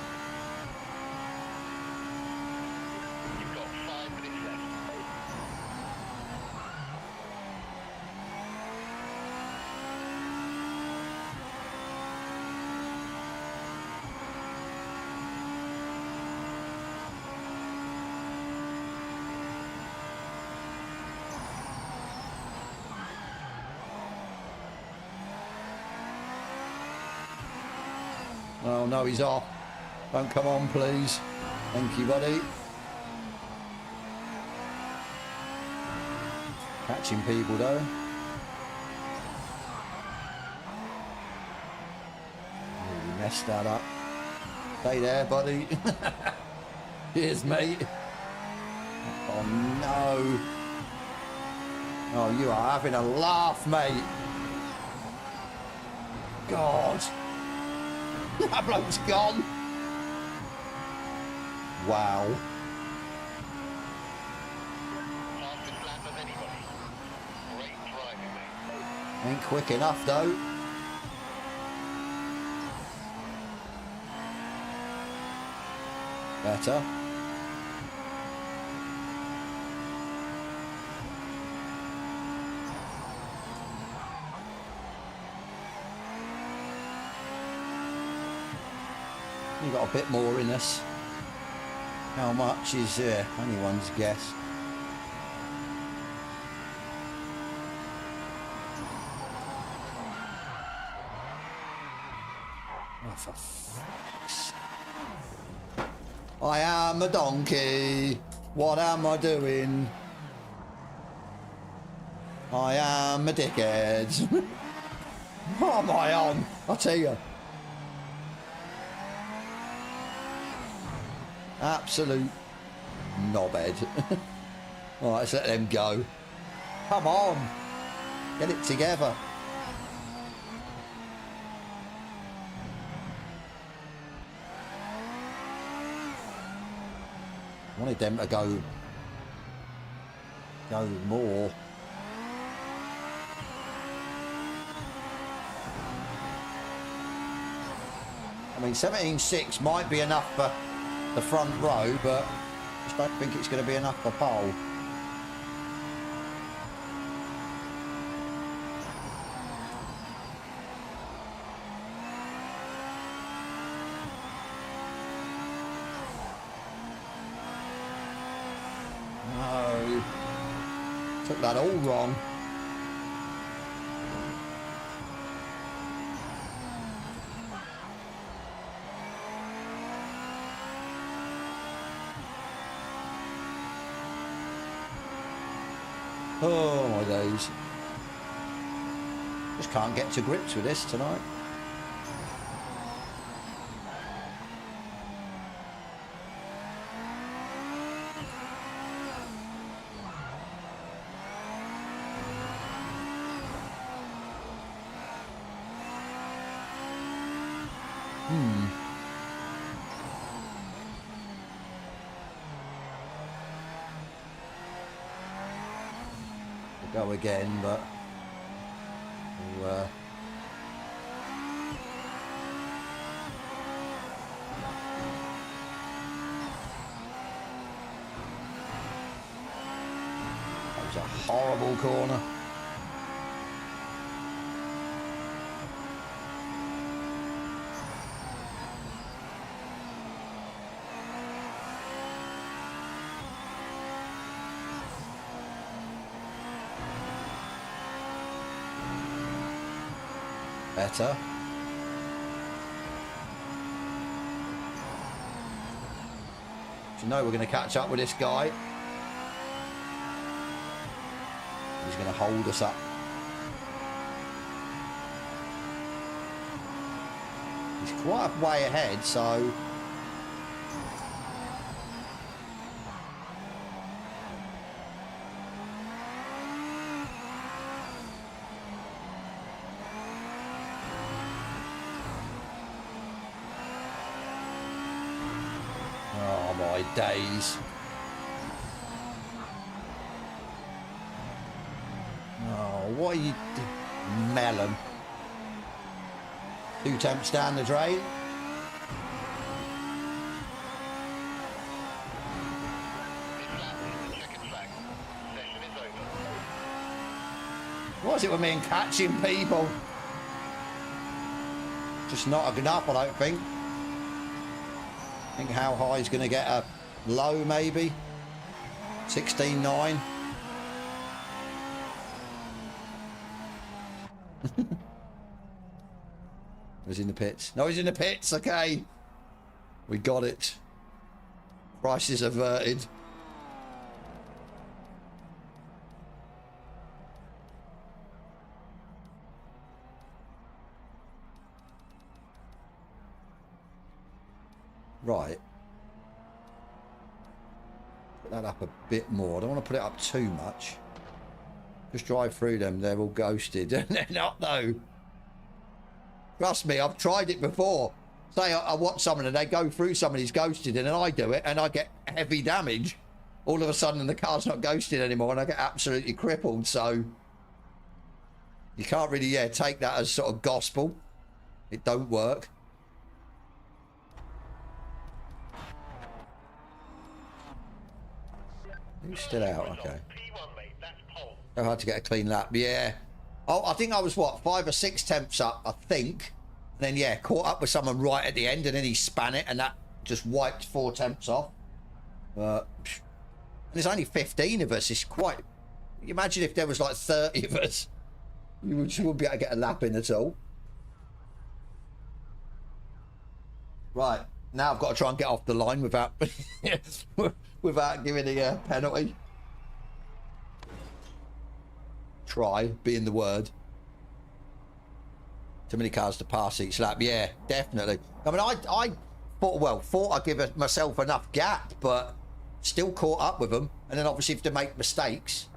You've got 5 minutes left. Oh no, he's off. Don't come on, please. Thank you, buddy. Catching people though. Really messed that up. Stay there, buddy. Cheers, mate. Oh no. Oh, you are having a laugh, mate. God. That bloke's gone. Wow. Fastest lap of anybody. Great driving, mate. Ain't quick enough though. Better. You got a bit more in us. How much is anyone's guess? Oh, for fuck's sake. I am a donkey. What am I doing? I am a dickhead. What am I on? I'll tell you. Absolute knobhead. Alright, let's let them go. Come on. Get it together. Wanted them to go more. I mean, 17.6 might be enough for the front row, but I just don't think it's going to be enough for pole. No. Took that all wrong. Oh my days. Just can't get to grips with this tonight. Go again, but we'll, that was a horrible corner. Better. You know we're going to catch up with this guy. He's going to hold us up. He's quite a way ahead, so days. Oh, what are you doing? Melon. 2 temps down the drain. What's it with me and catching people? Just not enough, I don't think. I think how high is going to get a low, maybe 16.9. He's in the pits. No, he's in the pits. Okay, we got it. Crisis averted. Right. Put that up a bit more. I don't want to put it up too much. Just drive through them. They're all ghosted. They're not, though. Trust me, I've tried it before. Say I watch someone and they go through someone who's ghosted and then I do it and I get heavy damage. All of a sudden the car's not ghosted anymore and I get absolutely crippled. So you can't really, take that as sort of gospel. It don't work. Who's still out? Okay. So hard to get a clean lap. Yeah. Oh, I think I was, what, 5 or 6 temps up, I think. And then, caught up with someone right at the end, and then he span it, and that just wiped 4 temps off. And there's only 15 of us. It's quite... Imagine if there was like 30 of us. You wouldn't be able to get a lap in at all. Right. Now I've got to try and get off the line without... without giving a penalty. Try, being the word. Too many cars to pass each lap. Yeah, definitely. I mean, I thought I'd give myself enough gap, but still caught up with them. And then obviously if they make mistakes,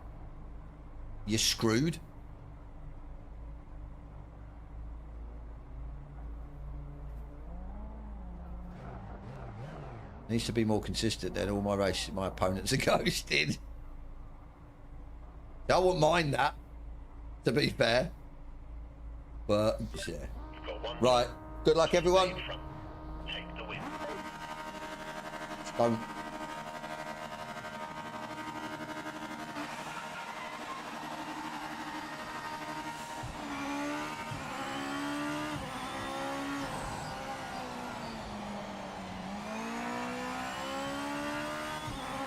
you're screwed. Needs to be more consistent than all my races. My opponents are ghosted. I wouldn't mind that, to be fair. But, yeah. Right. Good luck, everyone. Don't.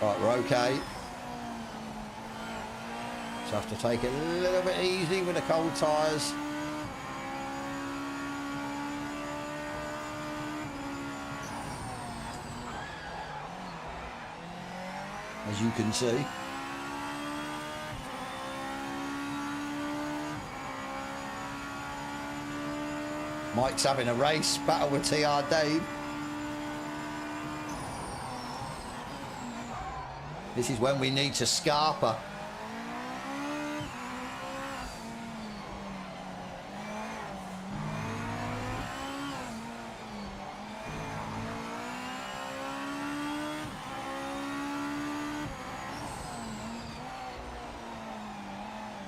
Right, we're okay. Just have to take it a little bit easy with the cold tyres. As you can see. Mike's having a race battle with TR Dave. This is when we need to scarper.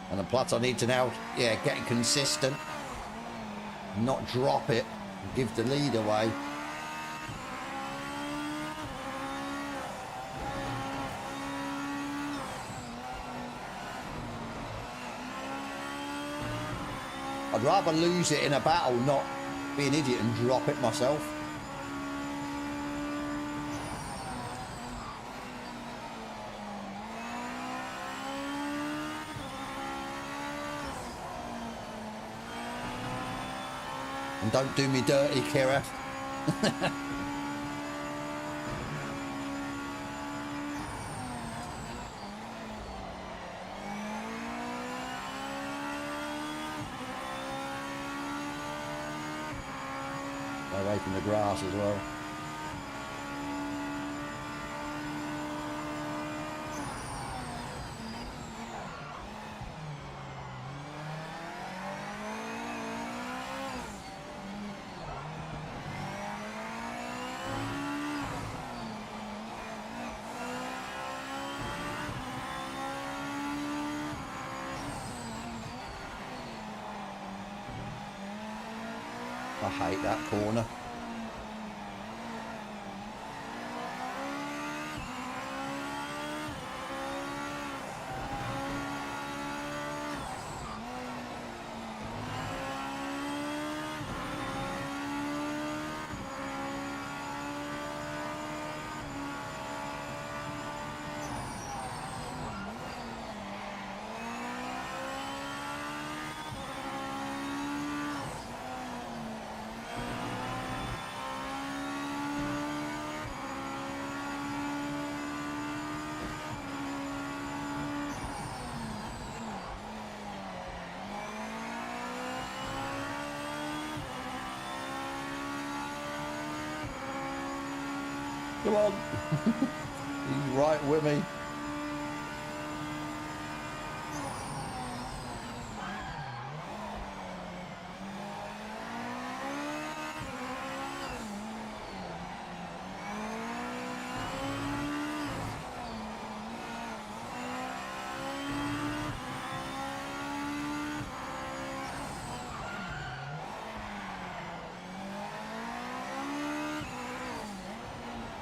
And the plus I need to now, get consistent. Not drop it and give the lead away. I'd rather lose it in a battle, not be an idiot and drop it myself. And don't do me dirty, Kira. Away from the grass as well. I hate that corner. Come on. He's right with me.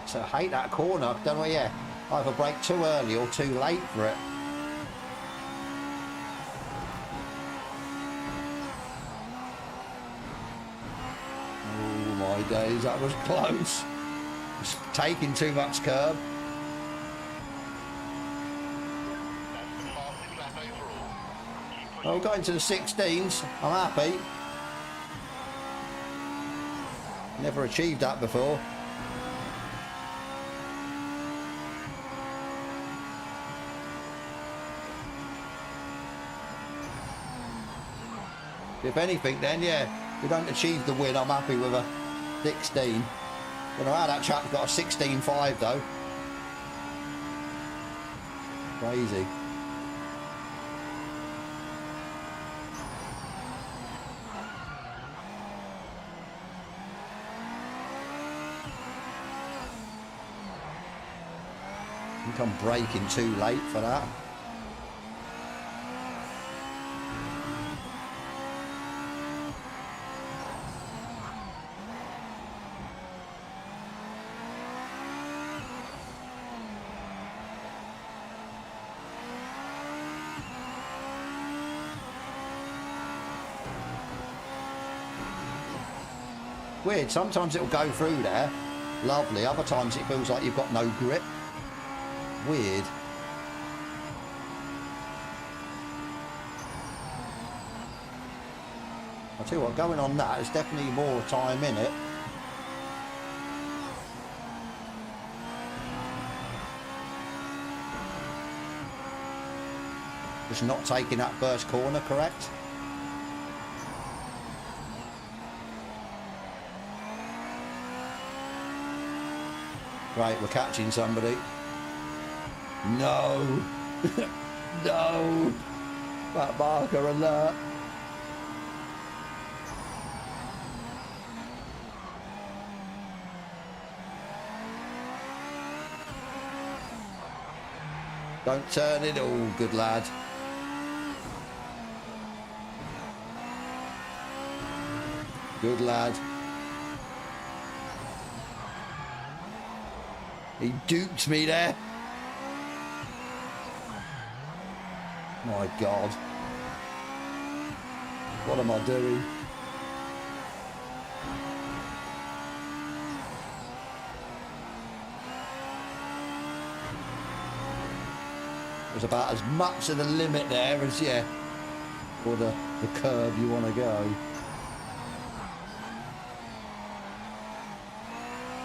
So I hate that corner. Don't know, yeah. Either brake too early or too late for it. Oh my days, that was close. It's taking too much curb. That's the fastest lap overall. Keep pushing. Oh, going to the 16s. I'm happy. Never achieved that before. If anything, then yeah, we don't achieve the win. I'm happy with a 16. Don't know how that chap got a 16.5 though. Crazy. I think I'm braking too late for that. Weird, sometimes it'll go through there, lovely, other times it feels like you've got no grip. Weird. I'll tell you what, going on that, there's definitely more time in it. Just not taking that first corner, correct? Right, we're catching somebody. No. No. That marker alert. Don't turn it. Oh, good lad. Good lad. He duped me there. My God. What am I doing? There's about as much of the limit there as, yeah, for the curve you want to go.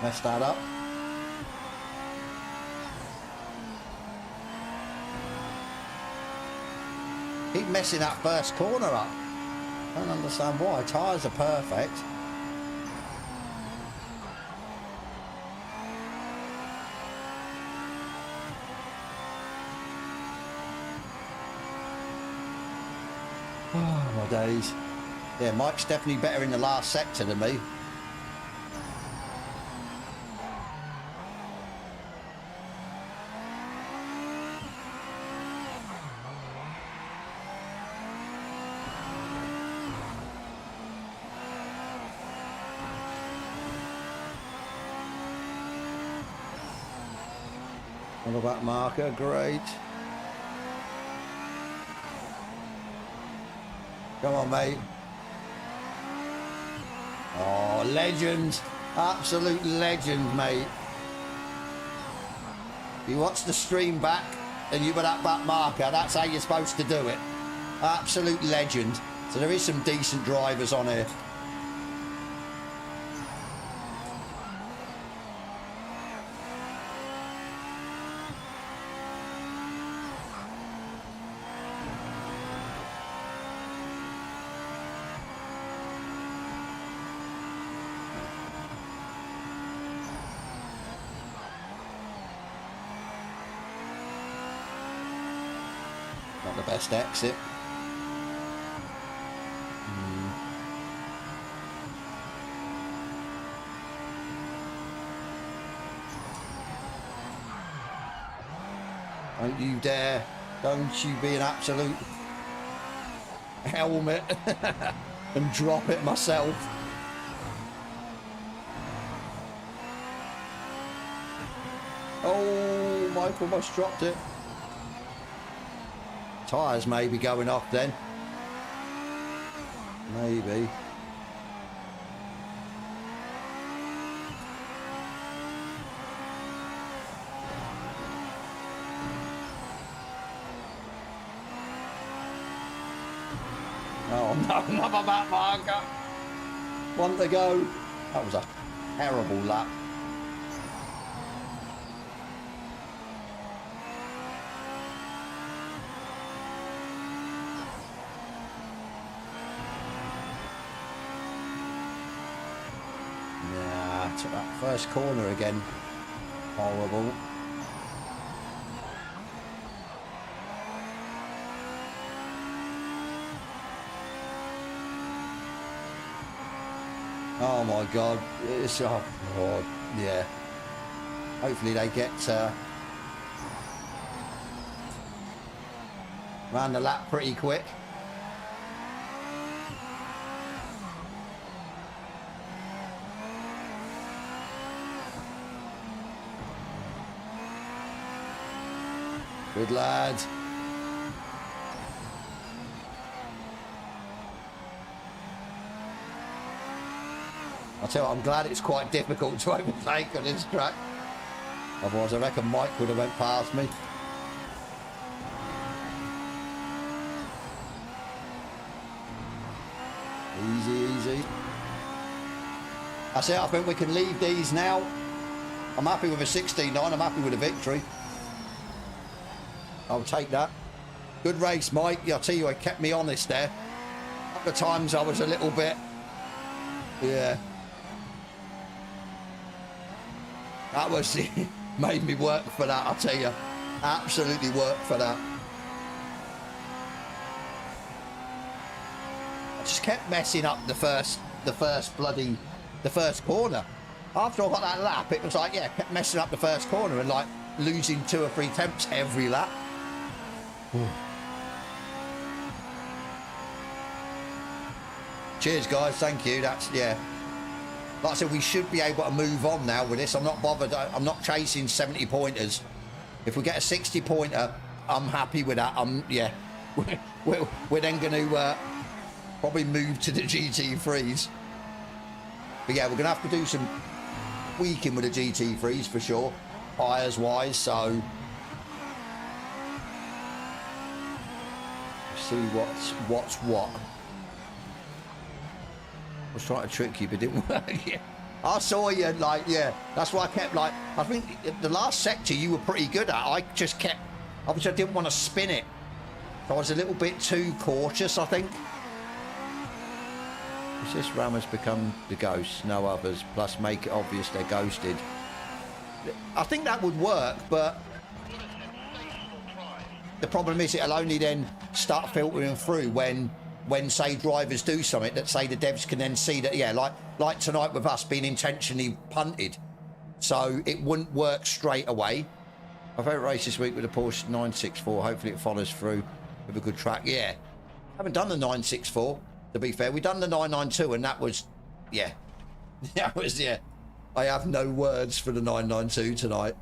Mess that up. Keep messing that first corner up. I don't understand why. Tyres are perfect. Oh, my days. Yeah, Mike's definitely better in the last sector than me. Another back marker, great. Come on, mate. Oh, legend. Absolute legend, mate. You watch the stream back and you were that back marker, that's how you're supposed to do it. Absolute legend. So there is some decent drivers on here. Not the best exit. Don't you dare. Don't you be an absolute helmet and drop it myself. Oh, Michael almost dropped it. Tyres may be going off then. Maybe. Oh no, another back marker. One to go. That was a terrible lap. Yeah, took that first corner again. Horrible. Oh my god, it's oh god, yeah. Hopefully they get round the lap pretty quick. Good lad. I'll tell you what, I'm glad it's quite difficult to overtake on this track. Otherwise I reckon Mike would have went past me. Easy, easy. That's it, I think we can leave these now. I'm happy with a 16-9, I'm happy with a victory. I'll take that. Good race, Mike. I'll tell you, it kept me honest there. A couple of times I was a little bit... Yeah. That was made me work for that, I'll tell you. Absolutely work for that. I just kept messing up the first corner. After I got that lap, it was like, yeah, kept messing up the first corner and like losing 2 or 3 attempts every lap. Cheers, guys. Thank you. That's, yeah. Like I said, we should be able to move on now with this. I'm not bothered. I'm not chasing 70 pointers. If we get a 60 pointer, I'm happy with that. Yeah. We're then going to probably move to the GT3s. But yeah, we're going to have to do some tweaking with the GT3s for sure, tyres wise. So see what's what. I was trying to trick you, but it didn't work. Yeah. I saw you, like, yeah. That's why I kept, like, I think the last sector you were pretty good at. I just kept, obviously I didn't want to spin it. So I was a little bit too cautious, I think. Has this ram has become the ghost, no others, plus make it obvious they're ghosted. I think that would work, but the problem is it'll only then start filtering through when say drivers do something that say the devs can then see that, yeah, like tonight with us being intentionally punted, so it wouldn't work straight away. My favourite race this week with the Porsche 964. Hopefully it follows through with a good track. Yeah, haven't done the 964 to be fair. We've done the 992 and that was, yeah, that was, yeah. I have no words for the 992 tonight.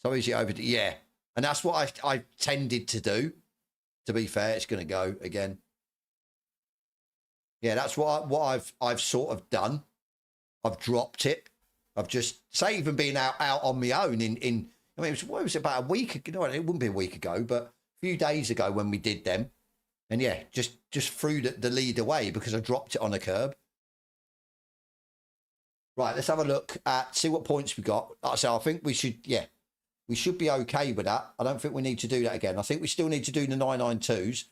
So is it over? Yeah. And that's what I tended to do. To be fair, it's going to go again. Yeah, that's what I've sort of done. I've dropped it. I've just, say, even being out on my own in I mean, it was about a week ago. No, it wouldn't be a week ago, but a few days ago when we did them. And yeah, just threw the lead away because I dropped it on a curb. Right, let's have a look at, see what points we got. Like I say, I think we should be okay with that. I don't think we need to do that again. I think we still need to do the 992s,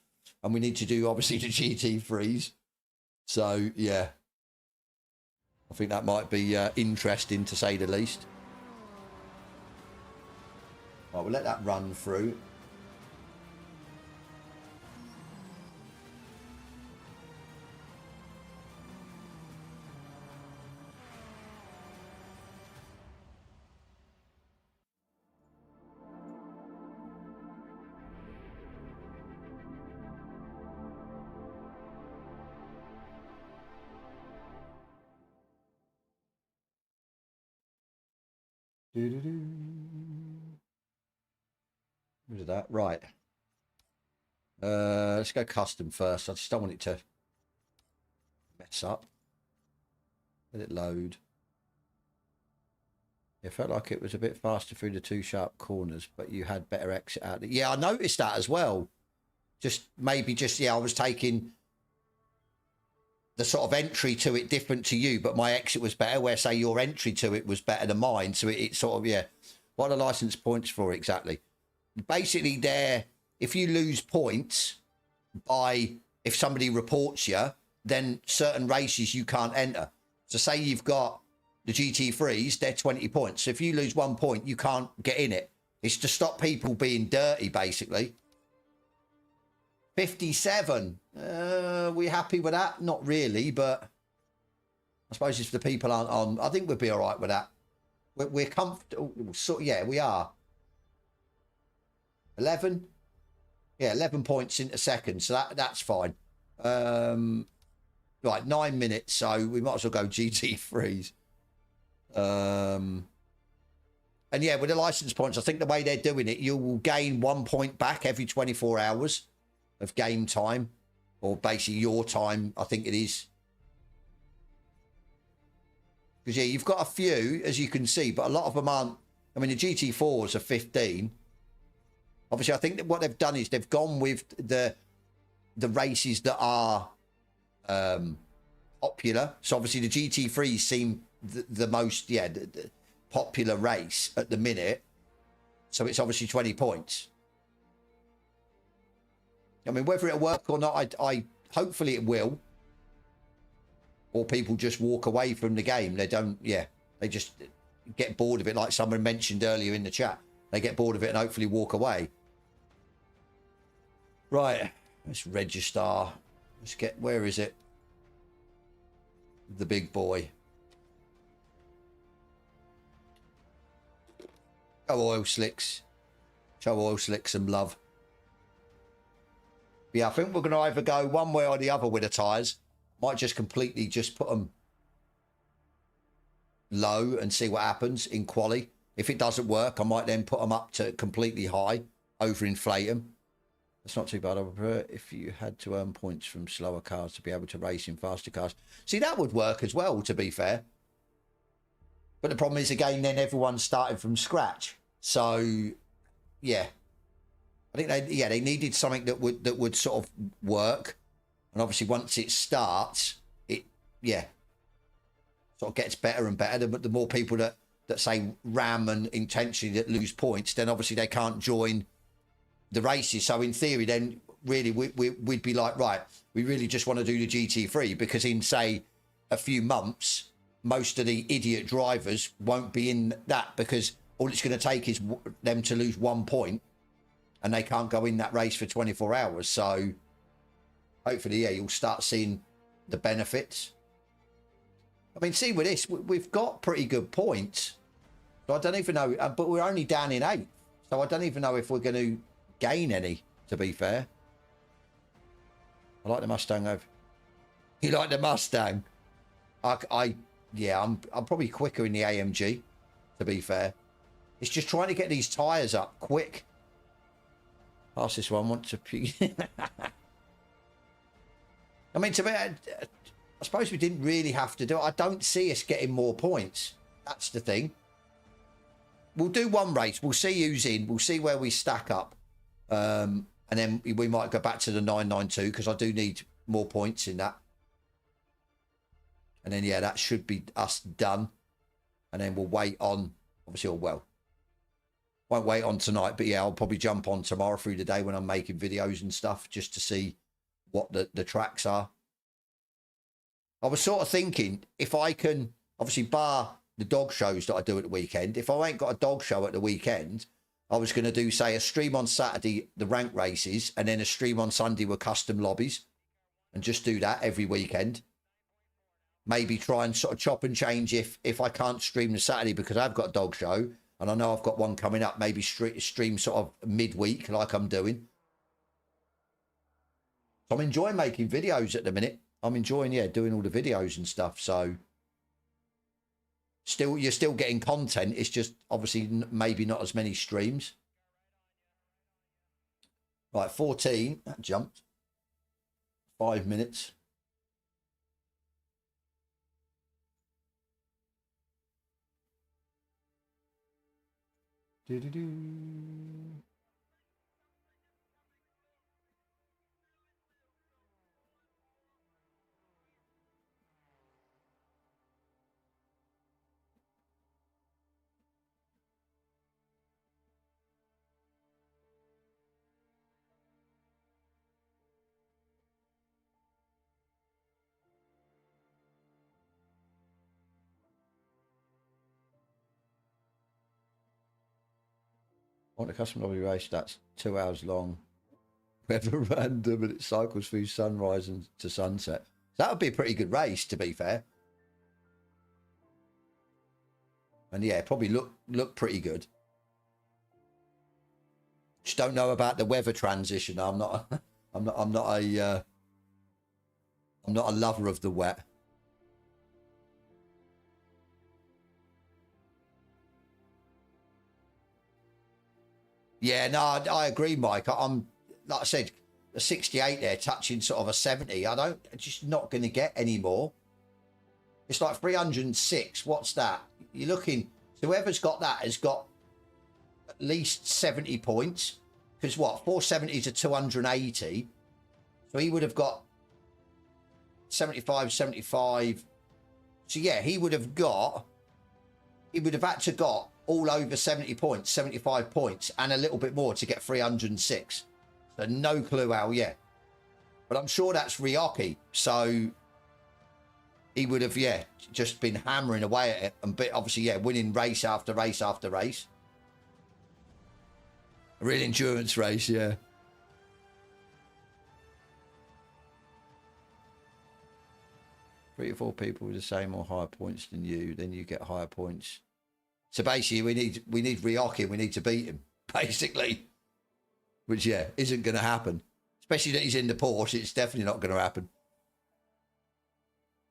and we need to do, obviously, the GT3s. So, yeah. I think that might be interesting, to say the least. Right, we'll let that run through. Rid of that. Right. Let's go custom first. I just don't want it to mess up. Let it load. It felt like it was a bit faster through the two sharp corners, but you had better exit out. Yeah, I noticed that as well. Yeah, I was taking the sort of entry to it different to you, but my exit was better, where, say, your entry to it was better than mine. So it sort of, yeah. What are the license points for exactly? Basically, if you lose points if somebody reports you, then certain races you can't enter. So say you've got the GT3s, they're 20 points. So if you lose 1 point, you can't get in it. It's to stop people being dirty, basically. 57. We happy with that? Not really, but I suppose if the people aren't on, I think we'll be all right with that. We're comfortable. So, yeah, we are. 11. Yeah, 11 points into second, so that's fine. Right, 9 minutes, so we might as well go GT3s. And yeah, with the license points, I think the way they're doing it, you will gain 1 point back every 24 hours of game time, or basically your time, I think it is. Because yeah, you've got a few, as you can see, but a lot of them aren't. I mean, the GT4s are 15. Obviously, I think that what they've done is they've gone with the races that are popular. So obviously the GT3s seem the most, yeah, the popular race at the minute. So it's obviously 20 points. I mean, whether it'll work or not, I hopefully it will. Or people just walk away from the game. They don't, yeah, they just get bored of it, like someone mentioned earlier in the chat. They get bored of it and hopefully walk away. Right, let's register. Let's get, where is it? The big boy. Go oil slicks. Show oil slicks some love. Yeah, I think we're going to either go one way or the other with the tyres. Might just completely just put them low and see what happens in quali. If it doesn't work, I might then put them up to completely high, overinflate them. That's not too bad. I would prefer if you had to earn points from slower cars to be able to race in faster cars. See, that would work as well, to be fair. But the problem is, again, then everyone's starting from scratch. So, yeah. I think they needed something that would sort of work. And obviously, once it starts, it, yeah, sort of gets better and better. But the more people that say ram and intentionally that lose points, then obviously they can't join the races. So in theory, then really we'd be like, right, we really just want to do the GT3, because in, say, a few months, most of the idiot drivers won't be in that, because all it's going to take is them to lose 1 point and they can't go in that race for 24 hours. So hopefully, yeah, you'll start seeing the benefits. I mean, see, with this, we've got pretty good points. So I don't even know, but we're only down in 8th. So I don't even know if we're going to gain any, to be fair. I like the Mustang over. You like the Mustang? Yeah, I'm probably quicker in the AMG, to be fair. It's just trying to get these tyres up quick. Pass this one. Want to... I mean, to me, I suppose we didn't really have to do it. I don't see us getting more points. That's the thing. We'll do one race. We'll see who's in. We'll see where we stack up. And then we might go back to the 992 because I do need more points in that. And then, yeah, that should be us done. And then we'll wait on, obviously, or well, won't wait on tonight. But, yeah, I'll probably jump on tomorrow through the day when I'm making videos and stuff just to see what the tracks are. I was sort of thinking if I can, obviously, bar the dog shows that I do at the weekend, if I ain't got a dog show at the weekend, I was going to do, say, a stream on Saturday, the rank races, and then a stream on Sunday with custom lobbies, and just do that every weekend. Maybe try and sort of chop and change if I can't stream the Saturday because I've got a dog show, and I know I've got one coming up, maybe stream sort of midweek like I'm doing. So I'm enjoying making videos at the minute. I'm enjoying, yeah, doing all the videos and stuff, so... You're still getting content. It's just obviously maybe not as many streams. Right, 14. That jumped. 5 minutes. Do-do-do. Want a custom lobby race that's 2 hours long, weather random, and it cycles through sunrise and to sunset. That would be a pretty good race, to be fair. And yeah, probably look pretty good. Just don't know about the weather transition. I'm not a lover of the wet. Yeah, no, I agree, Mike. I'm, like I said, a 68 there touching sort of a 70. I'm just not going to get any more. It's like 306. What's that? You're looking, so whoever's got that has got at least 70 points. Because what, 470 to 280. So he would have got 75, 75. So yeah, he would have had to got all over 70 points, 75 points, and a little bit more to get 306. So no clue how yet. But I'm sure that's Ryoki. So he would have, yeah, just been hammering away at it. And obviously, yeah, winning race after race after race. A real endurance race, yeah. Three or four people with the same or higher points than you, then you get higher points. So basically, we need Ryoki. We need to beat him, basically. Which, yeah, isn't going to happen. Especially that he's in the Porsche. It's definitely not going to happen.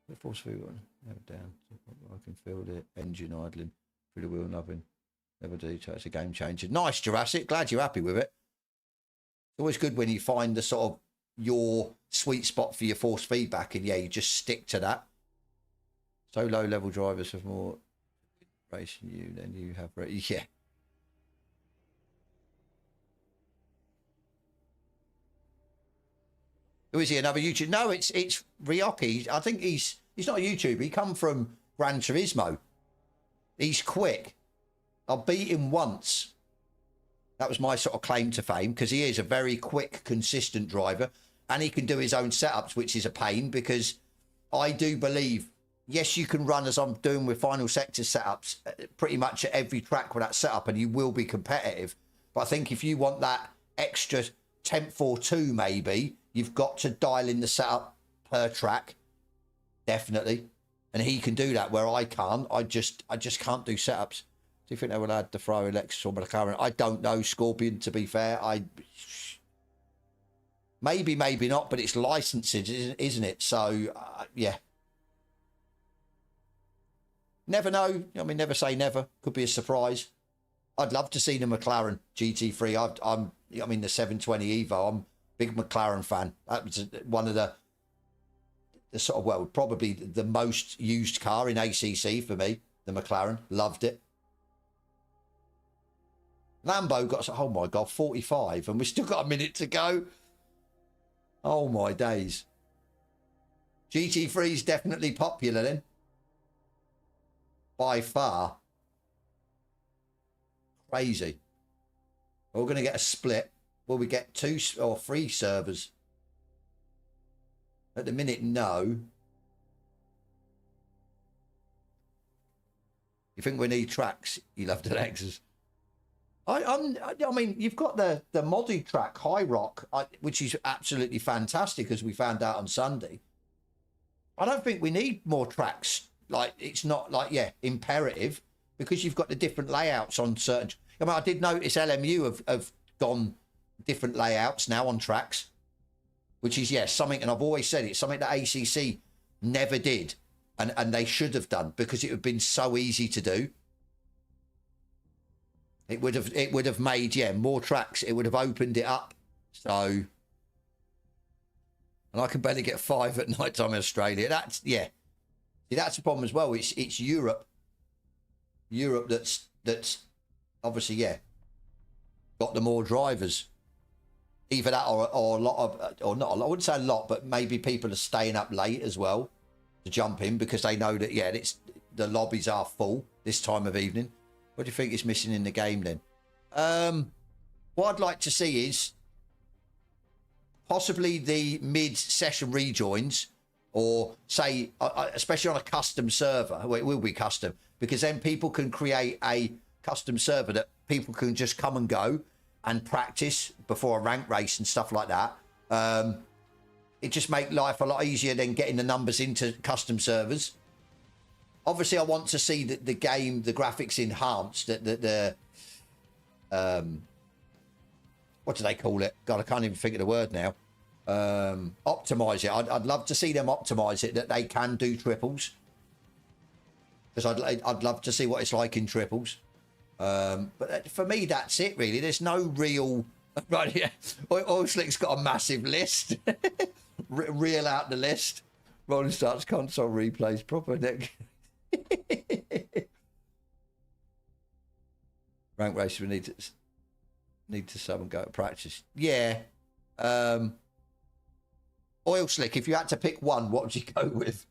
The force food one. Never down. I can feel the engine idling through the wheel nubbing. Never do. So it's a game changer. Nice, Jurassic. Glad you're happy with it. It's always good when you find the sort of your sweet spot for your force feedback. And, yeah, you just stick to that. So low-level drivers have more racing you than you have. Yeah. Who is he? Another YouTuber? No, it's Ryoki. I think he's not a YouTuber. He come from Gran Turismo. He's quick. I beat him once. That was my sort of claim to fame because he is a very quick, consistent driver, and he can do his own setups, which is a pain because I do believe. Yes, you can run as I'm doing with Final Sector setups pretty much at every track with that setup and you will be competitive. But I think if you want that extra tenth or two maybe, you've got to dial in the setup per track. Definitely. And he can do that where I can't. I just can't do setups. Do you think they will add the throw Lexus or McLaren? I don't know, Scorpion, to be fair. Maybe not, but it's licensed, isn't it? So, yeah. Never know. I mean, never say never. Could be a surprise. I'd love to see the McLaren GT3. I'm the 720 Evo. I'm a big McLaren fan. That was one of the sort of, well, probably the most used car in ACC for me. The McLaren, loved it. Lambo got, oh my God, 45, and we've still got a minute to go. Oh my days. GT3 is definitely popular then. By far. Crazy. We're going to get a split. Will we get 2 or 3 servers? At the minute, no. You think we need tracks? You love the Lexus. I mean, you've got the modded track, High Rock, which is absolutely fantastic, as we found out on Sunday. I don't think we need more tracks. Like, it's not like, yeah, imperative, because you've got the different layouts on certain... I mean, I did notice LMU have gone different layouts now on tracks, which is, yes, something, and I've always said it's something that ACC never did, and they should have done, because it would have been so easy to do. It would have made, yeah, more tracks. It would have opened it up. So, and I can barely get 5 at night time in Australia. That's, yeah. See, that's the problem as well. It's Europe. Europe that's obviously, yeah, got the more drivers. Either that or a lot of, or not a lot, I wouldn't say a lot, but maybe people are staying up late as well to jump in, because they know that, yeah, the lobbies are full this time of evening. What do you think is missing in the game then? What I'd like to see is possibly the mid-session rejoins, or say, especially on a custom server. Well, it will be custom, because then people can create a custom server that people can just come and go and practice before a rank race and stuff like that. It just make life a lot easier than getting the numbers into custom servers. Obviously, I want to see the game, the graphics enhanced, what do they call it? God, I can't even think of the word now. Optimize it. I'd love to see them optimize it, that they can do triples. Because I'd love to see what it's like in triples. But for me, that's it, really. There's no real... Right, yeah. Oil Slick's got a massive list. Reel out the list. Rolling starts console replays. Proper neck. Rank race, we need to sub and go to practice. Yeah. Oil Slick, if you had to pick one, what would you go with?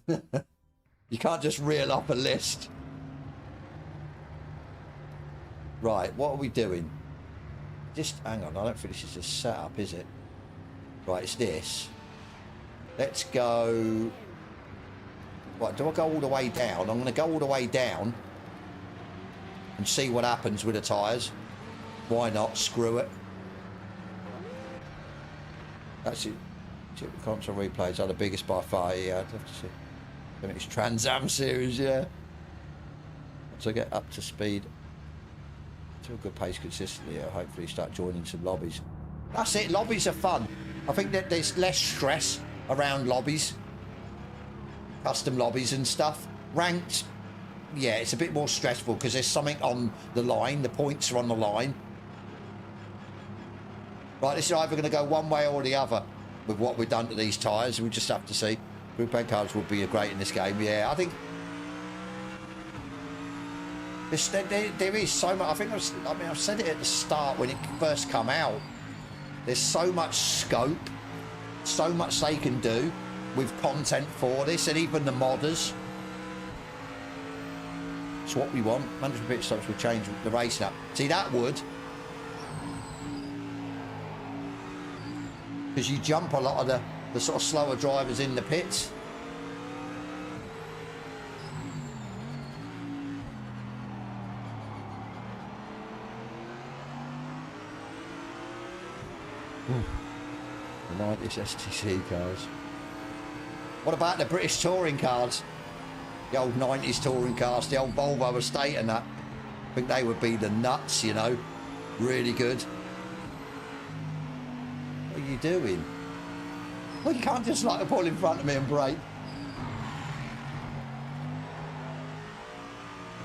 You can't just reel up a list. Right, what are we doing? Just hang on, I don't think this is a setup, is it? Right, it's this. Let's go. Right, do I go all the way down? I'm going to go all the way down and see what happens with the tyres. Why not? Screw it. That's it. Console replays are the biggest by far. Yeah, I'd have to see. I mean, it's Trans Am series, yeah. Once I get up to speed to a good pace consistently, I'll hopefully start joining some lobbies. That's it. Lobbies are fun. I think that there's less stress around lobbies. Custom lobbies and stuff. Ranked, yeah, it's a bit more stressful because there's something on the line. The points are on the line. Right, this is either going to go one way or the other with what we've done to these tyres. We just have to see. Group A cards would be great in this game. Yeah, I think there is so much. I think I've said it at the start when it first come out. There's so much scope, so much they can do with content for this, and even the modders. It's what we want. Management pit stops will change the racing up. See, that would, because you jump a lot of the sort of slower drivers in the pits. The 90s STC cars. What about the British touring cars? The old 90s touring cars, the old Volvo estate and that. I think they would be the nuts, you know. Really good. What are you doing? Well, you can't just like pull in front of me and brake.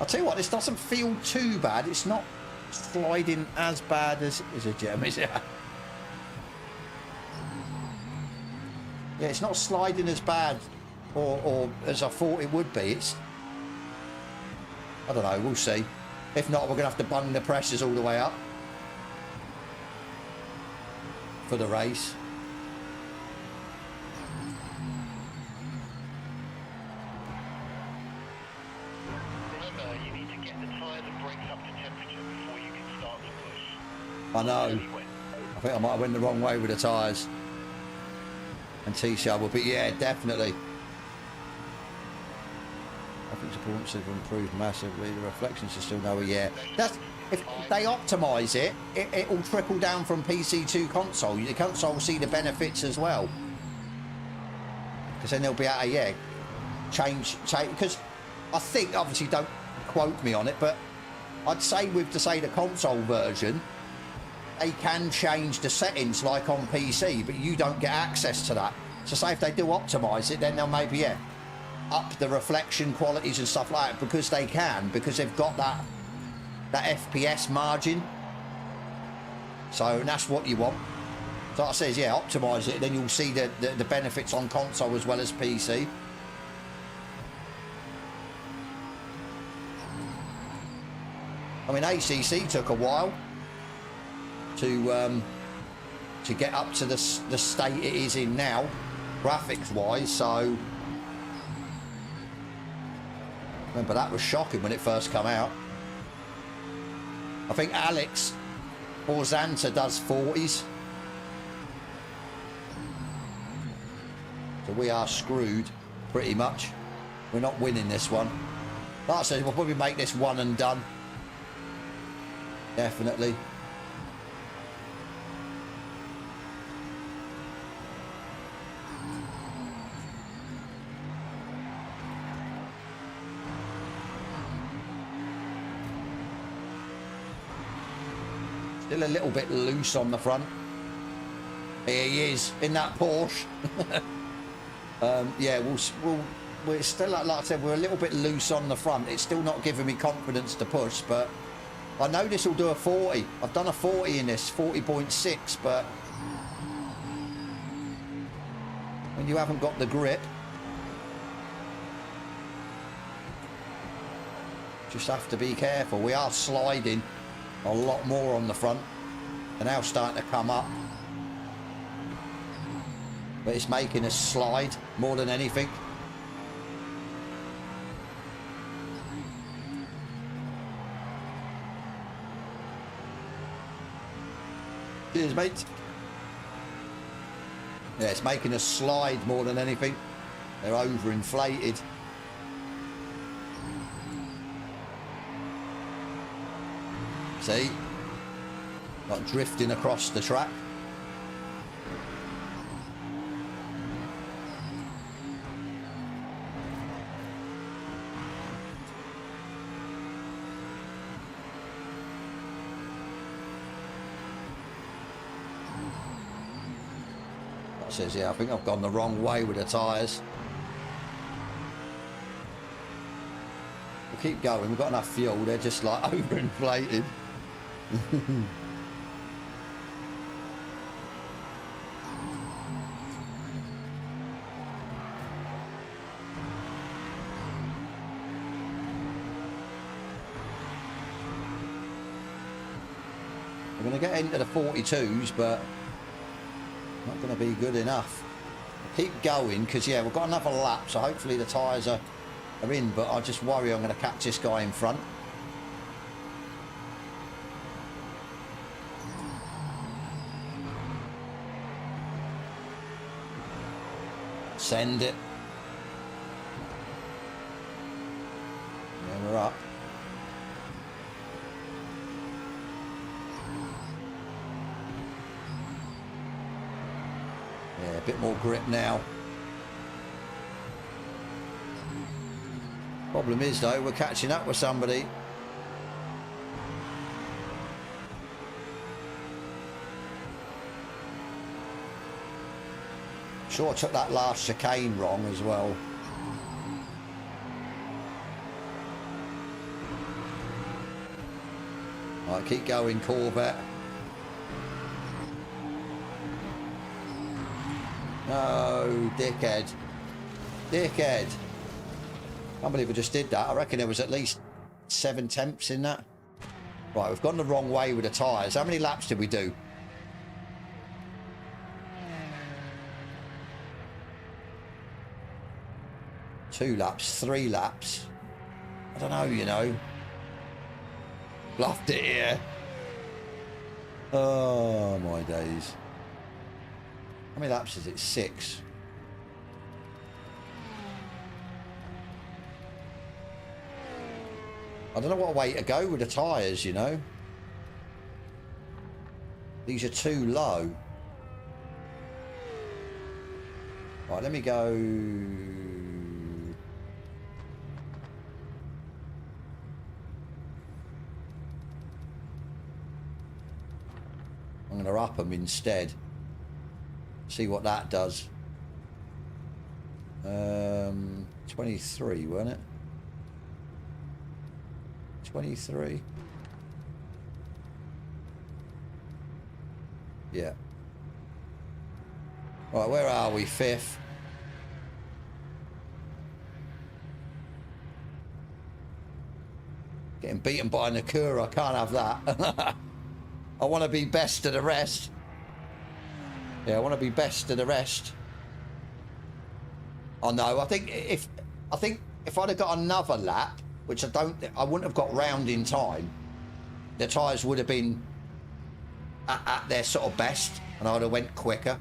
I'll tell you what, this doesn't feel too bad. It's not sliding as bad as a gem, is it? Yeah, it's not sliding as bad or as I thought it would be. It's, I don't know, we'll see. If not, we're going to have to bung the presses all the way up for the race. Remember, you need to get the tyres and brakes up to temperature before you can start to push. I know. I think I might have went the wrong way with the tyres. And T-Shovel, but yeah, definitely. I think performance have improved massively. The reflections are still nowhere. Yeah, that's if they optimise it, it will trickle down from PC to console. The console will see the benefits as well, because then they'll be able to change. Because I think, obviously, don't quote me on it, but I'd say with the console version, they can change the settings like on PC, but you don't get access to that. So say if they do optimise it, then they'll maybe up the reflection qualities and stuff like that, because they can, because they've got that FPS margin. So and that's what you want. So I says, yeah, optimise it, then you'll see the benefits on console as well as PC. I mean, ACC took a while to get up to the state it is in now, graphics wise. So remember, that was shocking when it first come out. I think Alex or Xanta does 40s, so we are screwed pretty much. We're not winning this one. Like I said, we'll probably make this one and done, definitely. Still a little bit loose on the front. Here he is in that Porsche. Yeah, we're still, like I said, we're a little bit loose on the front. It's still not giving me confidence to push, but I know this will do a 40. I've done a 40 in this, 40.6, but when you haven't got the grip, just have to be careful. We are sliding a lot more on the front. They're now starting to come up, but it's making us slide more than anything. Cheers, mate. Yeah, it's making us slide more than anything. They're overinflated. See? Like drifting across the track. That says, yeah, I think I've gone the wrong way with the tyres. We'll keep going, we've got enough fuel, they're just like overinflated. We're going to get into the 42s, but not going to be good enough. Keep going, because yeah, we've got another lap, so hopefully the tyres are in, but I just worry I'm going to catch this guy in front. Send it. Yeah, we're up. Yeah, a bit more grip now. Problem is though, we're catching up with somebody. Sure, I took that last chicane wrong as well. Right, keep going, Corvette. No, dickhead. Dickhead. I can't believe I just did that. I reckon there was at least 7/10 in that. Right, we've gone the wrong way with the tyres. How many laps did we do? Two laps, 3 laps. I don't know, you know. Bluffed it here. Oh, my days. How many laps is it? 6. I don't know what way to go with the tyres, you know. These are too low. Right, let me go... I'm going to up them instead. See what that does. 23, weren't it? 23. Yeah. Right, where are we? 5th. Getting beaten by a Nakura. I can't have that. I want to be best of the rest. Yeah, I want to be best of the rest. Oh no, I think if I'd have got another lap, which I wouldn't have got round in time, the tyres would have been at their sort of best, and I would have went quicker.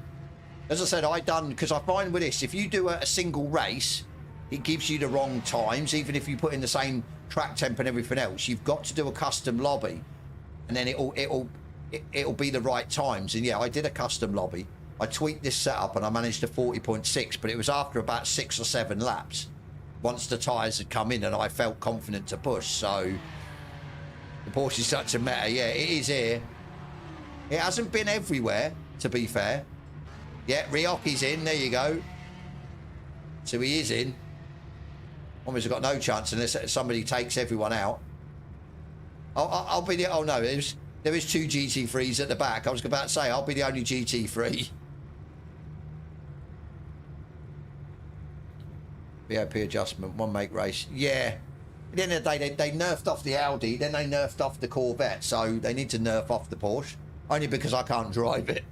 As I said, because I find with this, if you do a single race, it gives you the wrong times, even if you put in the same track temp and everything else. You've got to do a custom lobby, and then it'll be the right times. And yeah, I did a custom lobby. I tweaked this setup and I managed a 40.6, but it was after about 6 or 7 laps. Once the tyres had come in and I felt confident to push. So the Porsche is such a meta. Yeah, it is here. It hasn't been everywhere, to be fair. Yeah, Ryoki's in. There you go. So he is in. Almost got no chance unless somebody takes everyone out. I'll be the... Oh, no, there is 2 GT3s at the back. I was about to say, I'll be the only GT3. BOP adjustment, 1 make race. Yeah. At the end of the day, they nerfed off the Audi, then they nerfed off the Corvette, so they need to nerf off the Porsche. Only because I can't drive it.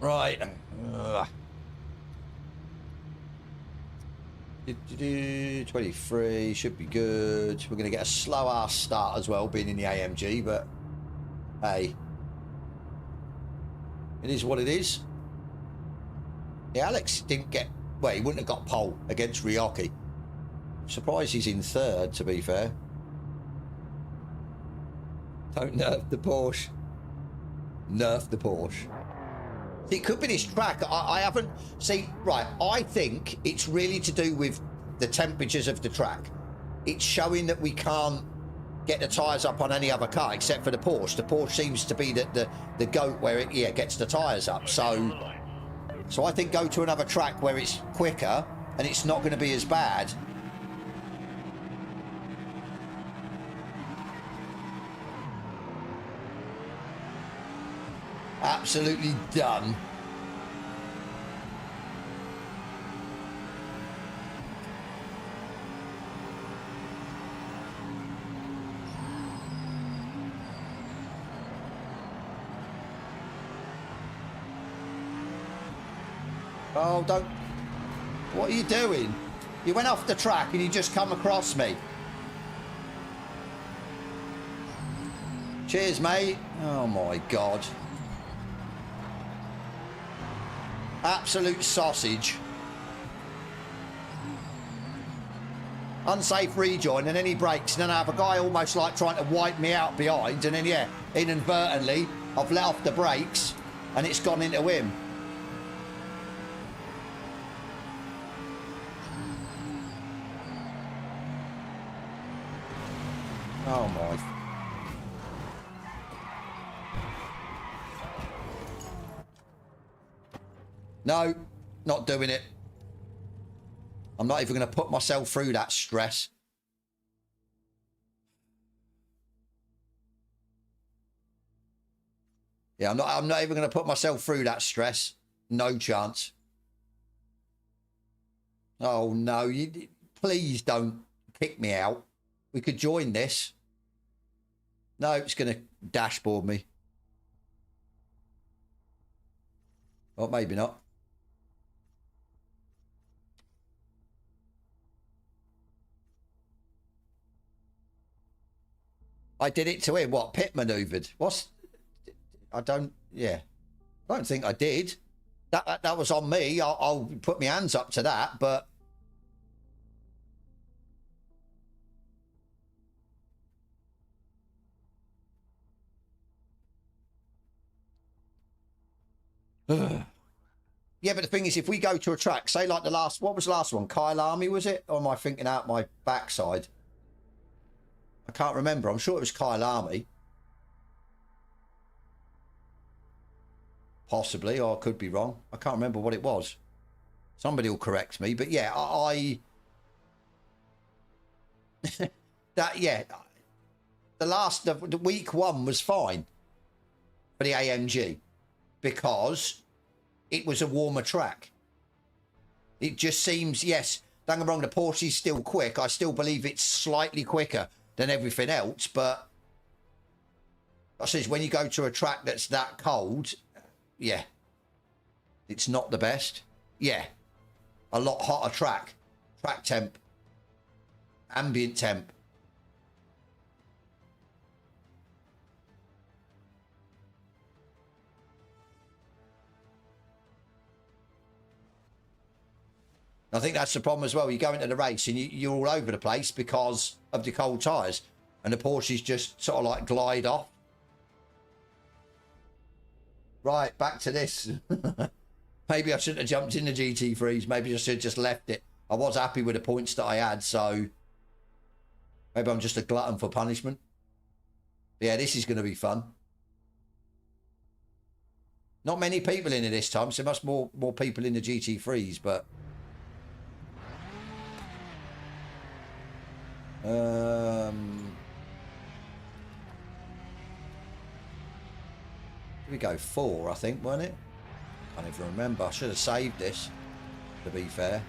Right. 23 should be good. We're going to get a slow ass start as well, being in the AMG, but hey, it is what it is. Yeah, Alex didn't get... Well, he wouldn't have got pole against Ryoki. Surprised he's in 3rd, to be fair. Don't nerf the Porsche. Nerf the Porsche. It could be this track. I haven't... See, right, I think it's really to do with the temperatures of the track. It's showing that we can't get the tyres up on any other car except for the Porsche. The Porsche seems to be the goat where it gets the tyres up. So I think go to another track where it's quicker and it's not going to be as bad. Absolutely done. Oh, don't... What are you doing? You went off the track and you just come across me. Cheers, mate. Oh, my God. Absolute sausage. Unsafe rejoin, and then he brakes, and then I have a guy almost like trying to wipe me out behind, and then, yeah, inadvertently, I've let off the brakes, and it's gone into him. Oh, my... No, not doing it. I'm not even going to put myself through that stress. Yeah, I'm not even going to put myself through that stress. No chance. Oh, no. Please don't kick me out. We could join this. No, it's going to dashboard me. Well, maybe not. I did it to him. What? Pit maneuvered. What's... I don't... Yeah. I don't think I did. That was on me. I'll put my hands up to that, but... Yeah, but the thing is, if we go to a track, say like the last... What was the last one? Kyle Army, was it? Or am I thinking out my backside? I can't remember. I'm sure it was Kyle Army. Possibly, or I could be wrong. I can't remember what it was. Somebody will correct me. But yeah, yeah. The week one was fine for the AMG because it was a warmer track. It just seems, yes, don't get me wrong, the Porsche's still quick. I still believe it's slightly quicker than everything else, but I says when you go to a track that's that cold, yeah, it's not the best. Yeah, a lot hotter track temp, ambient temp. I think that's the problem as well. You go into the race and you're all over the place because of the cold tyres, and the Porsches just sort of like glide off. Right, back to this. Maybe I shouldn't have jumped in the GT3s. Maybe I should have just left it. I was happy with the points that I had, so maybe I'm just a glutton for punishment. Yeah, this is going to be fun. Not many people in it this time, so much more people in the GT3s, but... we go 4, I think, weren't it? I can't even remember. I should have saved this, to be fair.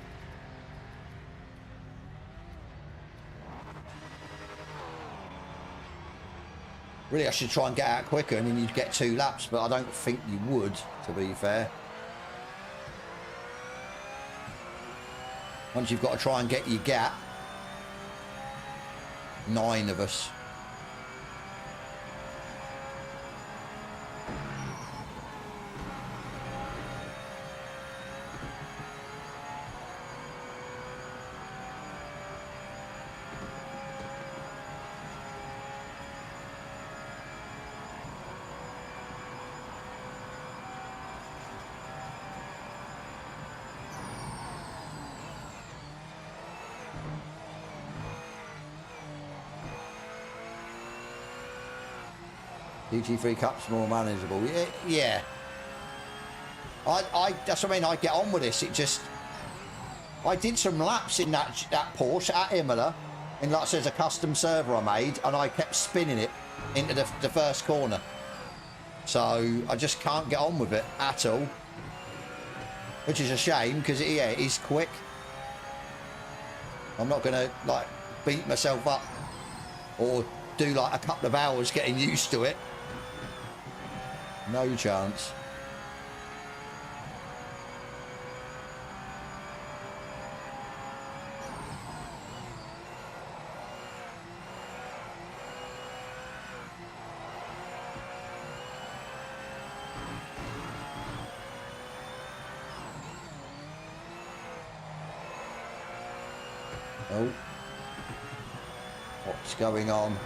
Really, I should try and get out quicker and then you'd get 2 laps, but I don't think you would, to be fair. Once you've got to try and get your gap. 9 of us. GT3 Cup's more manageable. Yeah. That's what I mean. I get on with this. It just... I did some laps in that Porsche at Imola, in like I said, a custom server I made, and I kept spinning it into the first corner. So I just can't get on with it at all, which is a shame because it is quick. I'm not gonna like beat myself up or do like a couple of hours getting used to it. No chance. Oh. What's going on?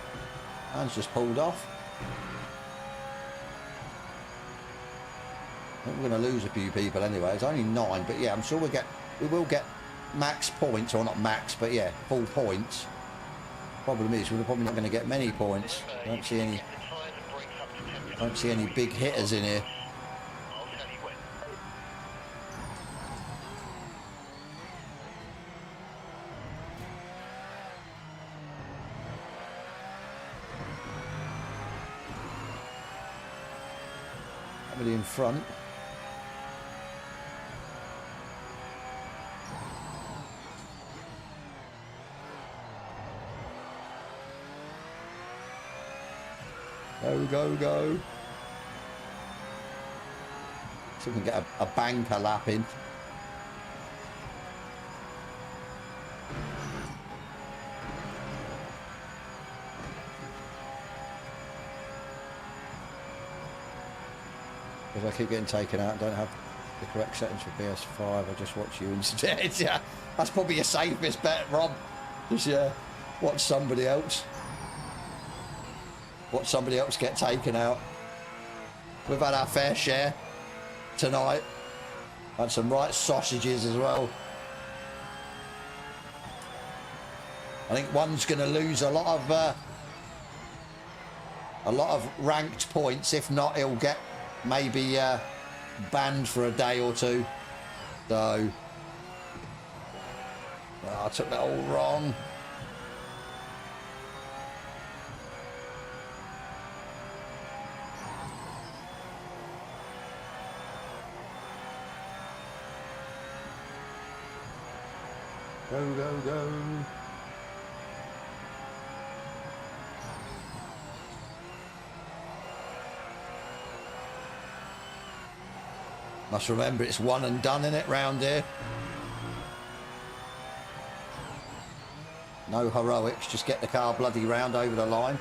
Hands just pulled off. I think we're going to lose a few people anyway. It's only 9, but yeah, I'm sure we will get max points, or not max, but yeah, full points. Problem is, we're probably not going to get many points. I don't see any big hitters in here. Somebody in front. Go, go, go. So we can get a banker lap in. Because I keep getting taken out and don't have the correct settings for PS5, I just watch you instead. Yeah, that's probably your safest bet, Rob. Just, yeah, watch somebody else. Watch somebody else get taken out. We've had our fair share tonight. Had some right sausages as well. I think one's going to lose a lot of ranked points. If not, he'll get maybe banned for a day or two. So I took that all wrong. Go, go, go. Must remember it's one and done in it round here. No heroics, just get the car bloody round over the line.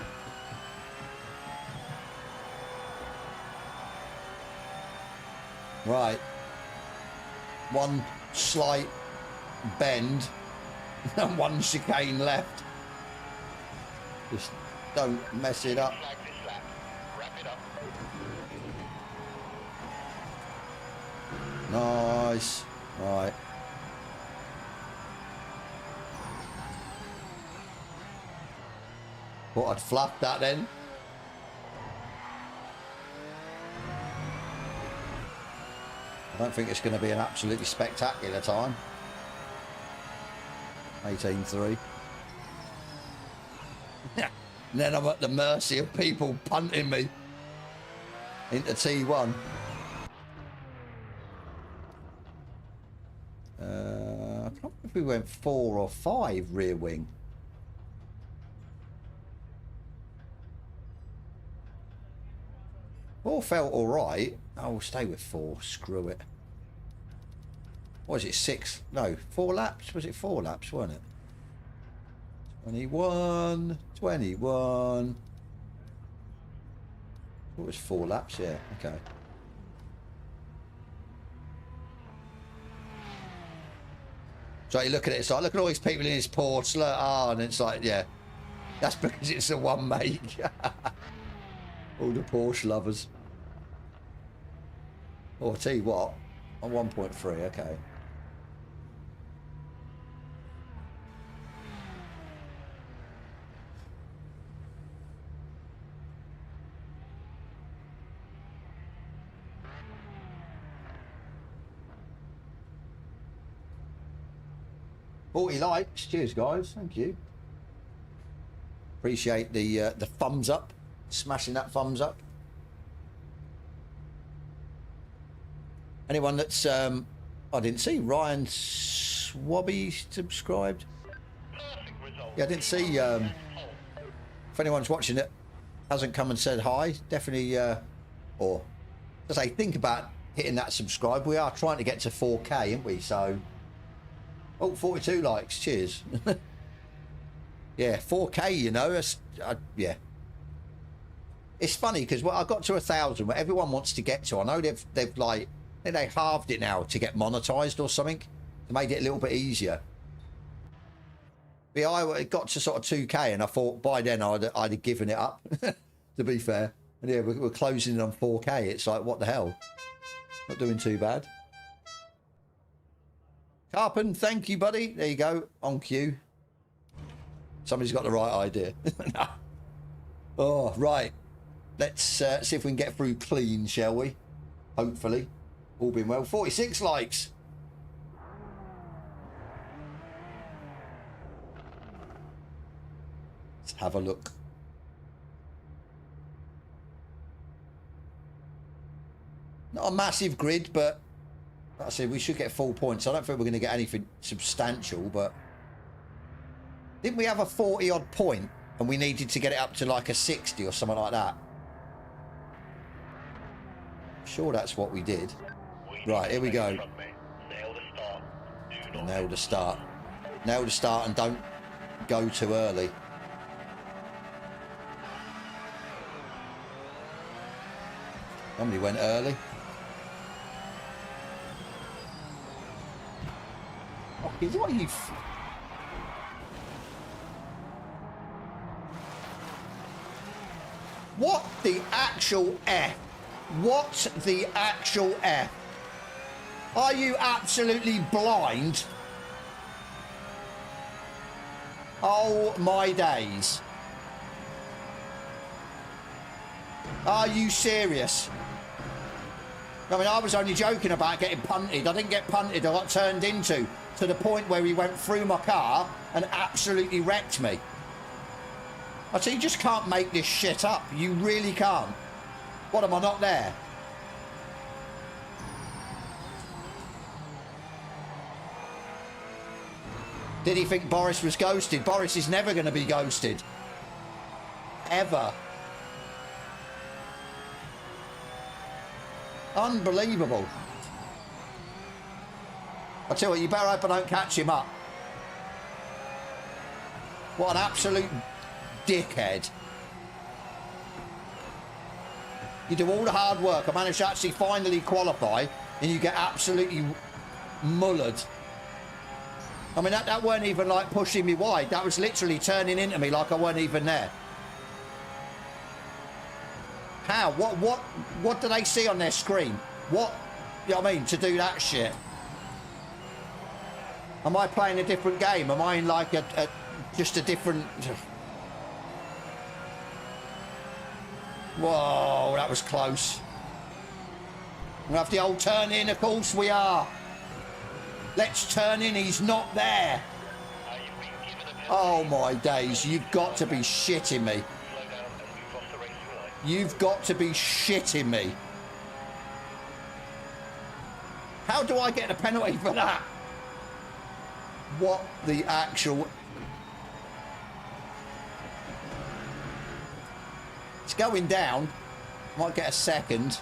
Right. One slight bend and one chicane left. Just don't mess it up. Nice. Right. Thought I'd fluff that then. I don't think it's going to be an absolutely spectacular time. 18.3. And then I'm at the mercy of people punting me into T1. I can't remember if we went 4 or 5 rear wing. All felt all right. I'll stay with 4. Screw it. What was it? 6? No, 4 laps. Was it 4 laps? Wasn't it? 21. 21. It was 4 laps. Yeah. Okay. So you look at it. It's like, look at all these people in his Porsche. And it's like, yeah, that's because it's a one make. All the Porsche lovers. Oh, I'll tell you what, on 1.3, okay. $40 likes, cheers guys, thank you. Appreciate the thumbs up, smashing that thumbs up. Anyone that's, I didn't see, Ryan Swabby subscribed. Yeah, I didn't see, if anyone's watching it, hasn't come and said hi, definitely, or, as I think about hitting that subscribe, we are trying to get to 4K, aren't we? So, oh, 42 likes, cheers. Yeah, 4K, you know, yeah. It's funny, because I got to 1,000, where everyone wants to get to. I know they've like, they halved it now to get monetized or something. They made it a little bit easier. But yeah, I got to sort of 2K and I thought by then I'd have given it up, to be fair. And yeah, we're closing in on 4K. It's like, what the hell? Not doing too bad. Carpen, thank you, buddy. There you go, on cue. Somebody's got the right idea. Oh, right. Let's see if we can get through clean, shall we? Hopefully. All been well. 46 likes. Let's have a look. Not a massive grid, but like I said, we should get full points. I don't think we're going to get anything substantial, but didn't we have a 40 odd point and we needed to get it up to like a 60 or something like that? Sure, that's what we did. Right, here we go. Nail the start. Nail the start and don't go too early. Somebody went early. Okay, what are you... What the actual F? What the actual F? Are you absolutely blind? Oh my days. Are you serious? I mean, I was only joking about getting punted. I didn't get punted. I got turned into to the point where he went through my car and absolutely wrecked me. I say, you just can't make this shit up. You really can't. What, am I not there? Did he think Boris was ghosted? Boris is never going to be ghosted. Ever. Unbelievable. I tell you what, you better hope I don't catch him up. What an absolute dickhead. You do all the hard work. I managed to actually finally qualify and you get absolutely mullered. I mean, that weren't even like pushing me wide. That was literally turning into me like I weren't even there. How? What do they see on their screen? What? You know what I mean? To do that shit. Am I playing a different game? Am I in like just a different... Whoa, that was close. We have the old turn in, of course we are. Let's turn in, he's not there. Oh my days, you've got to be shitting me. You've got to be shitting me. How do I get a penalty for that? What the actual... It's going down. Might get a second.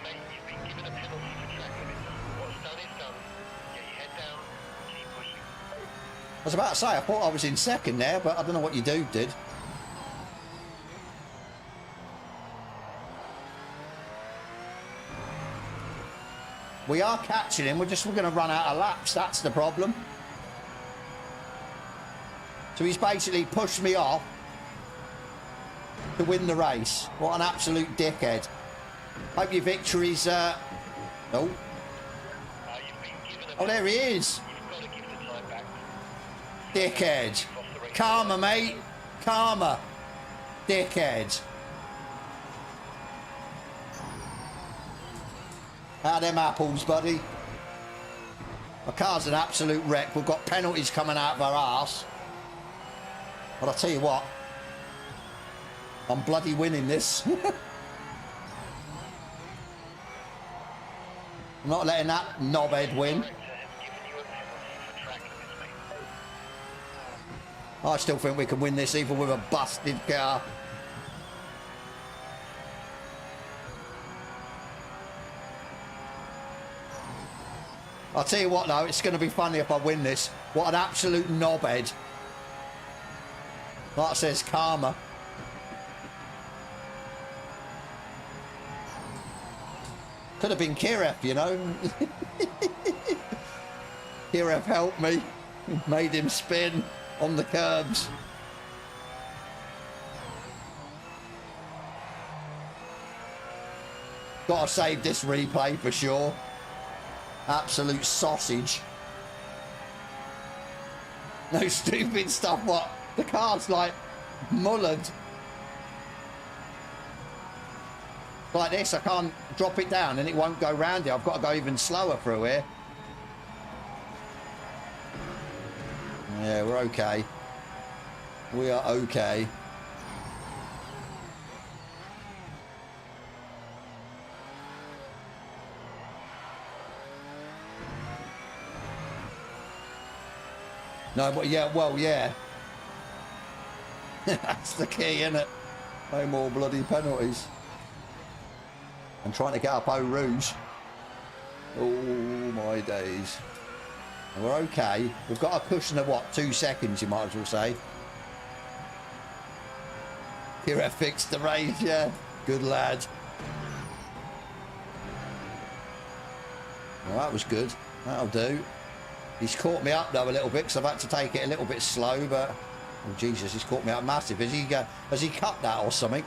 Mate, you've been given a penalty for track limits. What's done is done. Get your head down, keep pushing. I was about to say, I thought I was in second there, but I don't know what you did. We are catching him, we're going to run out of laps, that's the problem. So he's basically pushed me off to win the race. What an absolute dickhead. Hope your victory's... Oh, there he is. Dickhead. Karma, mate. Karma. Dickhead. How them apples, buddy? My car's an absolute wreck. We've got penalties coming out of our arse. But I'll tell you what. I'm bloody winning this. I'm not letting that knobhead win. I still think we can win this even with a busted car. I'll tell you what though, it's going to be funny if I win this. What an absolute knobhead. Like it says, karma. Could have been Kiref, you know. Kiref helped me. Made him spin on the curbs. Gotta save this replay for sure. Absolute sausage. No stupid stuff. What? The car's like mullered. Like this, I can't drop it down and it won't go round it. I've got to go even slower through here. Yeah, we're okay. We are okay. No, but yeah, well, yeah. That's the key, isn't it? No more bloody penalties. I'm trying to get up Eau Rouge. Oh, my days. And we're okay. We've got a cushion of, what, 2 seconds, you might as well say. Kira fixed the race, yeah. Good lad. Well, that was good. That'll do. He's caught me up, though, a little bit, because I've had to take it a little bit slow, but... Oh, Jesus, he's caught me up massive. Has he cut that or something?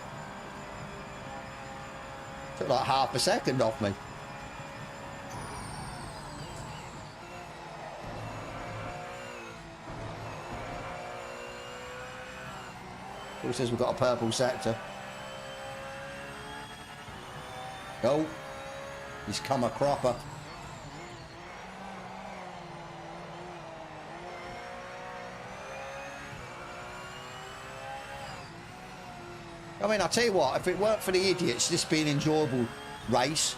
Took like half a second off me. Who says we've got a purple sector? Oh, he's come a cropper. I mean, I'll tell you what, if it weren't for the idiots, this being an enjoyable race,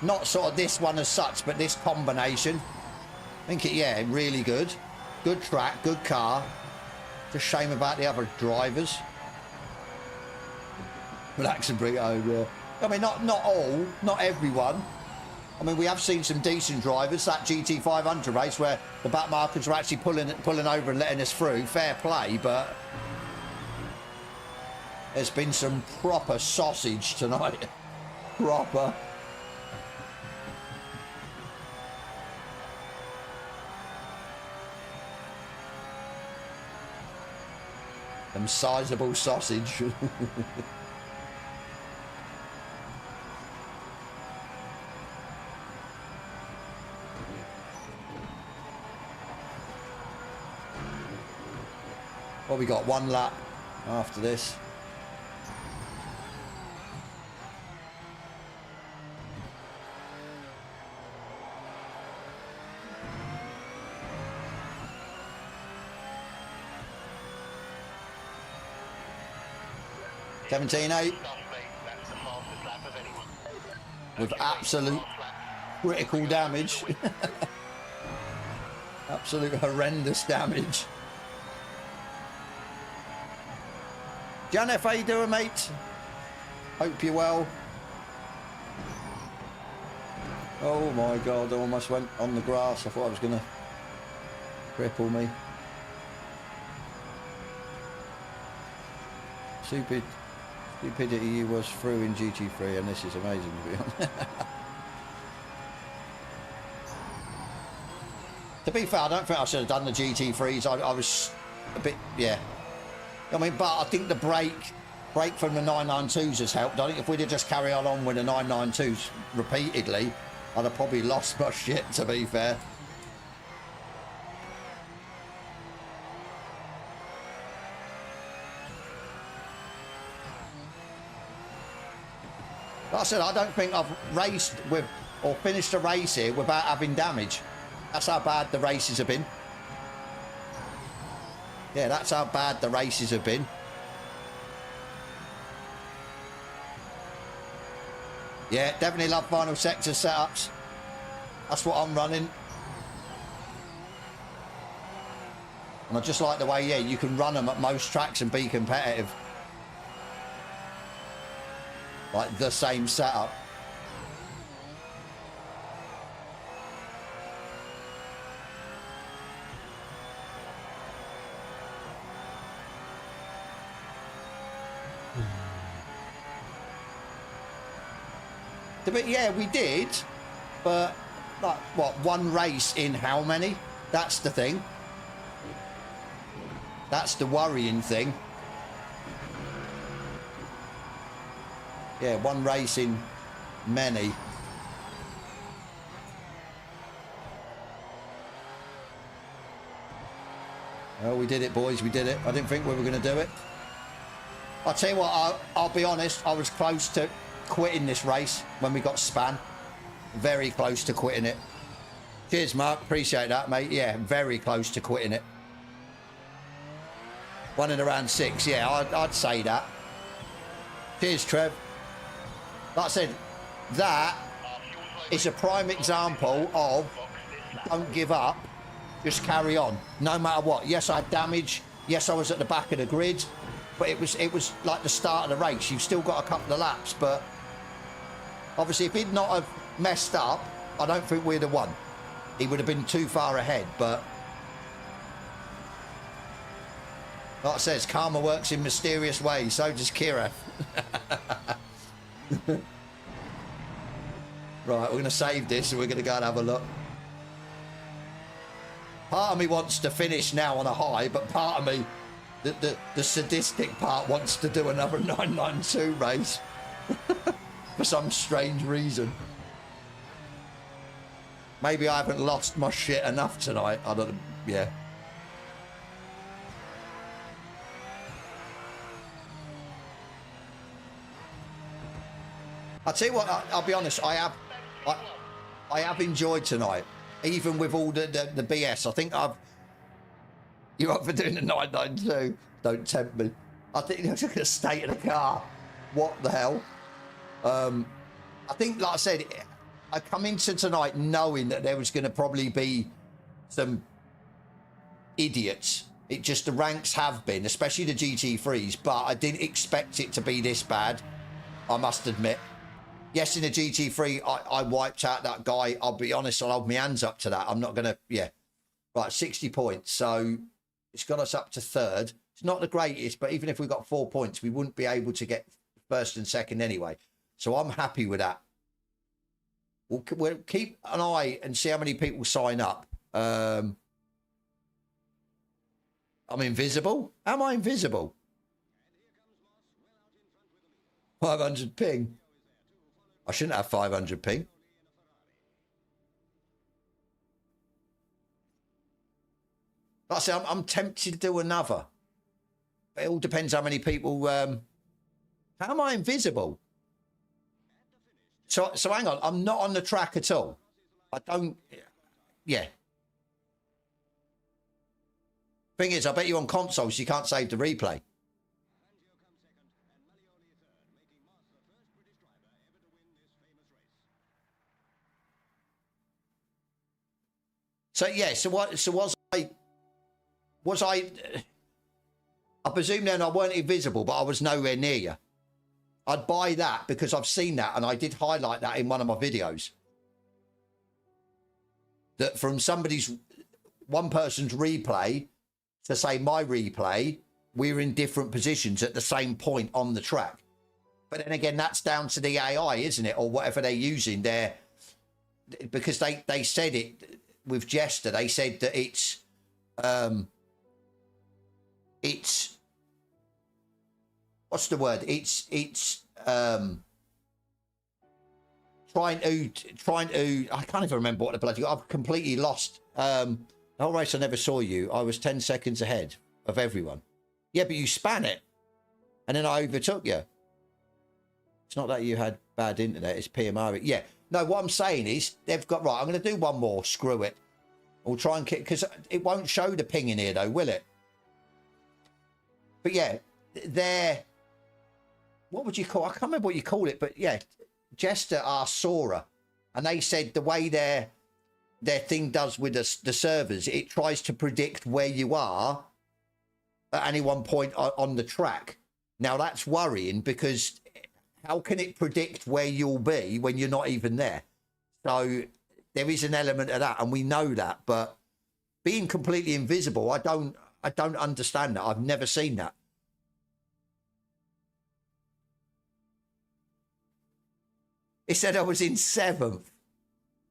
not sort of this one as such, but this combination, I think yeah, really good. Good track, good car. Just shame about the other drivers. Relax and bring it home, yeah. I mean, not all, not everyone. I mean, we have seen some decent drivers. That GT500 race where the back markers were actually pulling over and letting us through. Fair play, but... There's been some proper sausage tonight. Proper. Some sizable sausage. Well, we got 1 lap after this. $17.8 with absolute critical damage. Absolute horrendous damage. Jan F, how you doing, mate? Hope you're well. Oh my god, I almost went on the grass. I thought I was gonna cripple me. Stupidity you was through in GT3, and this is amazing to be honest. To be fair, I don't think I should have done the GT3s. I was a bit, yeah. I mean, but I think the break from the 992s has helped. I think if we'd have just carried on with the 992s repeatedly, I'd have probably lost my shit, to be fair. Like I said, I don't think I've raced with or finished a race here without having damage. That's how bad the races have been. Yeah, that's how bad the races have been. Yeah, definitely love final sector setups. That's what I'm running. And I just like the way, yeah, you can run them at most tracks and be competitive. Like the same setup. But yeah, we did, but like what, 1 race in how many? That's the thing. That's the worrying thing. Yeah, 1 race in many. Oh, we did it, boys, we did it. I didn't think we were going to do it. I'll tell you what, I'll be honest, I was close to quitting this race when we got span. Very close to quitting it. Cheers, Mark. Appreciate that, mate. Yeah, very close to quitting it. 1 in around 6. Yeah, I'd say that. Cheers, Trev. Like I said, that is a prime example of don't give up, just carry on, no matter what. Yes, I had damage. Yes, I was at the back of the grid, but it was like the start of the race. You've still got a couple of laps, but obviously if he'd not have messed up, I don't think we'd have won. He would have been too far ahead, but like I says, karma works in mysterious ways. So does Kira. Right, we're going to save this and we're going to go and have a look. Part of me wants to finish now on a high, but part of me, the sadistic part, wants to do another 992 race for some strange reason. Maybe I haven't lost my shit enough tonight. I don't know. Yeah. I'll tell you what, I'll be honest, I have enjoyed tonight, even with all the BS. I think you're up for doing the 992. Don't tempt me. I think look at the state of the car. What the hell? I think, like I said, I come into tonight knowing that there was going to probably be some idiots. It just, the ranks have been, especially the GT3s, but I didn't expect it to be this bad, I must admit. Yes, in the GT3, I wiped out that guy. I'll be honest, I'll hold my hands up to that. I'm not going to, yeah. Right, 60 points. So it's got us up to third. It's not the greatest, but even if we got 4 points, we wouldn't be able to get first and second anyway. So I'm happy with that. We'll keep an eye and see how many people sign up. I'm invisible? Am I invisible? 500 ping. I shouldn't have 500 ping. Like I say, I'm tempted to do another. It all depends how many people... how am I invisible? So hang on, I'm not on the track at all. I don't... Yeah. Thing is, I bet you on consoles you can't save the replay. So yeah, so was I presume then I weren't invisible, but I was nowhere near you. I'd buy that because I've seen that, and I did highlight that in one of my videos. That from one person's replay to say my replay, we're in different positions at the same point on the track. But then again, that's down to the AI, isn't it? Or whatever they're using there. Because they said it with Jester, they said that it's what's the word? It's trying to I can't even remember what the bloody I've completely lost. The whole race I never saw you. I was 10 seconds ahead of everyone. Yeah, but you span it and then I overtook you. It's not that you had bad internet, it's PMR. Yeah. No, what I'm saying is they've got right. I'm going to do one more. Screw it. We'll try and kick because it won't show the ping in here though, will it? But yeah, they're what would you call? I can't remember what you call it, but yeah, Jester are Sora, and they said the way their thing does with the servers, it tries to predict where you are at any one point on the track. Now that's worrying because how can it predict where you'll be when you're not even there? So there is an element of that, and we know that. But being completely invisible, I don't understand that. I've never seen that. It said I was in 7th.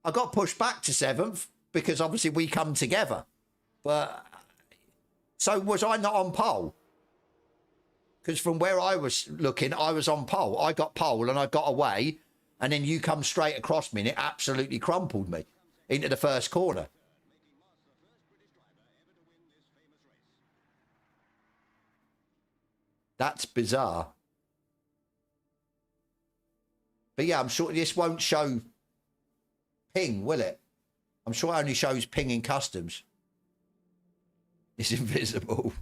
I got pushed back to 7th because obviously we come together. But so was I not on pole? Because from where I was looking, I was on pole. I got pole and I got away. And then you come straight across me and it absolutely crumpled me into the first corner. That's bizarre. But yeah, I'm sure this won't show ping, will it? I'm sure it only shows ping in customs. It's invisible.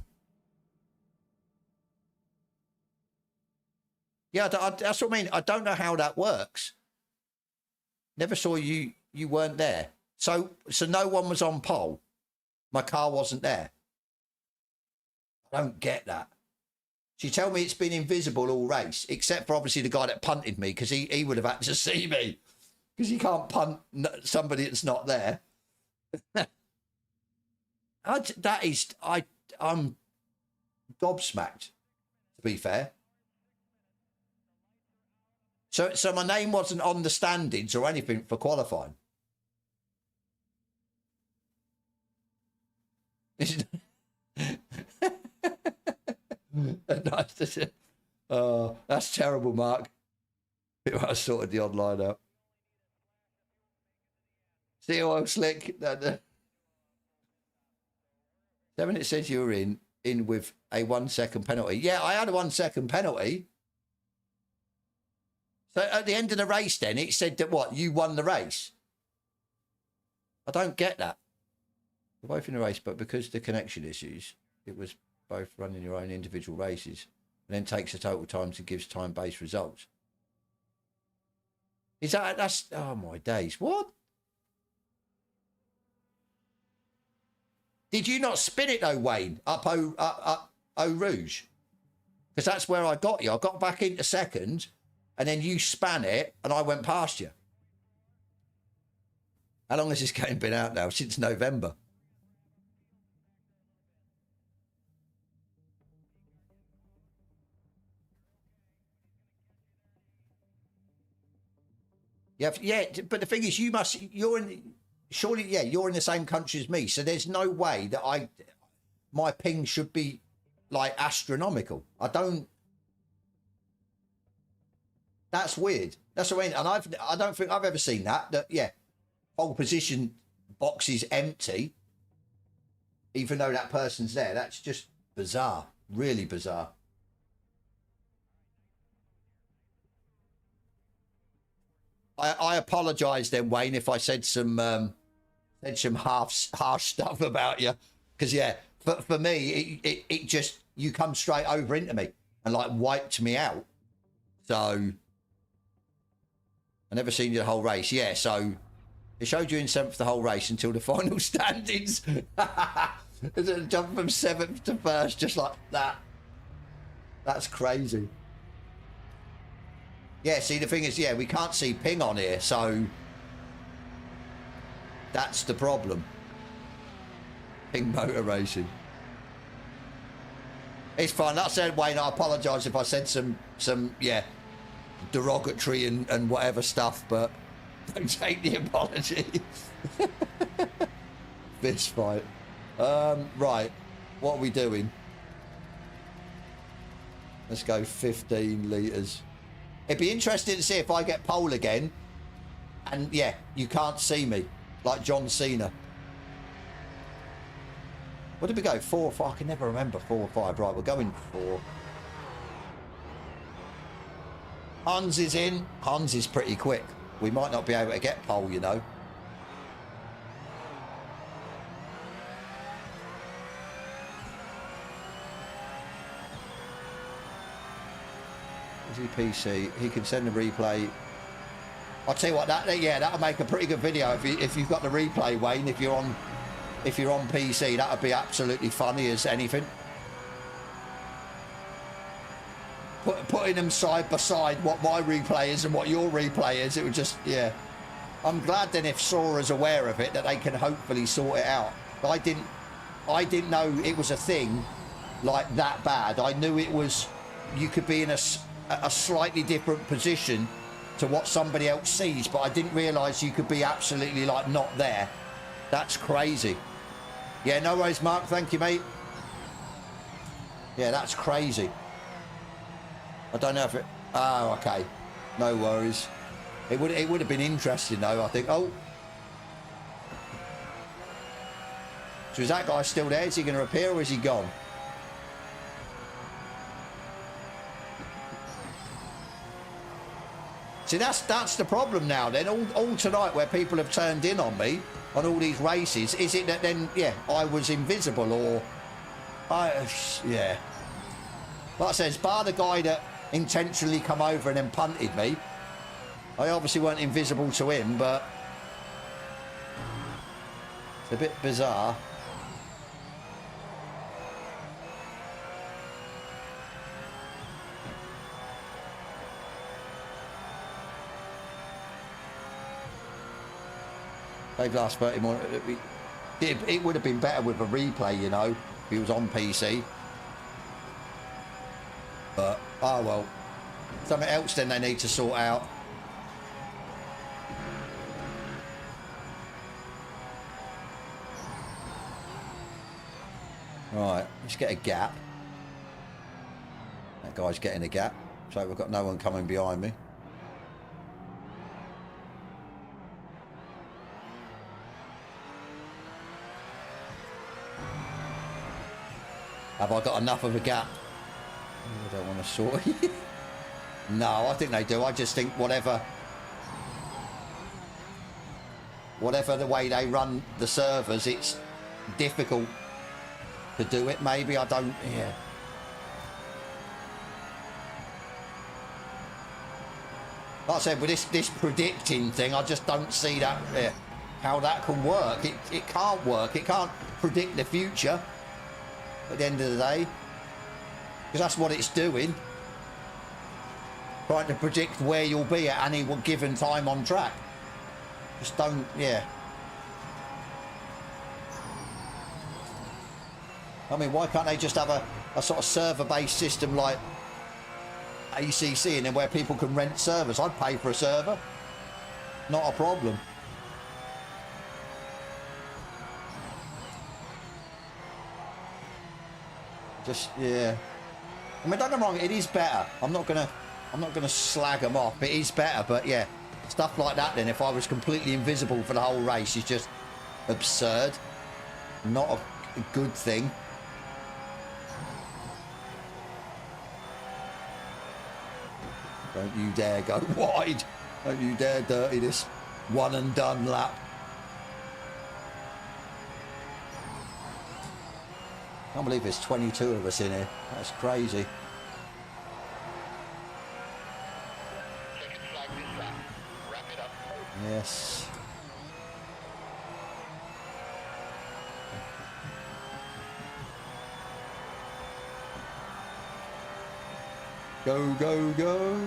Yeah, that's what I mean. I don't know how that works. Never saw you. You weren't there. So no one was on pole. My car wasn't there. I don't get that. She told me it's been invisible all race, except for obviously the guy that punted me, because he would have had to see me, because you can't punt somebody that's not there. I'm gobsmacked, to be fair. So my name wasn't on the standings or anything for qualifying. That's terrible, Mark. I sorted the online out. See oil slick. 7, it says you were in with a 1 second penalty. Yeah, I had a 1 second penalty. So at the end of the race, then it said that what, you won the race. I don't get that. We're both in the race, but because of the connection issues, it was both running your own individual races, and then takes the total times and gives time-based results. Is that's oh my days? What? Did you not spin it though, Wayne? Up Eau Rouge? Because that's where I got you. I got back into second, and then you span it, and I went past you. How long has this game been out now? Since November. Yeah, but the thing is, you're in the same country as me, so there's no way that my ping should be like astronomical. That's weird. That's what I mean. And I don't think I've ever seen that yeah, pole position box is empty, even though that person's there. That's just bizarre, really bizarre. I apologise then, Wayne, if I said some harsh stuff about you, because yeah, for me it just, you come straight over into me and like wiped me out. So I never seen you the whole race. Yeah, so it showed you in 7th the whole race until the final standings. Jump from 7th to 1st just like that. That's crazy. Yeah, see, the thing is, yeah, we can't see ping on here, so that's the problem. Ping motor racing. It's fine. That said, Wayne, I apologise if I said some yeah, derogatory and whatever stuff, but don't take the apology. Fist fight. Right, what are we doing? Let's go 15 litres. It'd be interesting to see if I get pole again, and yeah, you can't see me like John Cena. What did we go? 4 or 5? I can never remember 4 or 5. Right, we're going 4. Hans is in. Hans is pretty quick. We might not be able to get pole, you know. PC, he can send a replay. I'll tell you what, that'll make a pretty good video if you've got the replay, Wayne. If you're on PC, that would be absolutely funny as anything. Putting them side by side, what my replay is and what your replay is, it would just, yeah. I'm glad then if Sora's aware of it, that they can hopefully sort it out. But I didn't know it was a thing like that bad. I knew it was, you could be in a slightly different position to what somebody else sees, but I didn't realise you could be absolutely like not there. That's crazy. Yeah, no worries, Mark. Thank you, mate. Yeah, that's crazy. I don't know if it... Oh, okay. No worries. It would have been interesting, though, I think. Oh. So is that guy still there? Is he going to appear or is he gone? See, that's the problem now then. All tonight where people have turned in on me on all these races, is it that then, yeah, I was invisible or... yeah. Like I said, bar the guy that intentionally come over and then punted me. I obviously weren't invisible to him, but it's a bit bizarre. They've last 30 more. It would have been better with a replay, you know, if he was on PC. But, oh well. Something else then they need to sort out. Right, let's get a gap. That guy's getting a gap. So we've got no one coming behind me. Have I got enough of a gap? I don't want to sort it. No, I think they do. I just think whatever the way they run the servers, it's difficult to do it. Maybe I don't. Yeah. Like I said, with this predicting thing, I just don't see that how that can work. It can't work. It can't predict the future. At the end of the day, because that's what it's doing, trying to predict where you'll be at any given time on track. Just don't, yeah. I mean, why can't they just have a sort of server-based system like ACC, and then where people can rent servers? I'd pay for a server, not a problem. Just, yeah. I mean, don't get me wrong, it is better. I'm not gonna slag them off. It is better, but yeah, stuff like that then, if I was completely invisible for the whole race, is just absurd. Not a good thing. Don't you dare go wide. Don't you dare dirty this one and done lap. I can't believe there's 22 of us in here. That's crazy. Checkered flag this lap. Wrap it up. Yes. Go, go, go.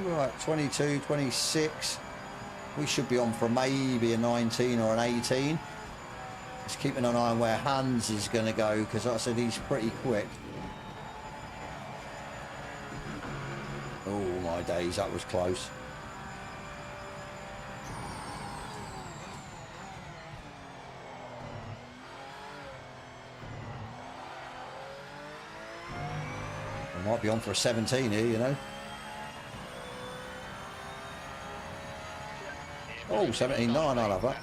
Right, 22, 26. We should be on for maybe a 19 or an 18. Just keeping an eye on where Hans is going to go, because like I said, he's pretty quick. Oh my days, that was close. I might be on for a 17 here, you know. Oh, 17.9, I'll have that.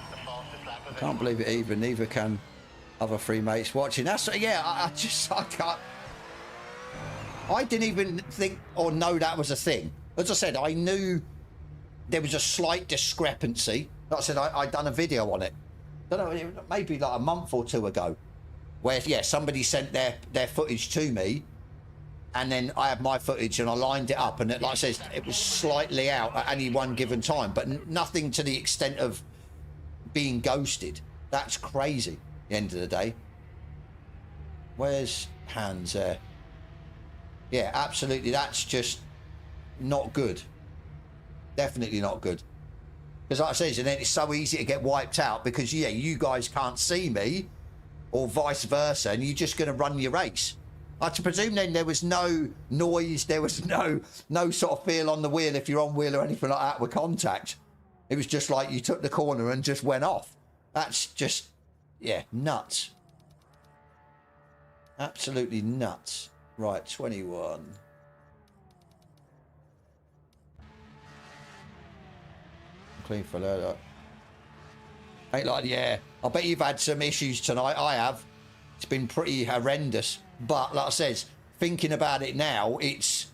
I can't believe it either. Neither can other three mates watching. That's, yeah, I can't. I didn't even think or know that was a thing. As I said, I knew there was a slight discrepancy. Like I said, I'd done a video on it. I don't know, maybe like a month or two ago, where, yeah, somebody sent their footage to me, and then I had my footage and I lined it up, and it, like I said, it was slightly out at any one given time, but nothing to the extent of being ghosted. That's crazy at the end of the day. Where's Hans there? Yeah, absolutely, that's just not good. Definitely not good. Because like I said, and then it's so easy to get wiped out because, yeah, you guys can't see me, or vice versa, and you're just going to run your race. I presume then there was no noise, there was no sort of feel on the wheel if you're on wheel or anything like that with contact. It was just like you took the corner and just went off. That's just, yeah, nuts. Absolutely nuts. Right, 21. Clean for that. Ain't like, yeah, I bet you've had some issues tonight. I have. It's been pretty horrendous. But like I said, thinking about it now, is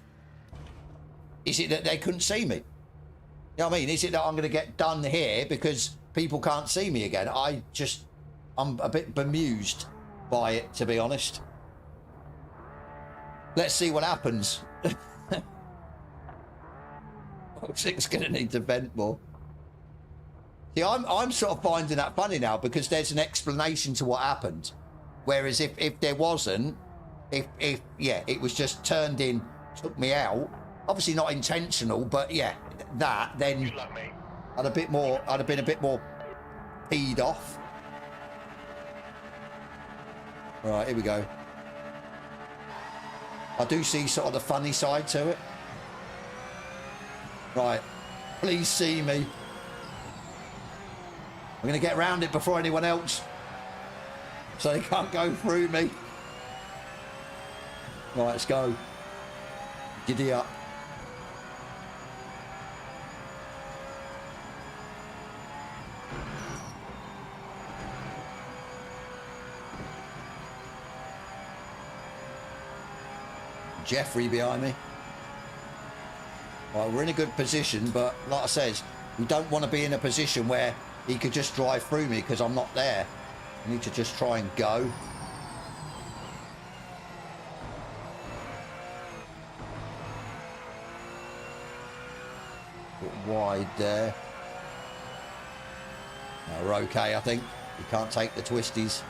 it that they couldn't see me? You know what I mean? Is it that I'm going to get done here because people can't see me again? I'm a bit bemused by it, to be honest. Let's see what happens. Toxic's going to need to vent more. See, I'm sort of finding that funny now because there's an explanation to what happened. Whereas if there wasn't, if yeah, it was just turned in, took me out. Obviously not intentional, but yeah, that then Good luck, mate. I'd have been a bit more peed off. Right, here we go. I do see sort of the funny side to it. Right, please see me. I'm going to get around it before anyone else, so they can't go through me. Right, let's go. Giddy up. Jeffrey behind me. Right, we're in a good position, but like I says, we don't want to be in a position where he could just drive through me because I'm not there. I need to just try and go. Bit wide there. No, we're okay, I think. We can't take the twisties.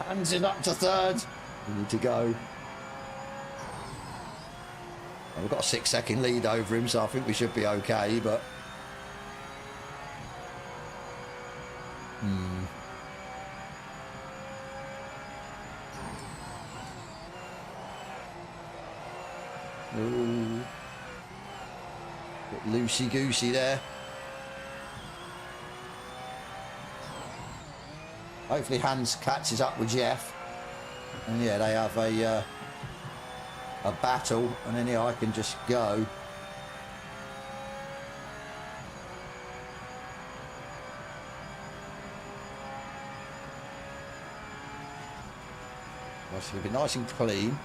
Hands in up to third. We need to go. Well, we've got a 6-second lead over him, so I think we should be okay, but... Ooh. Bit loosey-goosey there. Hopefully Hans catches up with Jeff, and yeah, they have a battle, and then yeah, I can just go. Well, it's going to be nice and clean.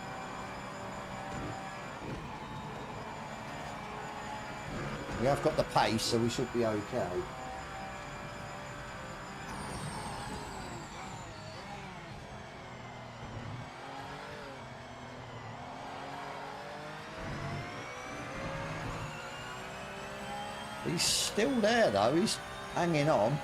We have got the pace, so we should be okay. He's still there though, he's hanging on.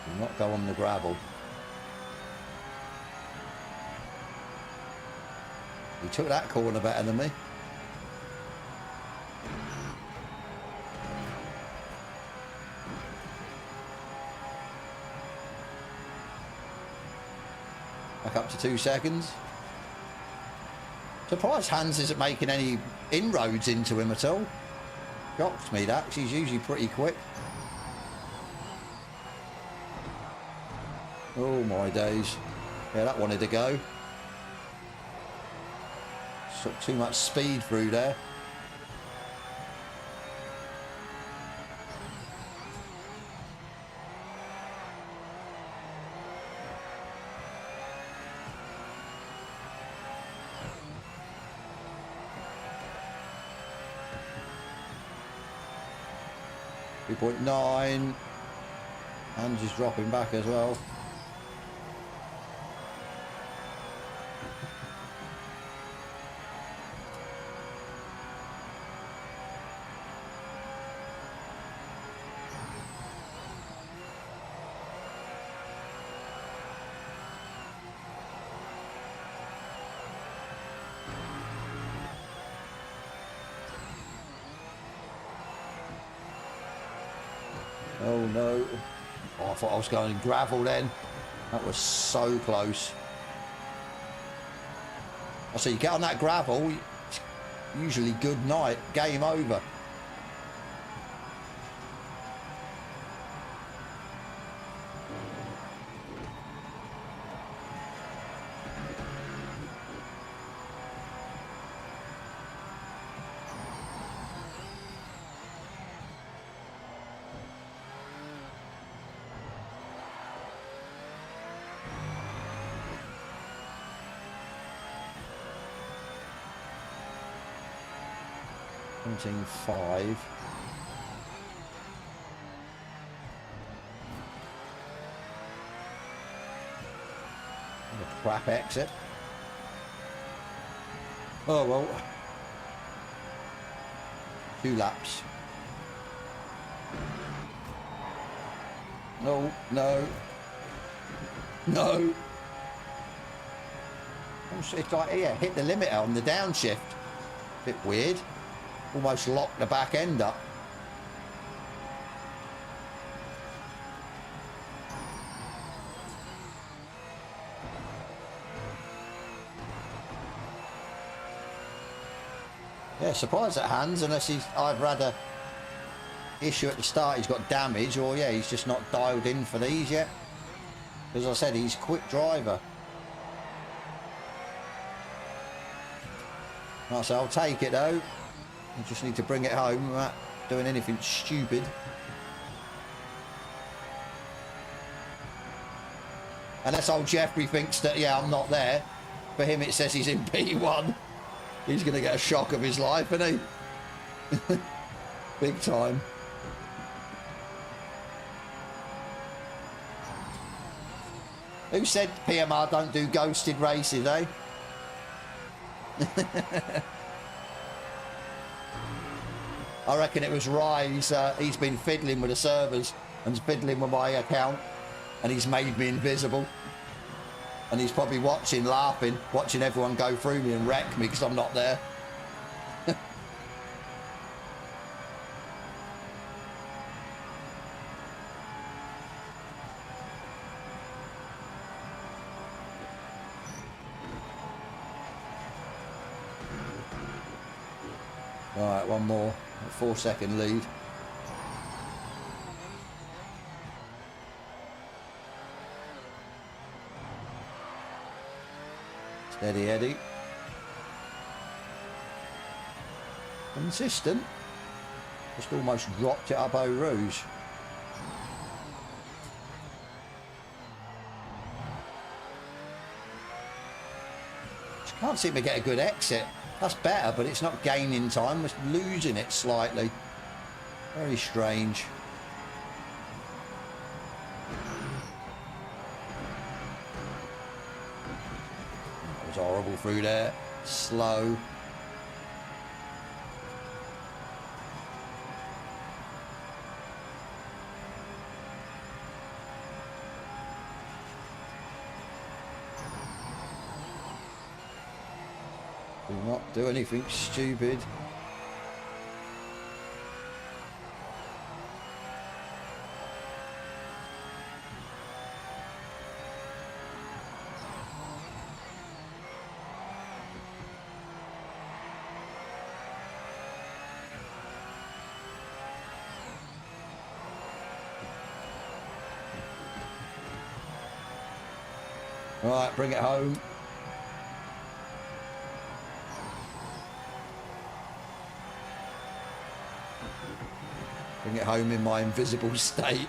Do not go on the gravel. He took that corner better than me. Back up to 2 seconds. Surprised Hans isn't making any inroads into him at all. Shocked me that, 'cause he's usually pretty quick. Oh my days. Yeah, that wanted to go. Took too much speed through there. .9, and just dropping back as well. Oh no. Oh, I thought I was going gravel then. That was so close. I see, you get on that gravel, usually good night, game over. 17.5. Crap exit. Oh well. 2 laps. No, no. No. It's like, yeah, hit the limiter on the downshift. Bit weird. Almost locked the back end up. Yeah, surprised at Hans, unless he's either had a issue at the start, he's got damage, or yeah, he's just not dialed in for these yet. As I said, he's a quick driver. Right, so I'll take it though. I just need to bring it home without doing anything stupid. Unless old Jeffrey thinks that, yeah, I'm not there. For him it says he's in P1. He's going to get a shock of his life, isn't he? Big time. Who said PMR don't do ghosted races, eh? I reckon it was Rye. He's been fiddling with the servers and fiddling with my account, and he's made me invisible. And he's probably watching, laughing, watching everyone go through me and wreck me because I'm not there. All right, one more. A 4-second lead. Steady Eddie. Consistent. Just almost dropped it up Eau Rouge. Just can't seem to get a good exit. That's better, but it's not gaining time. It's losing it slightly. Very strange. That was horrible through there. Slow. Do not do anything stupid. All right, bring it home. Bring it home in my invisible state.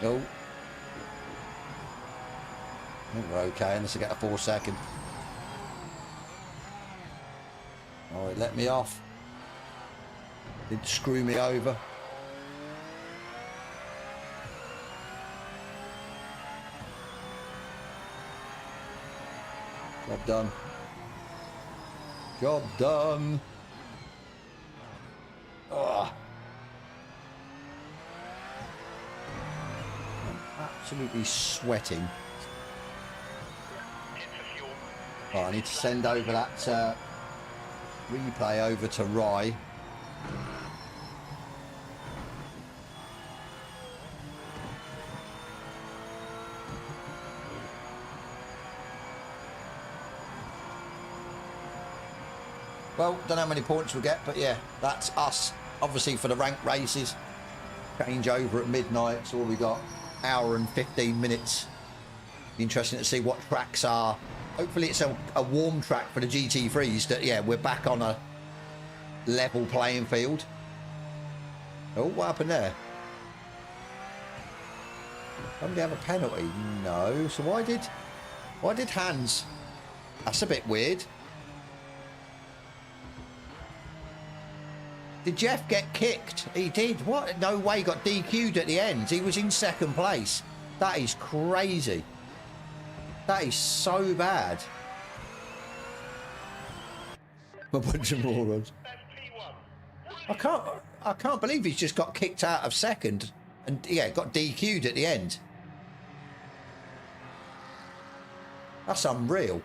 No. I think we're okay unless I get a 4-second. Oh, it let me off. Did screw me over. Job done. Job done. Ugh. Absolutely sweating. Oh, I need to send over that replay over to Rye. Well, don't know how many points we'll get, but yeah, that's us. Obviously for the ranked races. Change over at midnight, so we got hour and 15 minutes. Be interesting to see what tracks are. Hopefully it's a warm track for the GT3s that, yeah, we're back on a level playing field. Oh, what happened there? Somebody have a penalty? No. So why did Hans? That's a bit weird. Did Jeff get kicked? He did. What? No way. He got DQ'd at the end. He was in second place. That is crazy. That is so bad. A bunch of morons. I can't believe he's just got kicked out of second and yeah, got DQ'd at the end. That's unreal.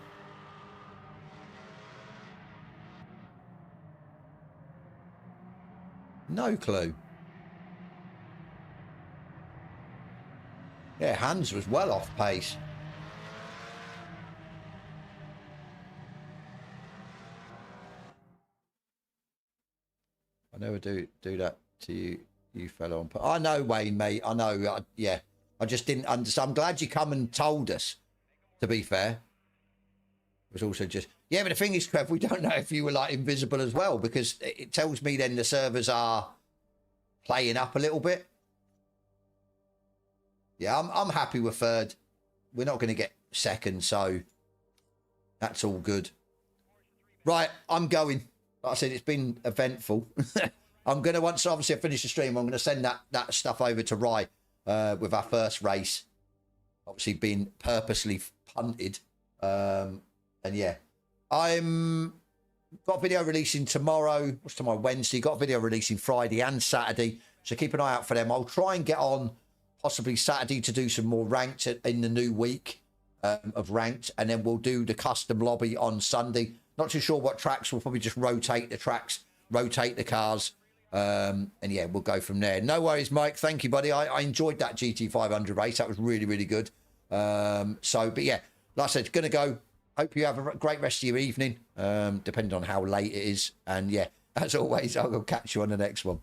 No clue. Yeah, Hans was well off pace. I never do that to you. You fell on. I know, Wayne, mate. I know. Yeah, I just didn't understand. I'm glad you come and told us. To be fair, it was also just yeah. But the thing is, Trev, we don't know if you were like invisible as well because it tells me then the servers are playing up a little bit. Yeah, I'm happy with third. We're not going to get second, so that's all good. Right, I'm going. Like I said, it's been eventful. I'm going to, once obviously I finish the stream, I'm going to send that stuff over to Rye with our first race. Obviously being purposely punted. And yeah, I'm got video releasing tomorrow. What's tomorrow? Wednesday. Got video releasing Friday and Saturday. So keep an eye out for them. I'll try and get on possibly Saturday to do some more ranked in the new week of ranked. And then we'll do the custom lobby on Sunday. Not too sure what tracks. We'll probably just rotate the tracks, rotate the cars. And yeah, we'll go from there. No worries, Mike. Thank you, buddy. I enjoyed that GT500 race. That was really, really good. But yeah, like I said, going to go. Hope you have a great rest of your evening, depending on how late it is. And yeah, as always, I'll catch you on the next one.